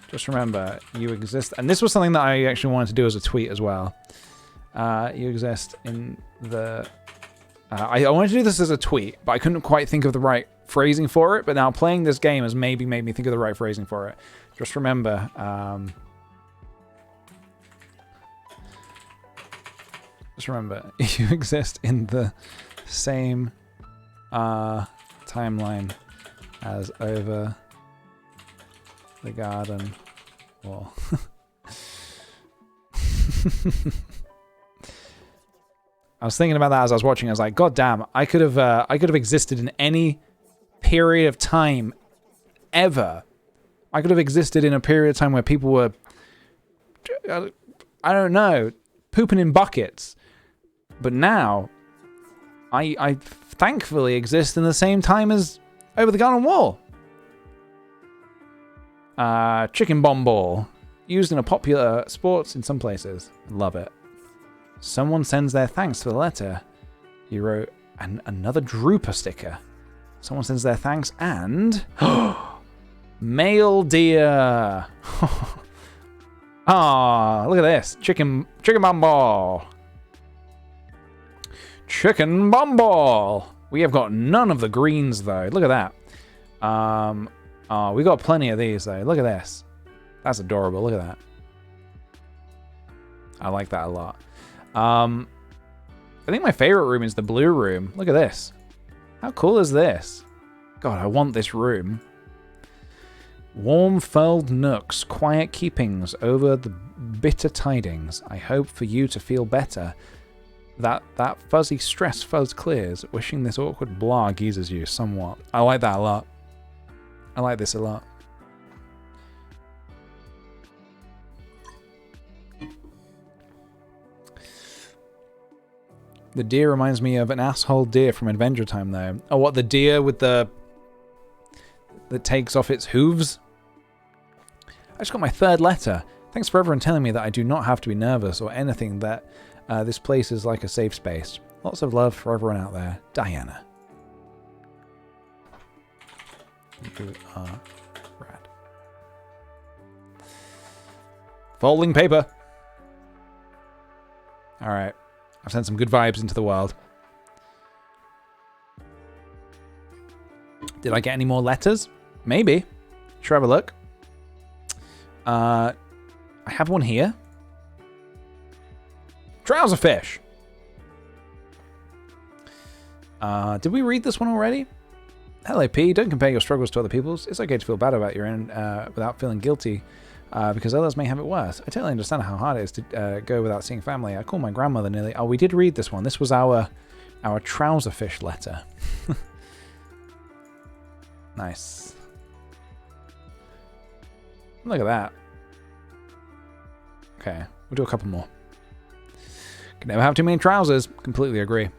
Just remember, you exist. And this was something that I actually wanted to do as a tweet as well. You exist in the... I wanted to do this as a tweet, but I couldn't quite think of the right phrasing for it. But now playing this game has maybe made me think of the right phrasing for it. Just remember... just remember, you exist in the same timeline as Over the Garden Wall. I was thinking about that as I was watching. I was like, God damn, I could have existed in any period of time ever. I could have existed in a period of time where people were, I don't know, pooping in buckets. But now, I thankfully exist in the same time as Over the Garden Wall. Chicken bomb ball. Used in a popular sports in some places. Love it. Someone sends their thanks for the letter. You wrote another drooper sticker. Someone sends their thanks and... male deer. Ah, look at this. Chicken bomb ball. Chicken bomb ball. We have got none of the greens though. Look at that. We got plenty of these though. Look at this. That's adorable. Look at that. I like that a lot. I think my favorite room is the blue room. Look at this. How cool is this? God, I want this room. Warm furled nooks, quiet keepings over the bitter tidings. I hope for you to feel better. That fuzzy stress fuzz clears. Wishing this awkward blarg eases you somewhat. I like that a lot. I like this a lot. The deer reminds me of an asshole deer from Adventure Time, though. Oh, what, the deer with the... that takes off its hooves? I just got my third letter. Thanks for everyone telling me that I do not have to be nervous or anything, that this place is like a safe space. Lots of love for everyone out there. Diana. You are rad. Folding paper. Alright. I've sent some good vibes into the world. Did I get any more letters? Maybe. Should have a look. I have one here. Trouserfish. Did we read this one already? Hello, P. Don't compare your struggles to other people's. It's okay to feel bad about your own without feeling guilty. Because others may have it worse. I totally understand how hard it is to go without seeing family. I called my grandmother nearly... Oh, we did read this one. This was our trouserfish letter. Nice. Look at that. Okay, we'll do a couple more. Can never have too many trousers. Completely agree.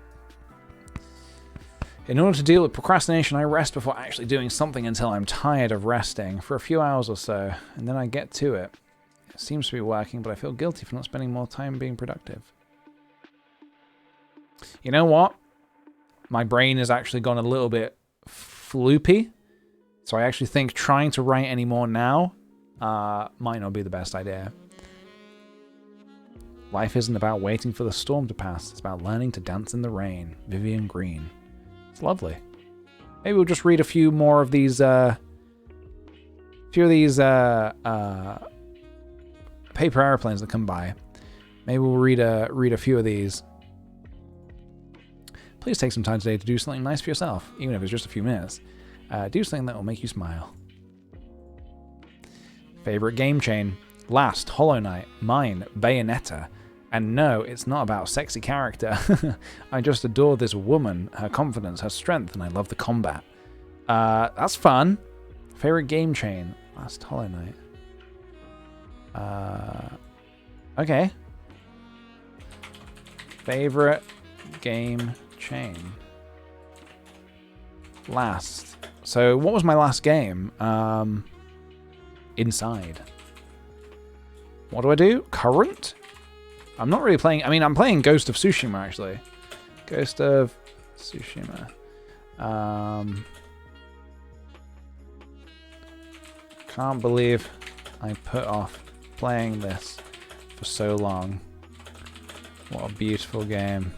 In order to deal with procrastination, I rest before actually doing something until I'm tired of resting for a few hours or so, and then I get to it. It seems to be working, but I feel guilty for not spending more time being productive. You know what? My brain has actually gone a little bit floopy, so I actually think trying to write any more now might not be the best idea. Life isn't about waiting for the storm to pass. It's about learning to dance in the rain. Vivian Green. It's lovely. Maybe we'll just read a few more of these, paper airplanes that come by. Maybe we'll read a few of these. Please take some time today to do something nice for yourself, even if it's just a few minutes. Do something that will make you smile. Favorite game chain? Last, Hollow Knight. Mine, Bayonetta. And no, it's not about sexy character. I just adore this woman, her confidence, her strength, and I love the combat. That's fun. Favorite game chain? Last Hollow Knight. Okay. Favorite game chain? last. So what was my last game? Inside. What do I do? Current? I'm not really playing... I mean, I'm playing Ghost of Tsushima, actually. Ghost of Tsushima. Can't believe I put off playing this for so long. What a beautiful game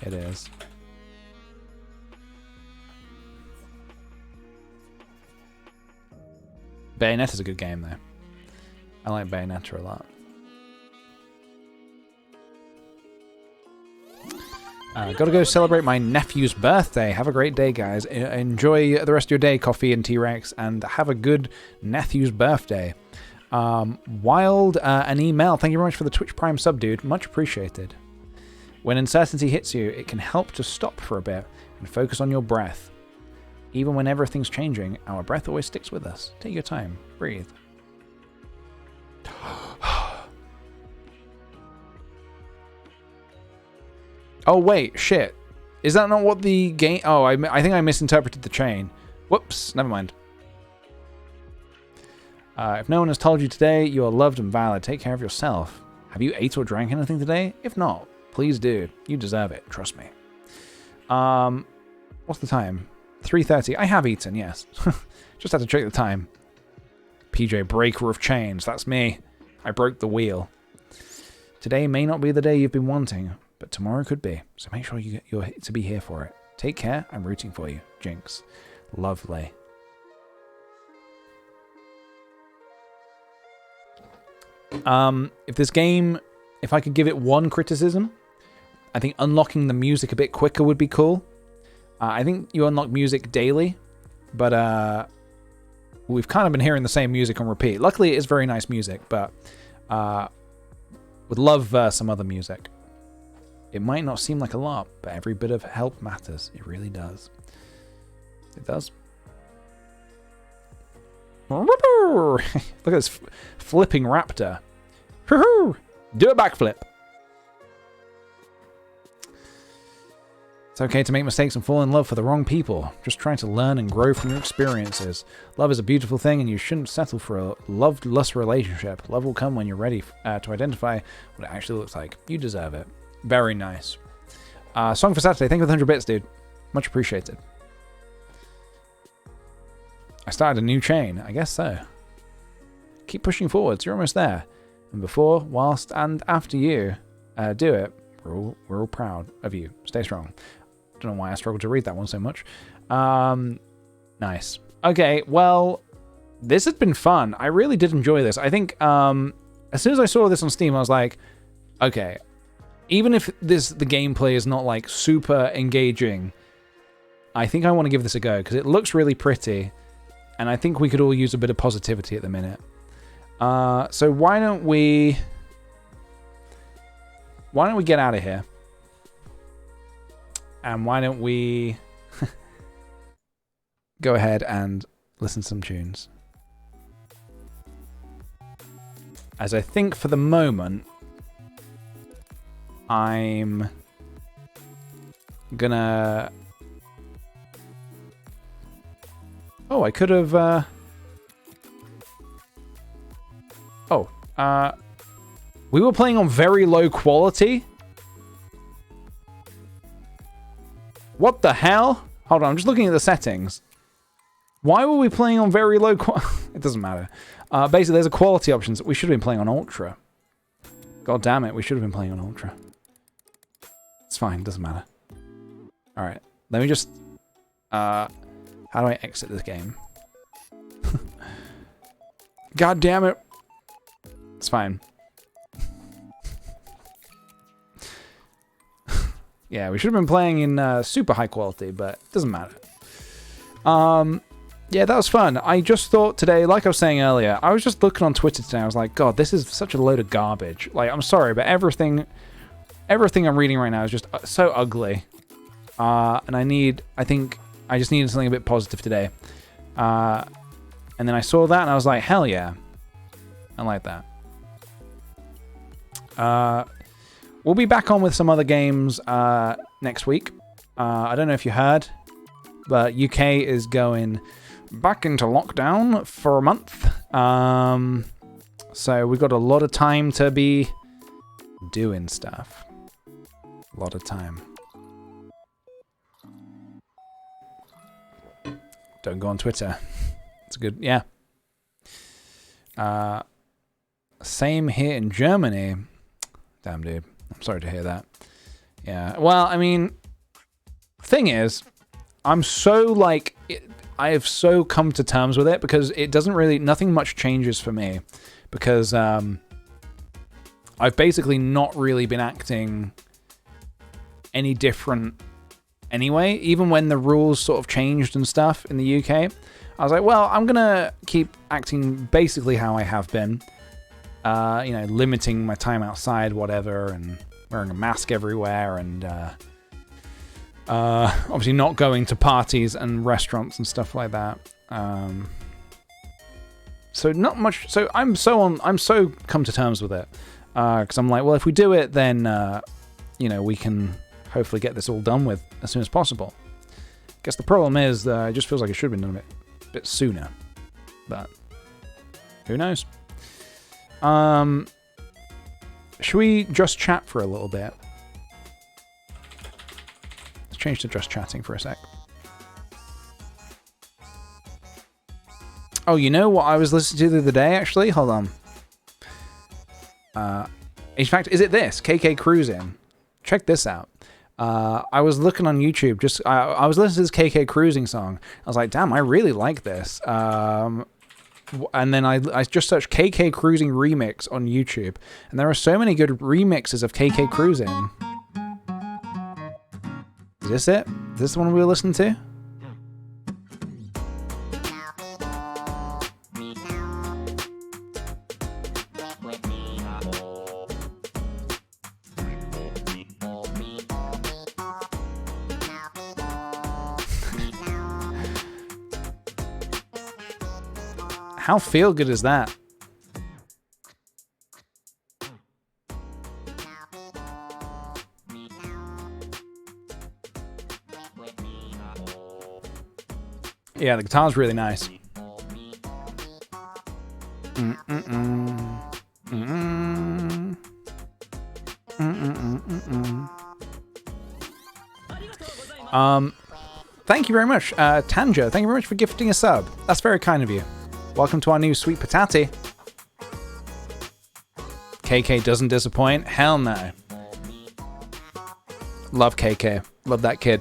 it is. Bayonetta's a good game, though. I like Bayonetta a lot. Gotta go celebrate my nephew's birthday. Have a great day, guys. Enjoy the rest of your day, Coffee and T-Rex, and have a good nephew's birthday. Wild, an email. Thank you very much for the Twitch Prime sub, dude. Much appreciated. When uncertainty hits you, it can help to stop for a bit and focus on your breath. Even when everything's changing, our breath always sticks with us. Take your time. Breathe. Oh, wait. Shit. Is that not what the game... Oh, I think I misinterpreted the chain. Whoops. Never mind. If no one has told you today, you are loved and valid. Take care of yourself. Have you ate or drank anything today? If not, please do. You deserve it. Trust me. What's the time? 3:30. I have eaten, yes. Just had to check the time. PJ, breaker of chains. That's me. I broke the wheel. Today may not be the day you've been wanting, but tomorrow could be. So make sure you're to be here for it. Take care. I'm rooting for you. Jinx. Lovely. If this game, if I could give it one criticism, I think unlocking the music a bit quicker would be cool. I think you unlock music daily, but we've kind of been hearing the same music on repeat. Luckily, it is very nice music, but would love some other music. It might not seem like a lot, but every bit of help matters. It really does. It does. Look at this flipping raptor. Do a backflip. It's okay to make mistakes and fall in love for the wrong people. Just trying to learn and grow from your experiences. Love is a beautiful thing, and you shouldn't settle for a loveless relationship. Love will come when you're ready to identify what it actually looks like. You deserve it. Very nice. Song for Saturday. Thank you for the 100 bits, dude. Much appreciated. I started a new chain. I guess so. Keep pushing forwards. You're almost there. And before, whilst, and after you do it, we're all proud of you. Stay strong. Don't know why I struggled to read that one so much. Nice. Okay, well, this has been fun. I really did enjoy this. I think as soon as I saw this on Steam, I was like, okay, even if the gameplay is not like super engaging, I think I want to give this a go because it looks really pretty, and I think we could all use a bit of positivity at the minute. So why don't we get out of here? And why don't we go ahead and listen to some tunes? As I think for the moment, I'm gonna... Oh, I could have... We were playing on very low quality? What the hell? Hold on, I'm just looking at the settings. Why were we playing on very low quality? It doesn't matter. Basically, there's a quality options. We should have been playing on Ultra. God damn it, we should have been playing on Ultra. It's fine, doesn't matter. Alright, let me just... how do I exit this game? God damn it. It's fine. Yeah, we should have been playing in super high quality, but it doesn't matter. Yeah, that was fun. I just thought today, like I was saying earlier, I was just looking on Twitter today. I was like, God, this is such a load of garbage. Like, I'm sorry, but everything I'm reading right now is just so ugly. And I think I just needed something a bit positive today. And then I saw that and I was like, hell yeah. I like that. We'll be back on with some other games next week. I don't know if you heard. But UK is going back into lockdown for a month. So we've got a lot of time to be doing stuff. A lot of time. Don't go on Twitter. It's good, yeah. Same here in Germany. Damn, dude. I'm sorry to hear that. Yeah, well, I mean, thing is, I'm so, like, I have so come to terms with it because it doesn't really, nothing much changes for me. Because I've basically not really been acting any different anyway. Even when the rules sort of changed and stuff in the UK, I was like, well, I'm going to keep acting basically how I have been. You know, limiting my time outside, whatever, and wearing a mask everywhere, and obviously not going to parties and restaurants and stuff like that. So not much. So I'm so come to terms with it because I'm like, well, if we do it, then you know, we can hopefully get this all done with as soon as possible. I guess the problem is it just feels like it should have been done a bit sooner, but who knows? Should we just chat for a little bit? Let's change to just chatting for a sec. Oh, you know what I was listening to the other day, actually? Hold on. In fact, is it this? KK Cruising. Check this out. I was looking on YouTube, I was listening to this KK Cruising song. I was like, damn, I really like this. And then I just searched KK Cruising remix on YouTube, and there are so many good remixes of KK Cruising. Is this it? Is this the one we were listening to? How feel good is that? Yeah, the guitar's really nice. Thank you very much, Tanja. Thank you very much for gifting a sub. That's very kind of you. Welcome to our new sweet patati. KK doesn't disappoint? Hell no. Love KK. Love that kid.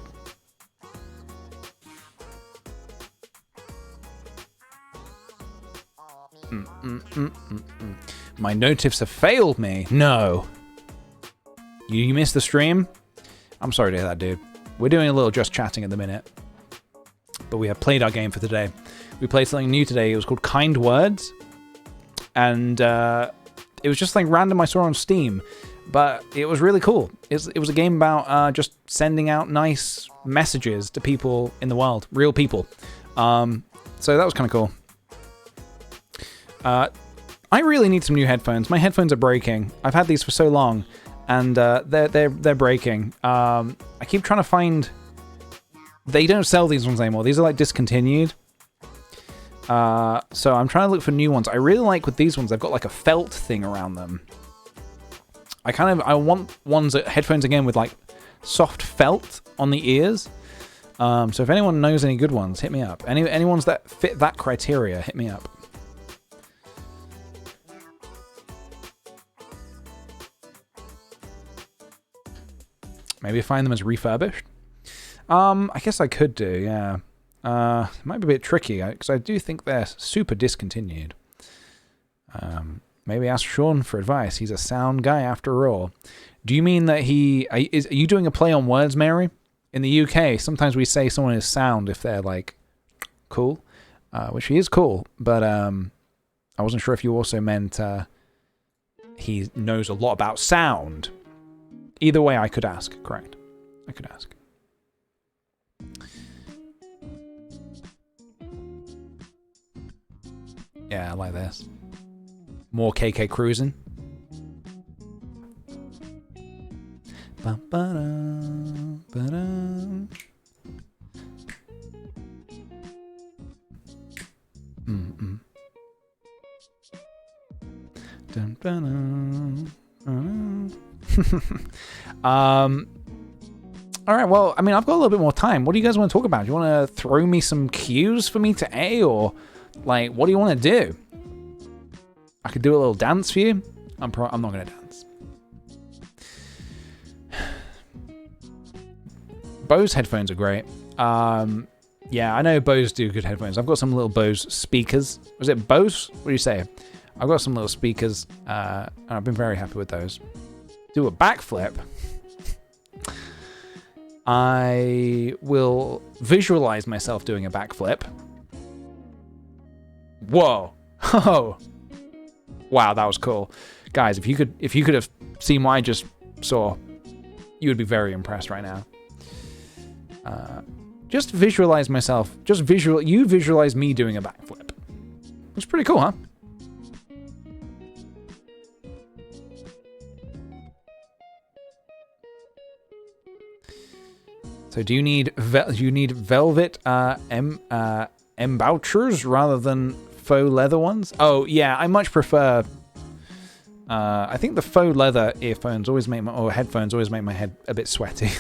My notifs have failed me. No. You missed the stream? I'm sorry to hear that, dude. We're doing a little just chatting at the minute. But we have played our game for today. We played something new today. It was called Kind Words. And it was just like random I saw on Steam. But it was really cool. It was a game about just sending out nice messages to people in the world. Real people. So that was kind of cool. I really need some new headphones. My headphones are breaking. I've had these for so long. And they're breaking. I keep trying to find... They don't sell these ones anymore. These are like discontinued. So I'm trying to look for new ones. I really like with these ones, they've got like a felt thing around them. I want ones that headphones again with like soft felt on the ears. So if anyone knows any good ones, hit me up. Any ones that fit that criteria, hit me up. Maybe find them as refurbished. I guess I could do, yeah. It might be a bit tricky, because I do think they're super discontinued. Maybe ask Sean for advice. He's a sound guy after all. Do you mean that are you doing a play on words, Mary? In the UK, sometimes we say someone is sound if they're, like, cool. Which he is cool, but I wasn't sure if you also meant he knows a lot about sound. Either way, I could ask, correct. I could ask. Yeah, I like this. More KK cruising. All right, well, I mean, I've got a little bit more time. What do you guys want to talk about? Do you want to throw me some cues for me to A, or like, what do you want to do? I could do a little dance for you. I'm not going to dance. Bose headphones are great. Yeah, I know Bose do good headphones. I've got some little Bose speakers. Was it Bose? What do you say? I've got some little speakers, and I've been very happy with those. Do a backflip. I will visualize myself doing a backflip. Whoa. Oh. Wow, that was cool. Guys, if you could have seen what I just saw, you would be very impressed right now. Just visualize myself. You visualize me doing a backflip. It's pretty cool, huh? So do you need velvet embouchures rather than faux leather ones? Oh yeah, I much prefer. I think the faux leather headphones always make my head a bit sweaty.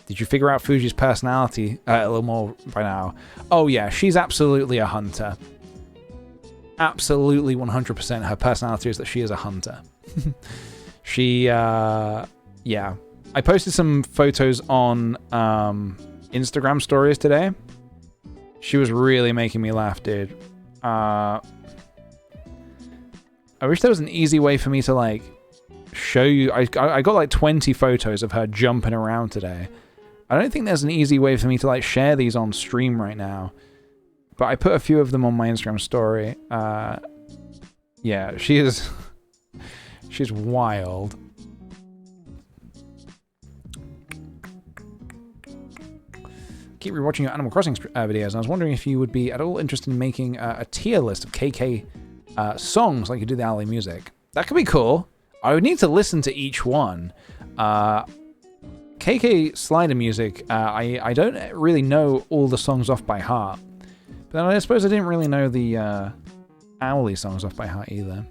Did you figure out Fuji's personality a little more by now? Oh yeah, she's absolutely a hunter. Absolutely 100% her personality is that she is a hunter. She, yeah. I posted some photos on Instagram stories today. She was really making me laugh, dude. I wish there was an easy way for me to, like, show you. I got, like, 20 photos of her jumping around today. I don't think there's an easy way for me to, like, share these on stream right now. But I put a few of them on my Instagram story. Yeah, she's wild. Keep rewatching your Animal Crossing videos, and I was wondering if you would be at all interested in making a tier list of KK songs like you do the alley music. That could be cool. I would need to listen to each one. KK slider music, I don't really know all the songs off by heart. But I suppose I didn't really know the Owly songs off by heart either.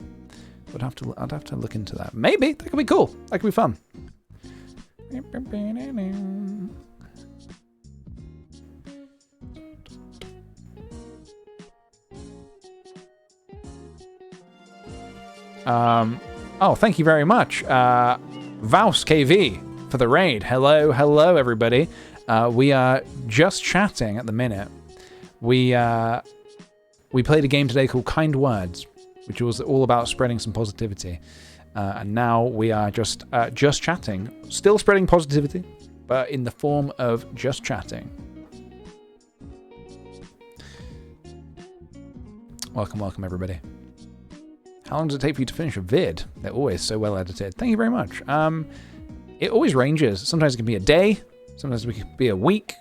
I'd have to look into that. Maybe that could be cool. That could be fun. Oh, thank you very much, Vaus KV, for the raid. Hello, everybody. We are just chatting at the minute. We played a game today called Kind Words, which was all about spreading some positivity. And now we are just chatting, still spreading positivity, but in the form of just chatting. Welcome, everybody. How long does it take for you to finish a vid? They're always so well edited. Thank you very much. It always ranges. Sometimes it can be a day. Sometimes it can be a week.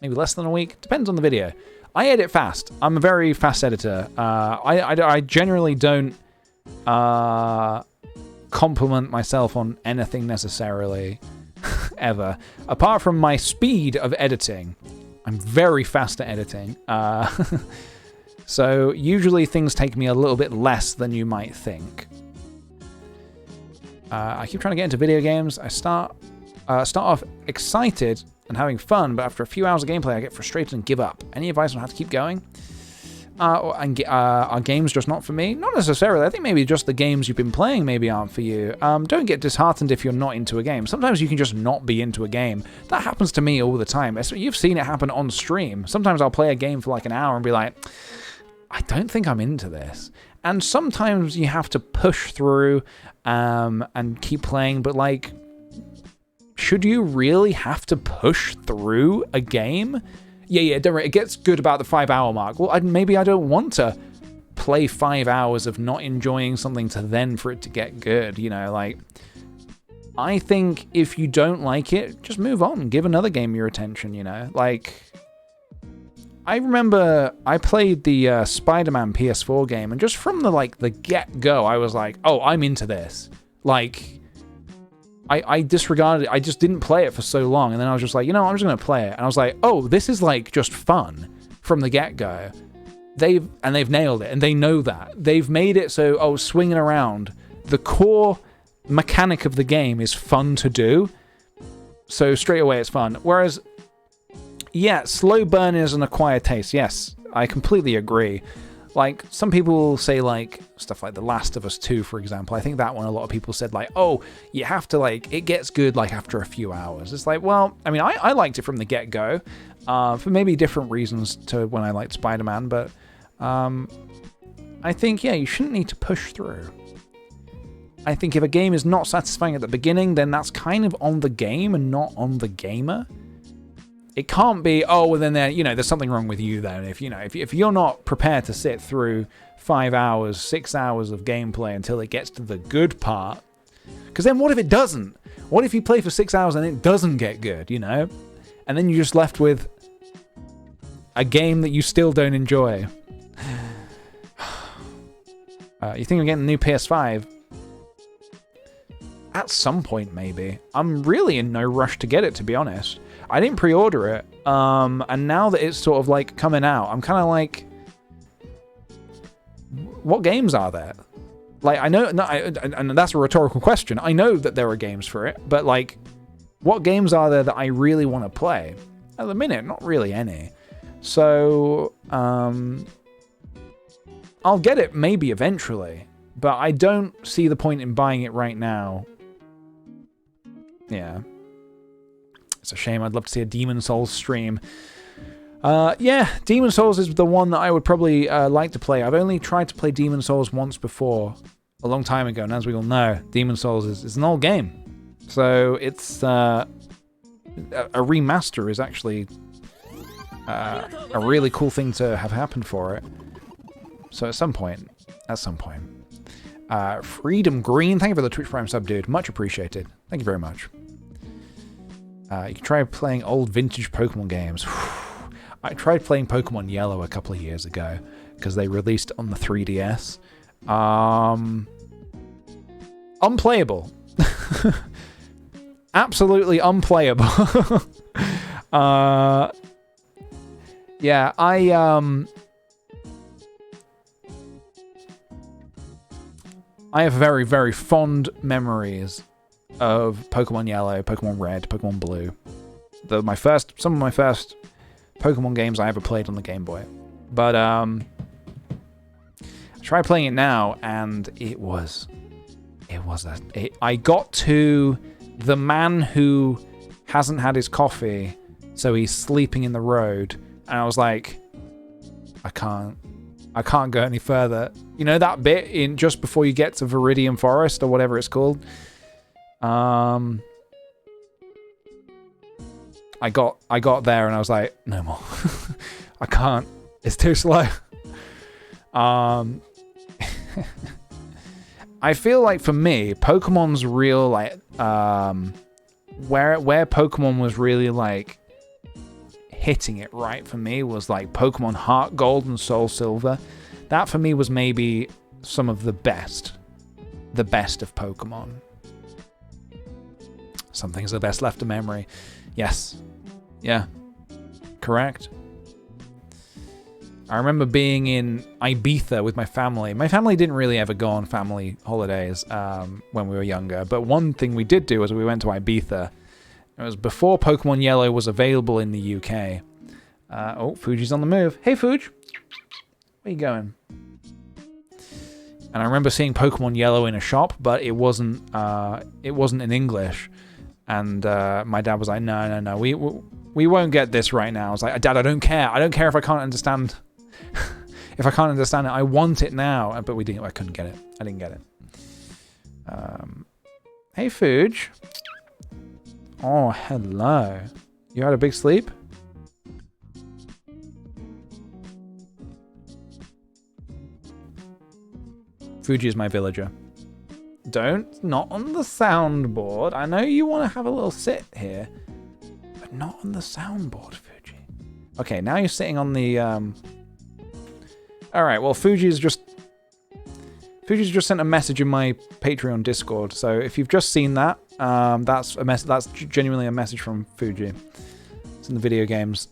Maybe less than a week. Depends on the video. I edit fast. I'm a very fast editor. I generally don't compliment myself on anything necessarily, ever. Apart from my speed of editing. I'm very fast at editing. So usually things take me a little bit less than you might think. I keep trying to get into video games. I start off excited and having fun, but after a few hours of gameplay, I get frustrated and give up. Any advice on how to keep going? Are games just not for me? Not necessarily. I think maybe just the games you've been playing maybe aren't for you. Don't get disheartened if you're not into a game. Sometimes you can just not be into a game. That happens to me all the time. You've seen it happen on stream. Sometimes I'll play a game for like an hour and be like, I don't think I'm into this. And sometimes you have to push through and keep playing, but like, should you really have to push through a game? Yeah, don't worry. It gets good about the 5 hour mark. Well, maybe I don't want to play 5 hours of not enjoying something to then for it to get good, you know, like, I think if you don't like it, just move on, give another game your attention, you know, like, I remember I played the Spider-Man PS4 game, and just from the get-go, I was like, oh, I'm into this. Like, I disregarded it. I just didn't play it for so long, and then I was just like, you know, I'm just going to play it. And I was like, oh, this is, like, just fun from the get-go. They've nailed it, and they know that. They've made it so, swinging around. The core mechanic of the game is fun to do. So straight away it's fun. Whereas, yeah, slow burn is an acquired taste. Yes, I completely agree. Like, some people will say, like, stuff like The Last of Us 2, for example. I think that one, a lot of people said, like, oh, you have to, like, it gets good, like, after a few hours. It's like, well, I mean, I liked it from the get-go, for maybe different reasons to when I liked Spider-Man, but I think, yeah, you shouldn't need to push through. I think if a game is not satisfying at the beginning, then that's kind of on the game and not on the gamer. It can't be, oh, well, then there's something wrong with you then. If you're not prepared to sit through 5 hours, 6 hours of gameplay until it gets to the good part, because then what if it doesn't? What if you play for 6 hours and it doesn't get good, And then you're just left with a game that you still don't enjoy. You think of getting a new PS5? At some point, maybe. I'm really in no rush to get it, to be honest. I didn't pre-order it, and now that it's sort of like coming out, I'm kind of like, what games are there? Like, I know, and that's a rhetorical question. I know that there are games for it, but like, what games are there that I really want to play? At the minute, not really any. So, I'll get it maybe eventually, but I don't see the point in buying it right now. Yeah. It's a shame. I'd love to see a Demon Souls stream. Yeah, Demon Souls is the one that I would probably like to play. I've only tried to play Demon Souls once before, a long time ago, and as we all know, Demon Souls is an old game. So it's a remaster is actually a really cool thing to have happened for it. So at some point. Freedom Green, thank you for the Twitch Prime sub, dude. Much appreciated. Thank you very much. You can try playing old vintage Pokemon games. I tried playing Pokemon Yellow a couple of years ago because they released it on the 3DS. Unplayable. Absolutely unplayable. Yeah, I have very, very fond memories of Pokemon Yellow, Pokemon Red, Pokemon Blue. Some of my first Pokemon games I ever played on the Game Boy. But I tried playing it now, and I got to the man who hasn't had his coffee, so he's sleeping in the road, and I was like, I can't go any further. You know that bit in just before you get to Viridian Forest or whatever it's called? I got there and I was like, no more. I can't. It's too slow. I feel like for me, Pokemon's real like where Pokemon was really like hitting it right for me was like Pokemon Heart Gold and Soul Silver. That for me was maybe some of the best of Pokemon. Some things are best left to memory. Yes. Yeah. Correct. I remember being in Ibiza with my family. My family didn't really ever go on family holidays when we were younger, but one thing we did do was we went to Ibiza. It was before Pokemon Yellow was available in the UK. Oh, Fuji's on the move. Hey, Fuji. Where you going? And I remember seeing Pokemon Yellow in a shop, but it wasn't in English. And my dad was like, no, we won't get this right now. I was like, Dad, I don't care. I don't care if I can't understand. If I can't understand it, I want it now. But we didn't. I couldn't get it. I didn't get it. Hey, Fuge. Oh, hello. You had a big sleep? Fuji is my villager. Not on the soundboard. I know you want to have a little sit here, but not on the soundboard, Fuji. Okay, now you're sitting on the, Alright, well, Fuji's just sent a message in my Patreon Discord, so if you've just seen that, that's genuinely a message from Fuji. It's in the video games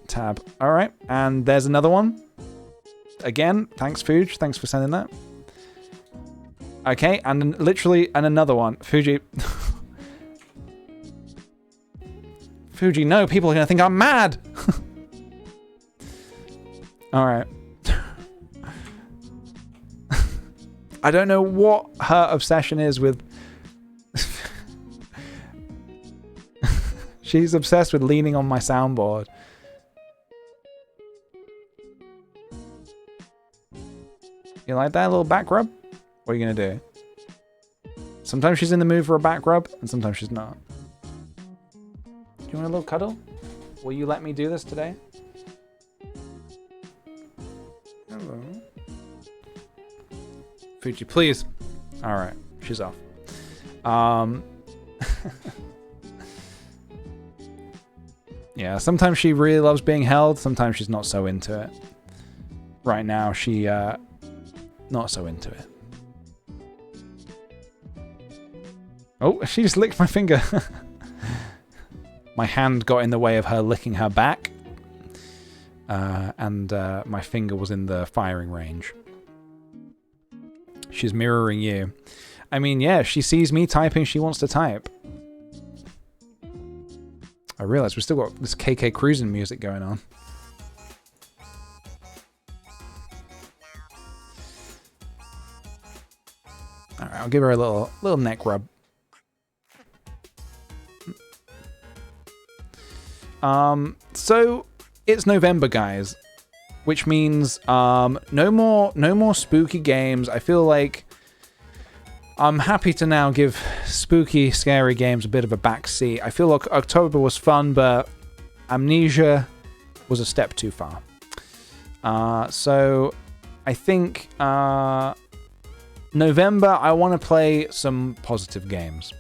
tab. Alright, and there's another one. Again, thanks, Fuji. Thanks for sending that. Okay, and literally, and another one. Fuji. Fuji, no, people are going to think I'm mad. All right. I don't know what her obsession is with... She's obsessed with leaning on my soundboard. You like that little back rub? What are you going to do? Sometimes she's in the mood for a back rub, and sometimes she's not. Do you want a little cuddle? Will you let me do this today? Hello. Fuji, please. All right, she's off. Yeah, sometimes she really loves being held. Sometimes she's not so into it. Right now, she not so into it. Oh, she just licked my finger. My hand got in the way of her licking her back. And my finger was in the firing range. She's mirroring you. I mean, yeah, she sees me typing, she wants to type. I realize we've still got this KK Cruising music going on. All right, I'll give her a little neck rub. So it's November, guys, which means no more spooky games. I feel like I'm happy to now give spooky, scary games a bit of a backseat. I feel like October was fun, but Amnesia was a step too far. So I think November, I want to play some positive games.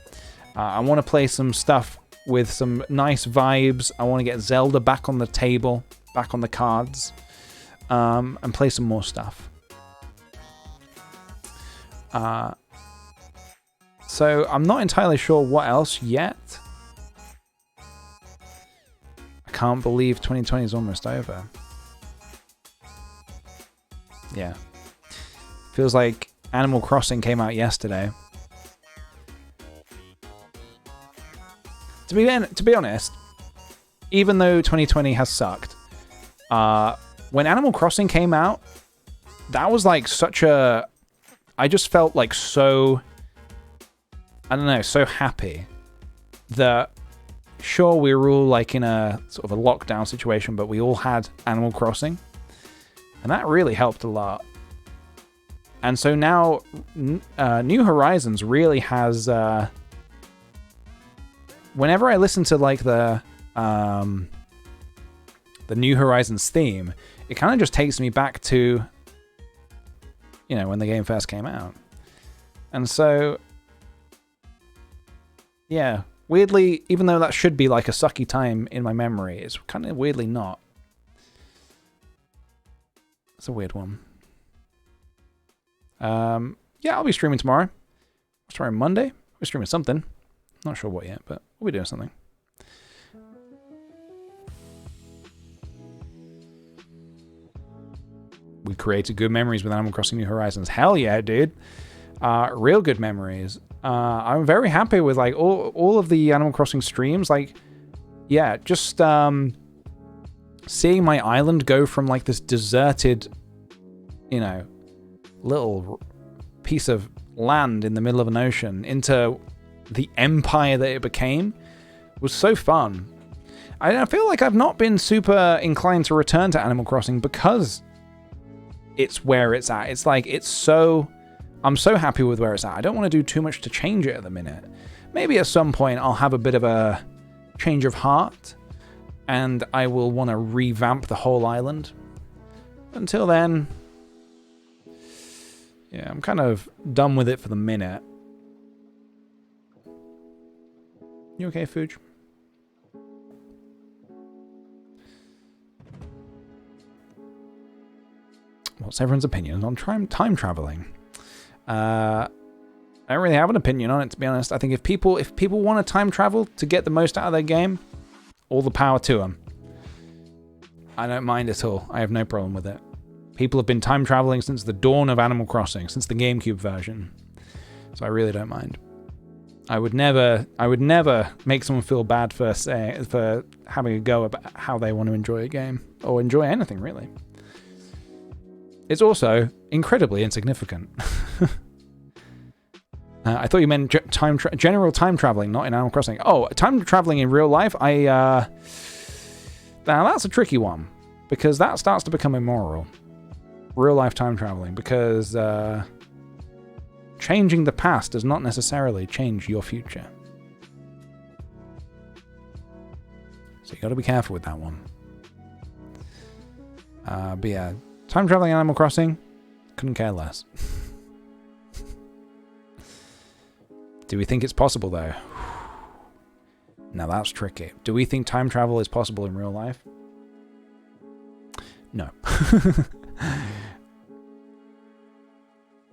I want to play some stuff with some nice vibes. I want to get Zelda back on the table, back on the cards, and play some more stuff. So I'm not entirely sure what else yet. I can't believe 2020 is almost over. Yeah. Feels like Animal Crossing came out yesterday. To be honest, even though 2020 has sucked, when Animal Crossing came out, that was like such a... I just felt like so... I don't know, so happy that, sure, we were all like in a sort of a lockdown situation, but we all had Animal Crossing. And that really helped a lot. And so now, New Horizons really has... whenever I listen to like the New Horizons theme, it kind of just takes me back to, you know, when the game first came out. And so, yeah, weirdly, even though that should be like a sucky time in my memory, it's kind of weirdly not. It's a weird one. Yeah, I'll be streaming tomorrow. Tomorrow Monday. We're streaming something. Not sure what yet, but we'll be doing something. We created good memories with Animal Crossing New Horizons. Hell yeah, dude. Real good memories. I'm very happy with like all of the Animal Crossing streams. Like, yeah, just seeing my island go from like this deserted, you know, little piece of land in the middle of an ocean into the empire that it became was so fun. I feel like I've not been super inclined to return to Animal Crossing because it's where it's at. It's like, I'm so happy with where it's at. I don't want to do too much to change it at the minute. Maybe at some point I'll have a bit of a change of heart and I will want to revamp the whole island. Until then, yeah, I'm kind of done with it for the minute. You okay, Fuj? What's everyone's opinion on time traveling? I don't really have an opinion on it, to be honest. I think if people want to time travel to get the most out of their game, all the power to them. I don't mind at all. I have no problem with it. People have been time traveling since the dawn of Animal Crossing, since the GameCube version. So I really don't mind. I would never make someone feel bad for having a go about how they want to enjoy a game or enjoy anything really. It's also incredibly insignificant. I thought you meant general time traveling, not in Animal Crossing. Oh, time traveling in real life? Now that's a tricky one because that starts to become immoral. Real life time traveling, because changing the past does not necessarily change your future. So you got to be careful with that one. But yeah, time traveling in Animal Crossing, couldn't care less. Do we think it's possible though? Now that's tricky. Do we think time travel is possible in real life? No.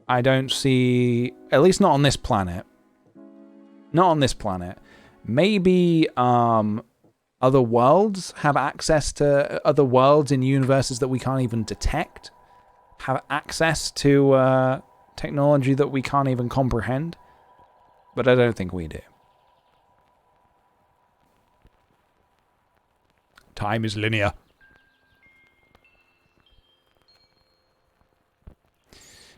I don't see, at least not on this planet. Not on this planet. Maybe other worlds have access to other worlds in universes that we can't even detect. Have access to technology that we can't even comprehend. But I don't think we do. Time is linear.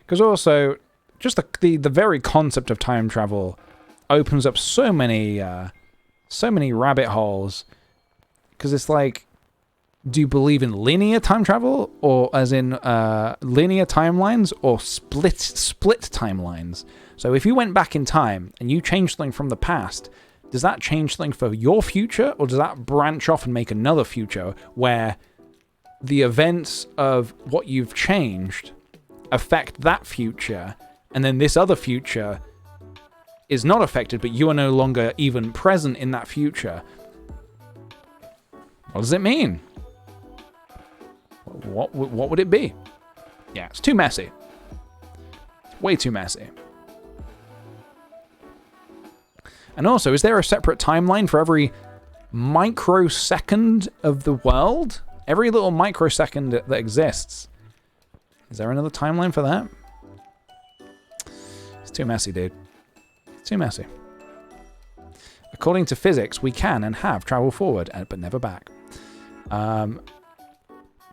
Because also, just the very concept of time travel opens up so many rabbit holes. Because it's like, do you believe in linear time travel, or as in linear timelines, or split timelines? So if you went back in time and you changed something from the past, does that change something for your future, or does that branch off and make another future where the events of what you've changed affect that future, and then this other future is not affected, but you are no longer even present in that future? What does it mean? What would it be? Yeah, it's too messy. It's way too messy. And also, is there a separate timeline for every microsecond of the world? Every little microsecond that exists. Is there another timeline for that? It's too messy, dude. It's too messy. According to physics, we can and have traveled forward, but never back.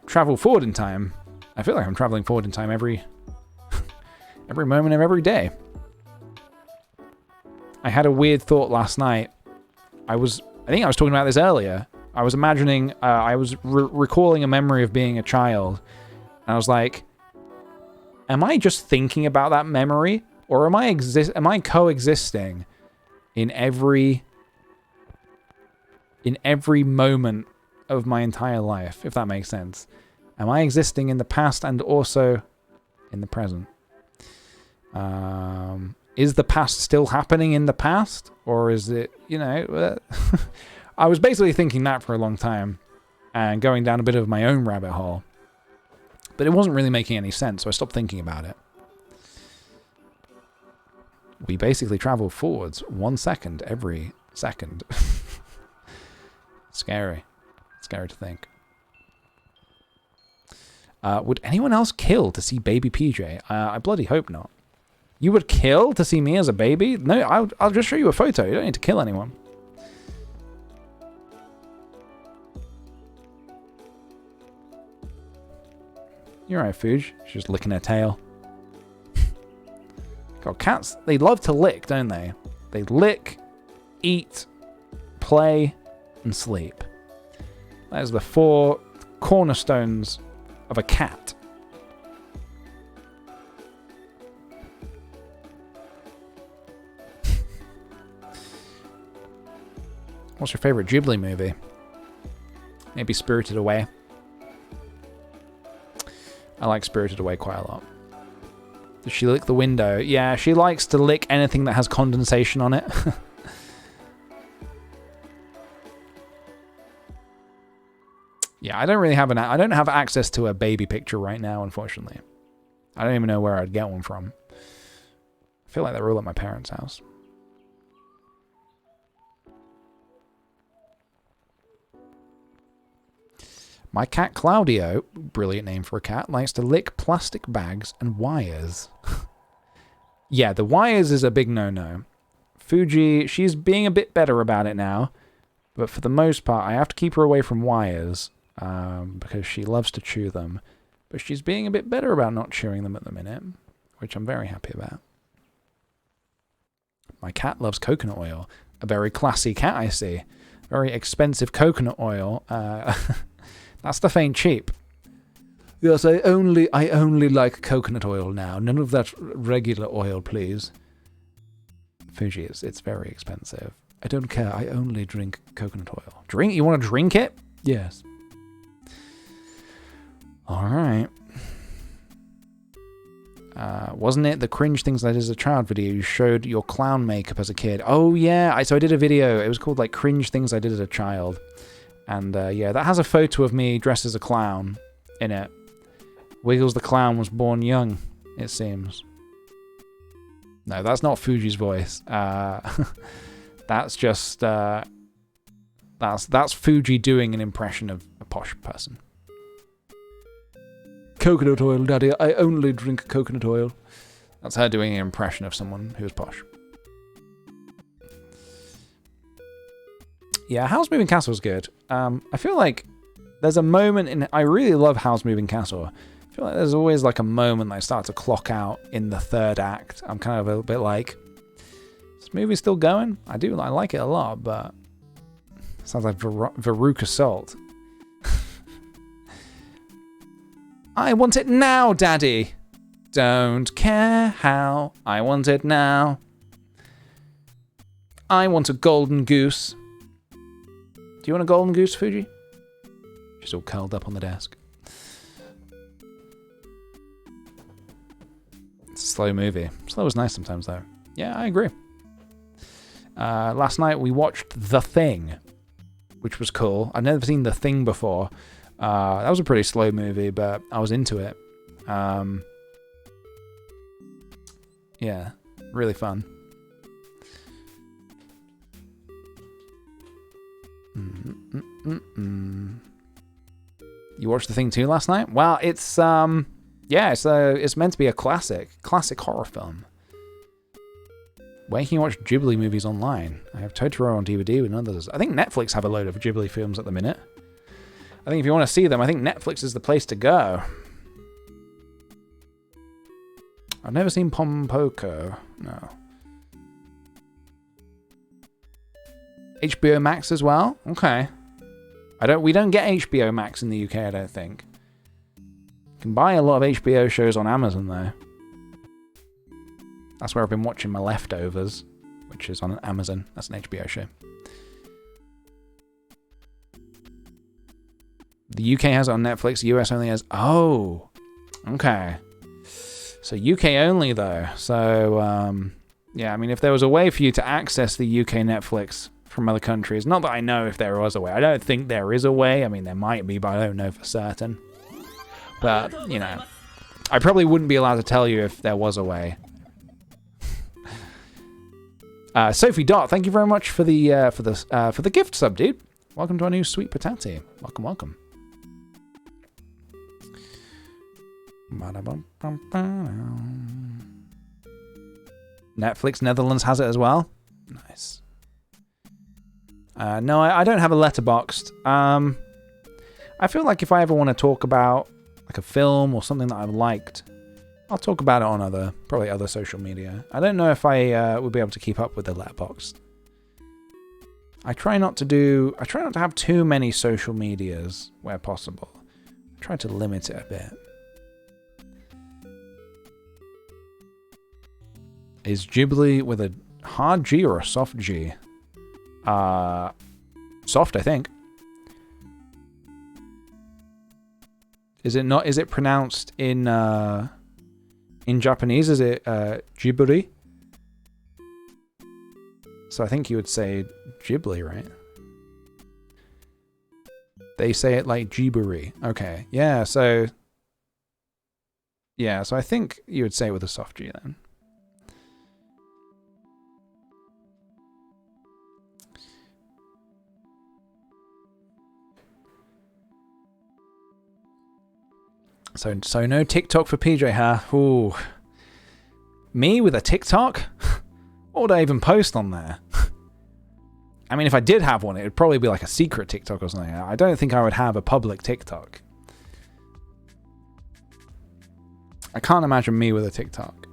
Travel forward in time. I feel like I'm traveling forward in time every moment of every day. I had a weird thought last night. I think I was talking about this earlier. I was imagining, I was recalling a memory of being a child. And I was like, am I just thinking about that memory? Or am I coexisting in every moment of my entire life, if that makes sense? Am I existing in the past and also in the present? Is the past still happening in the past? Or is it, I was basically thinking that for a long time and going down a bit of my own rabbit hole. But it wasn't really making any sense, so I stopped thinking about it. We basically travel forwards 1 second every second. Scary. Scary to think. Would anyone else kill to see baby PJ? I bloody hope not. You would kill to see me as a baby? No, I'll just show you a photo. You don't need to kill anyone. You're right, Fuge. She's just licking her tail. God, cats, they love to lick, don't they? They lick, eat, play, and sleep. That is the 4 cornerstones of a cat. What's your favorite Ghibli movie? Maybe Spirited Away. I like Spirited Away quite a lot. Does she lick the window? Yeah, she likes to lick anything that has condensation on it. Yeah, I don't have access to a baby picture right now, unfortunately. I don't even know where I'd get one from. I feel like they're all at my parents' house. My cat Claudio, brilliant name for a cat, likes to lick plastic bags and wires. Yeah, the wires is a big no-no. Fuji, she's being a bit better about it now, but for the most part, I have to keep her away from wires because she loves to chew them. But she's being a bit better about not chewing them at the minute, which I'm very happy about. My cat loves coconut oil. A very classy cat, I see. Very expensive coconut oil. That stuff ain't cheap. Yes, I only like coconut oil now. None of that regular oil, please. Fuji, it's very expensive. I don't care. I only drink coconut oil. Drink? You want to drink it? Yes. All right. Wasn't it the cringe things I did as a child video? You showed your clown makeup as a kid. Oh yeah, so I did a video. It was called like cringe things I did as a child, and yeah, that has a photo of me dressed as a clown in it. Wiggles the clown was born young, it seems. No, that's not Fuji's voice. That's just that's Fuji doing an impression of a posh person. Coconut oil, Daddy. I only drink coconut oil. That's her doing an impression of someone who's posh. Yeah, Howl's Moving Castle is good. I feel like there's a moment in... I really love Howl's Moving Castle. I feel like there's always like a moment that I start to clock out in the third act. I'm kind of a bit like, is this movie still going? I like it a lot, but... It sounds like Veruca Salt. I want it now, Daddy. Don't care how. I want it now. I want a golden goose. Do you want a golden goose, Fuji? She's all curled up on the desk. It's a slow movie. Slow is nice sometimes, though. Yeah, I agree. Last night we watched The Thing, which was cool. I've never seen The Thing before. That was a pretty slow movie, but I was into it. Yeah, really fun. You watched The Thing too last night? Well, it's yeah, it's meant to be a classic horror film. Where can you watch Ghibli movies online? I have Totoro on DVD and others. I think Netflix have a load of Ghibli films at the minute. I think if you want to see them, I think Netflix is the place to go. I've never seen Pompoko. No. HBO Max as well? Okay. We don't get HBO Max in the UK, I don't think. You can buy a lot of HBO shows on Amazon though. That's where I've been watching my Leftovers, which is on Amazon. That's an HBO show. The UK has it on Netflix, US only has... Oh! Okay. So UK only though. So, yeah, I mean, if there was a way for you to access the UK Netflix from other countries, not that I know if there was a way. I don't think there is a way. I mean, there might be, but I don't know for certain. But, you know, I probably wouldn't be allowed to tell you if there was a way. Sophie Dot, thank you very much for the gift sub, dude. Welcome to our new sweet potato. Welcome, welcome. Netflix Netherlands has it as well. Nice. No, I don't have a Letterboxd. I feel like if I ever want to talk about like a film or something that I've liked, I'll talk about it on probably other social media. I don't know if I would be able to keep up with the Letterboxd. I try not to have too many social medias where possible. I try to limit it a bit. Is Ghibli with a hard G or a soft G? Soft, I think. Is it not? Is it pronounced in Japanese? Is it Ghibli? So I think you would say Ghibli, right? They say it like Ghibli. Okay, yeah. So I think you would say it with a soft G then. So no TikTok for PJ, huh? Ooh. Me with a TikTok? What would I even post on there? I mean, if I did have one, it would probably be like a secret TikTok or something. I don't think I would have a public TikTok. I can't imagine me with a TikTok.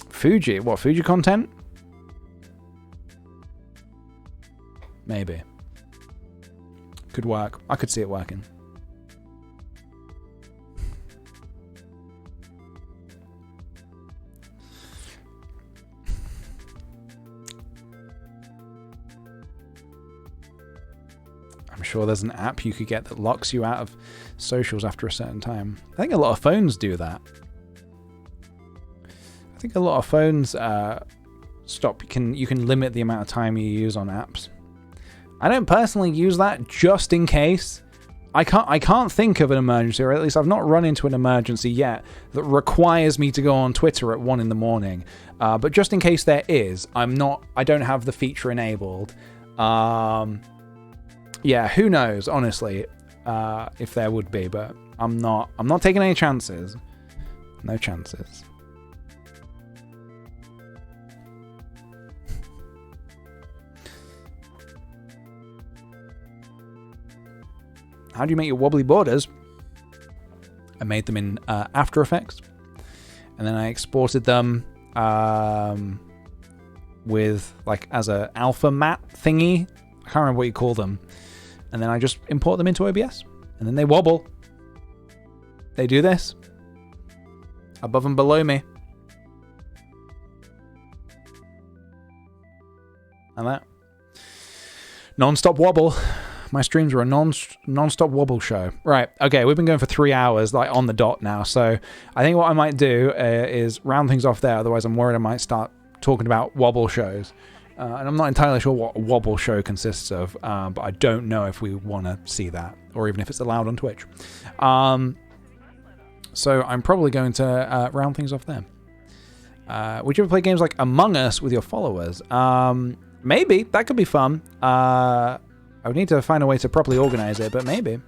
Fuji? What, Fuji content? Maybe. Could work. I could see it working. I'm sure there's an app you could get that locks you out of socials after a certain time. I think a lot of phones do that. I think a lot of phones stop. You can limit the amount of time you use on apps. I don't personally use that just in case. I can't think of an emergency, or at least I've not run into an emergency yet that requires me to go on Twitter at 1 a.m. But just in case there is, I don't have the feature enabled. Yeah, who knows, honestly, if there would be, but I'm not taking any chances. No chances. How do you make your wobbly borders? I made them in After Effects, and then I exported them with like as a alpha matte thingy. I can't remember what you call them. And then I just import them into OBS, and then they wobble. They do this above and below me, and that non-stop wobble. My streams are a non-stop wobble show. Right, okay, we've been going for 3 hours, like on the dot now. So I think what I might do is round things off there. Otherwise, I'm worried I might start talking about wobble shows. And I'm not entirely sure what a wobble show consists of, but I don't know if we want to see that, or even if it's allowed on Twitch. So I'm probably going to round things off there. Would you ever play games like Among Us with your followers? Maybe. That could be fun. I would need to find a way to properly organize it, but maybe.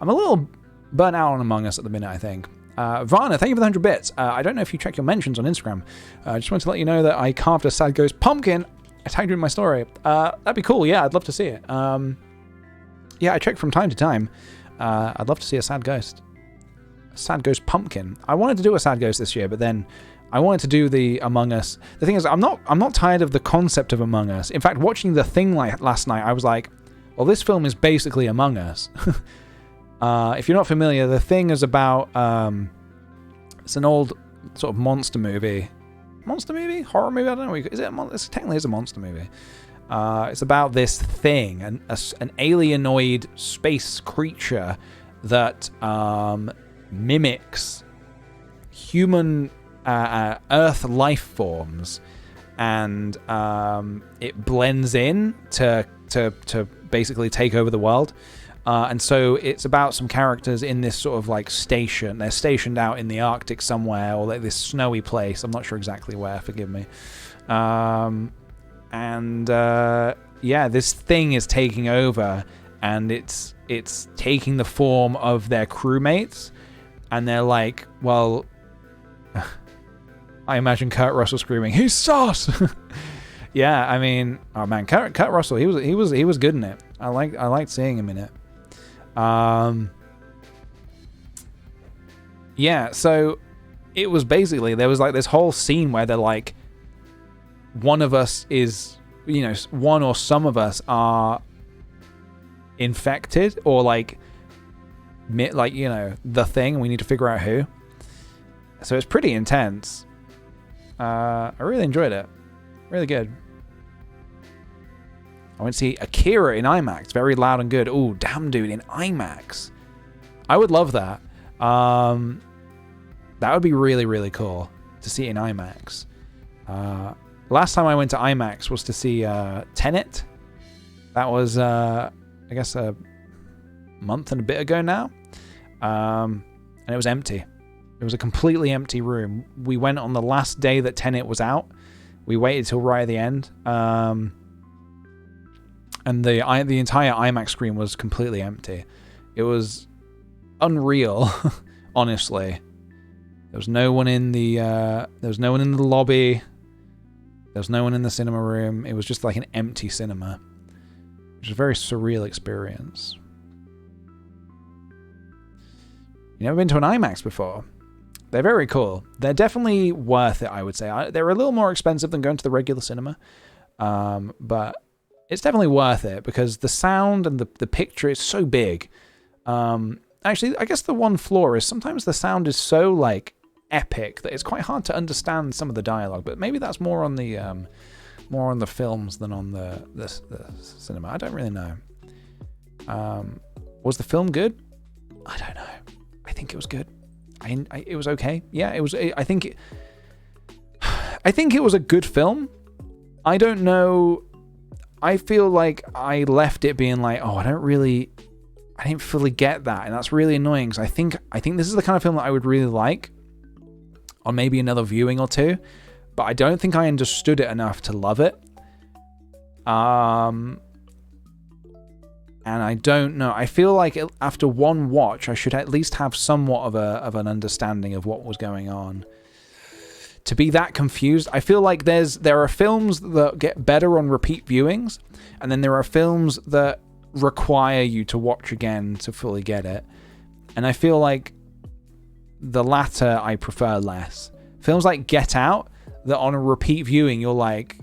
I'm a little burnt out on Among Us at the minute, I think. Varna, thank you for the 100 bits. I don't know if you check your mentions on Instagram. I just wanted to let you know that I carved a Sad Ghost pumpkin. I tagged you in my story. That'd be cool. Yeah, I'd love to see it. Yeah, I check from time to time. I'd love to see a Sad Ghost. A Sad Ghost pumpkin. I wanted to do a Sad Ghost this year, but then I wanted to do the Among Us. The thing is, I'm not tired of the concept of Among Us. In fact, watching The Thing last night, I was like, well, this film is basically Among Us. If you're not familiar, The Thing is about... it's an old sort of monster movie. Monster movie? Horror movie? I don't know. Is it? It technically is a monster movie. It's about this thing, an alienoid space creature that mimics human Earth life forms, and it blends in to basically take over the world. And so it's about some characters in this sort of like station. They're stationed out in the Arctic somewhere, or like this snowy place. I'm not sure exactly where, forgive me. Yeah, this thing is taking over, and it's taking the form of their crewmates. And they're like, well, I imagine Kurt Russell screaming, "He's sauce!" Yeah, I mean, oh man, Kurt Russell, he was good in it. I liked seeing him in it. Yeah, so it was basically, there was like this whole scene where they're like, one of us is, one or some of us are infected, or like the thing, we need to figure out who. So it's pretty intense. I really enjoyed it. Really good. I went to see Akira in IMAX. Very loud and good. Oh, damn, dude, in IMAX. I would love that. That would be really, really cool to see it in IMAX. Last time I went to IMAX was to see Tenet. That was, I guess, a month and a bit ago now. And it was empty. It was a completely empty room. We went on the last day that Tenet was out. We waited till right at the end. And the entire IMAX screen was completely empty. It was unreal, honestly. There was no one in the lobby. There was no one in the cinema room. It was just like an empty cinema, which is a very surreal experience. You never been to an IMAX before? They're very cool. They're definitely worth it, I would say. They're a little more expensive than going to the regular cinema, but it's definitely worth it because the sound and the picture is so big. Actually, I guess the one flaw is sometimes the sound is so like epic that it's quite hard to understand some of the dialogue. But maybe that's more on the films than on the cinema. I don't really know. Was the film good? I don't know. I think it was good. It was okay. Yeah, it was. I think it was a good film. I don't know. I feel like I left it being like, oh, I didn't fully get that, and that's really annoying because I think this is the kind of film that I would really like on maybe another viewing or two, but I don't think I understood it enough to love it. And I don't know. I feel like after one watch, I should at least have somewhat of an understanding of what was going on. To be that confused, I feel like there are films that get better on repeat viewings, and then there are films that require you to watch again to fully get it. And I feel like the latter I prefer less. Films like Get Out, that on a repeat viewing, you're like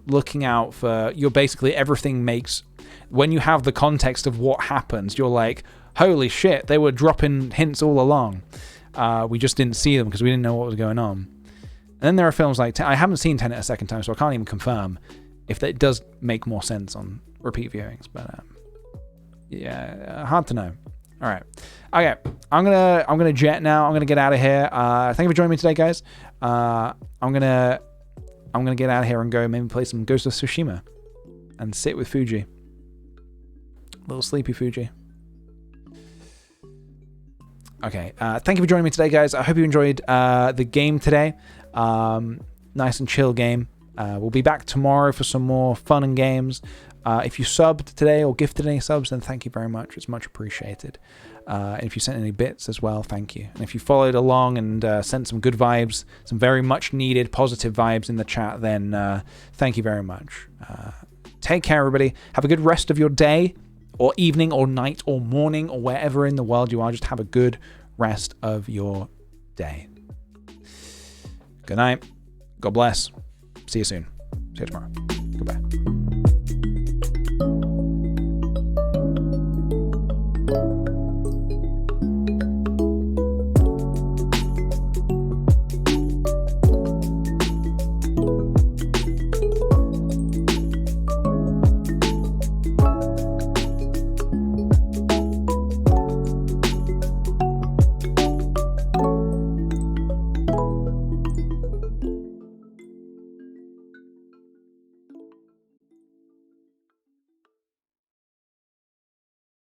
looking out for, you're basically everything makes, when you have the context of what happens, you're like, holy shit, they were dropping hints all along. We just didn't see them because we didn't know what was going on. And then there are films like, I haven't seen Tenet a second time, so I can't even confirm if that does make more sense on repeat viewings. But yeah, hard to know. All right. Okay, I'm gonna jet now. I'm gonna get out of here. Thank you for joining me today, guys. I'm gonna get out of here and go maybe play some Ghost of Tsushima and sit with Fuji. Little sleepy Fuji. Okay. Thank you for joining me today, guys. I hope you enjoyed the game today. Nice and chill game. We'll be back tomorrow for some more fun and games. If you subbed today or gifted any subs, then thank you very much. It's much appreciated. And if you sent any bits as well, thank you. And if you followed along and sent some good vibes, some very much needed positive vibes in the chat, then thank you very much. Take care, everybody. Have a good rest of your day or evening or night or morning or wherever in the world you are. Just have a good rest of your day. Good night. God bless. See you soon. See you tomorrow. Goodbye.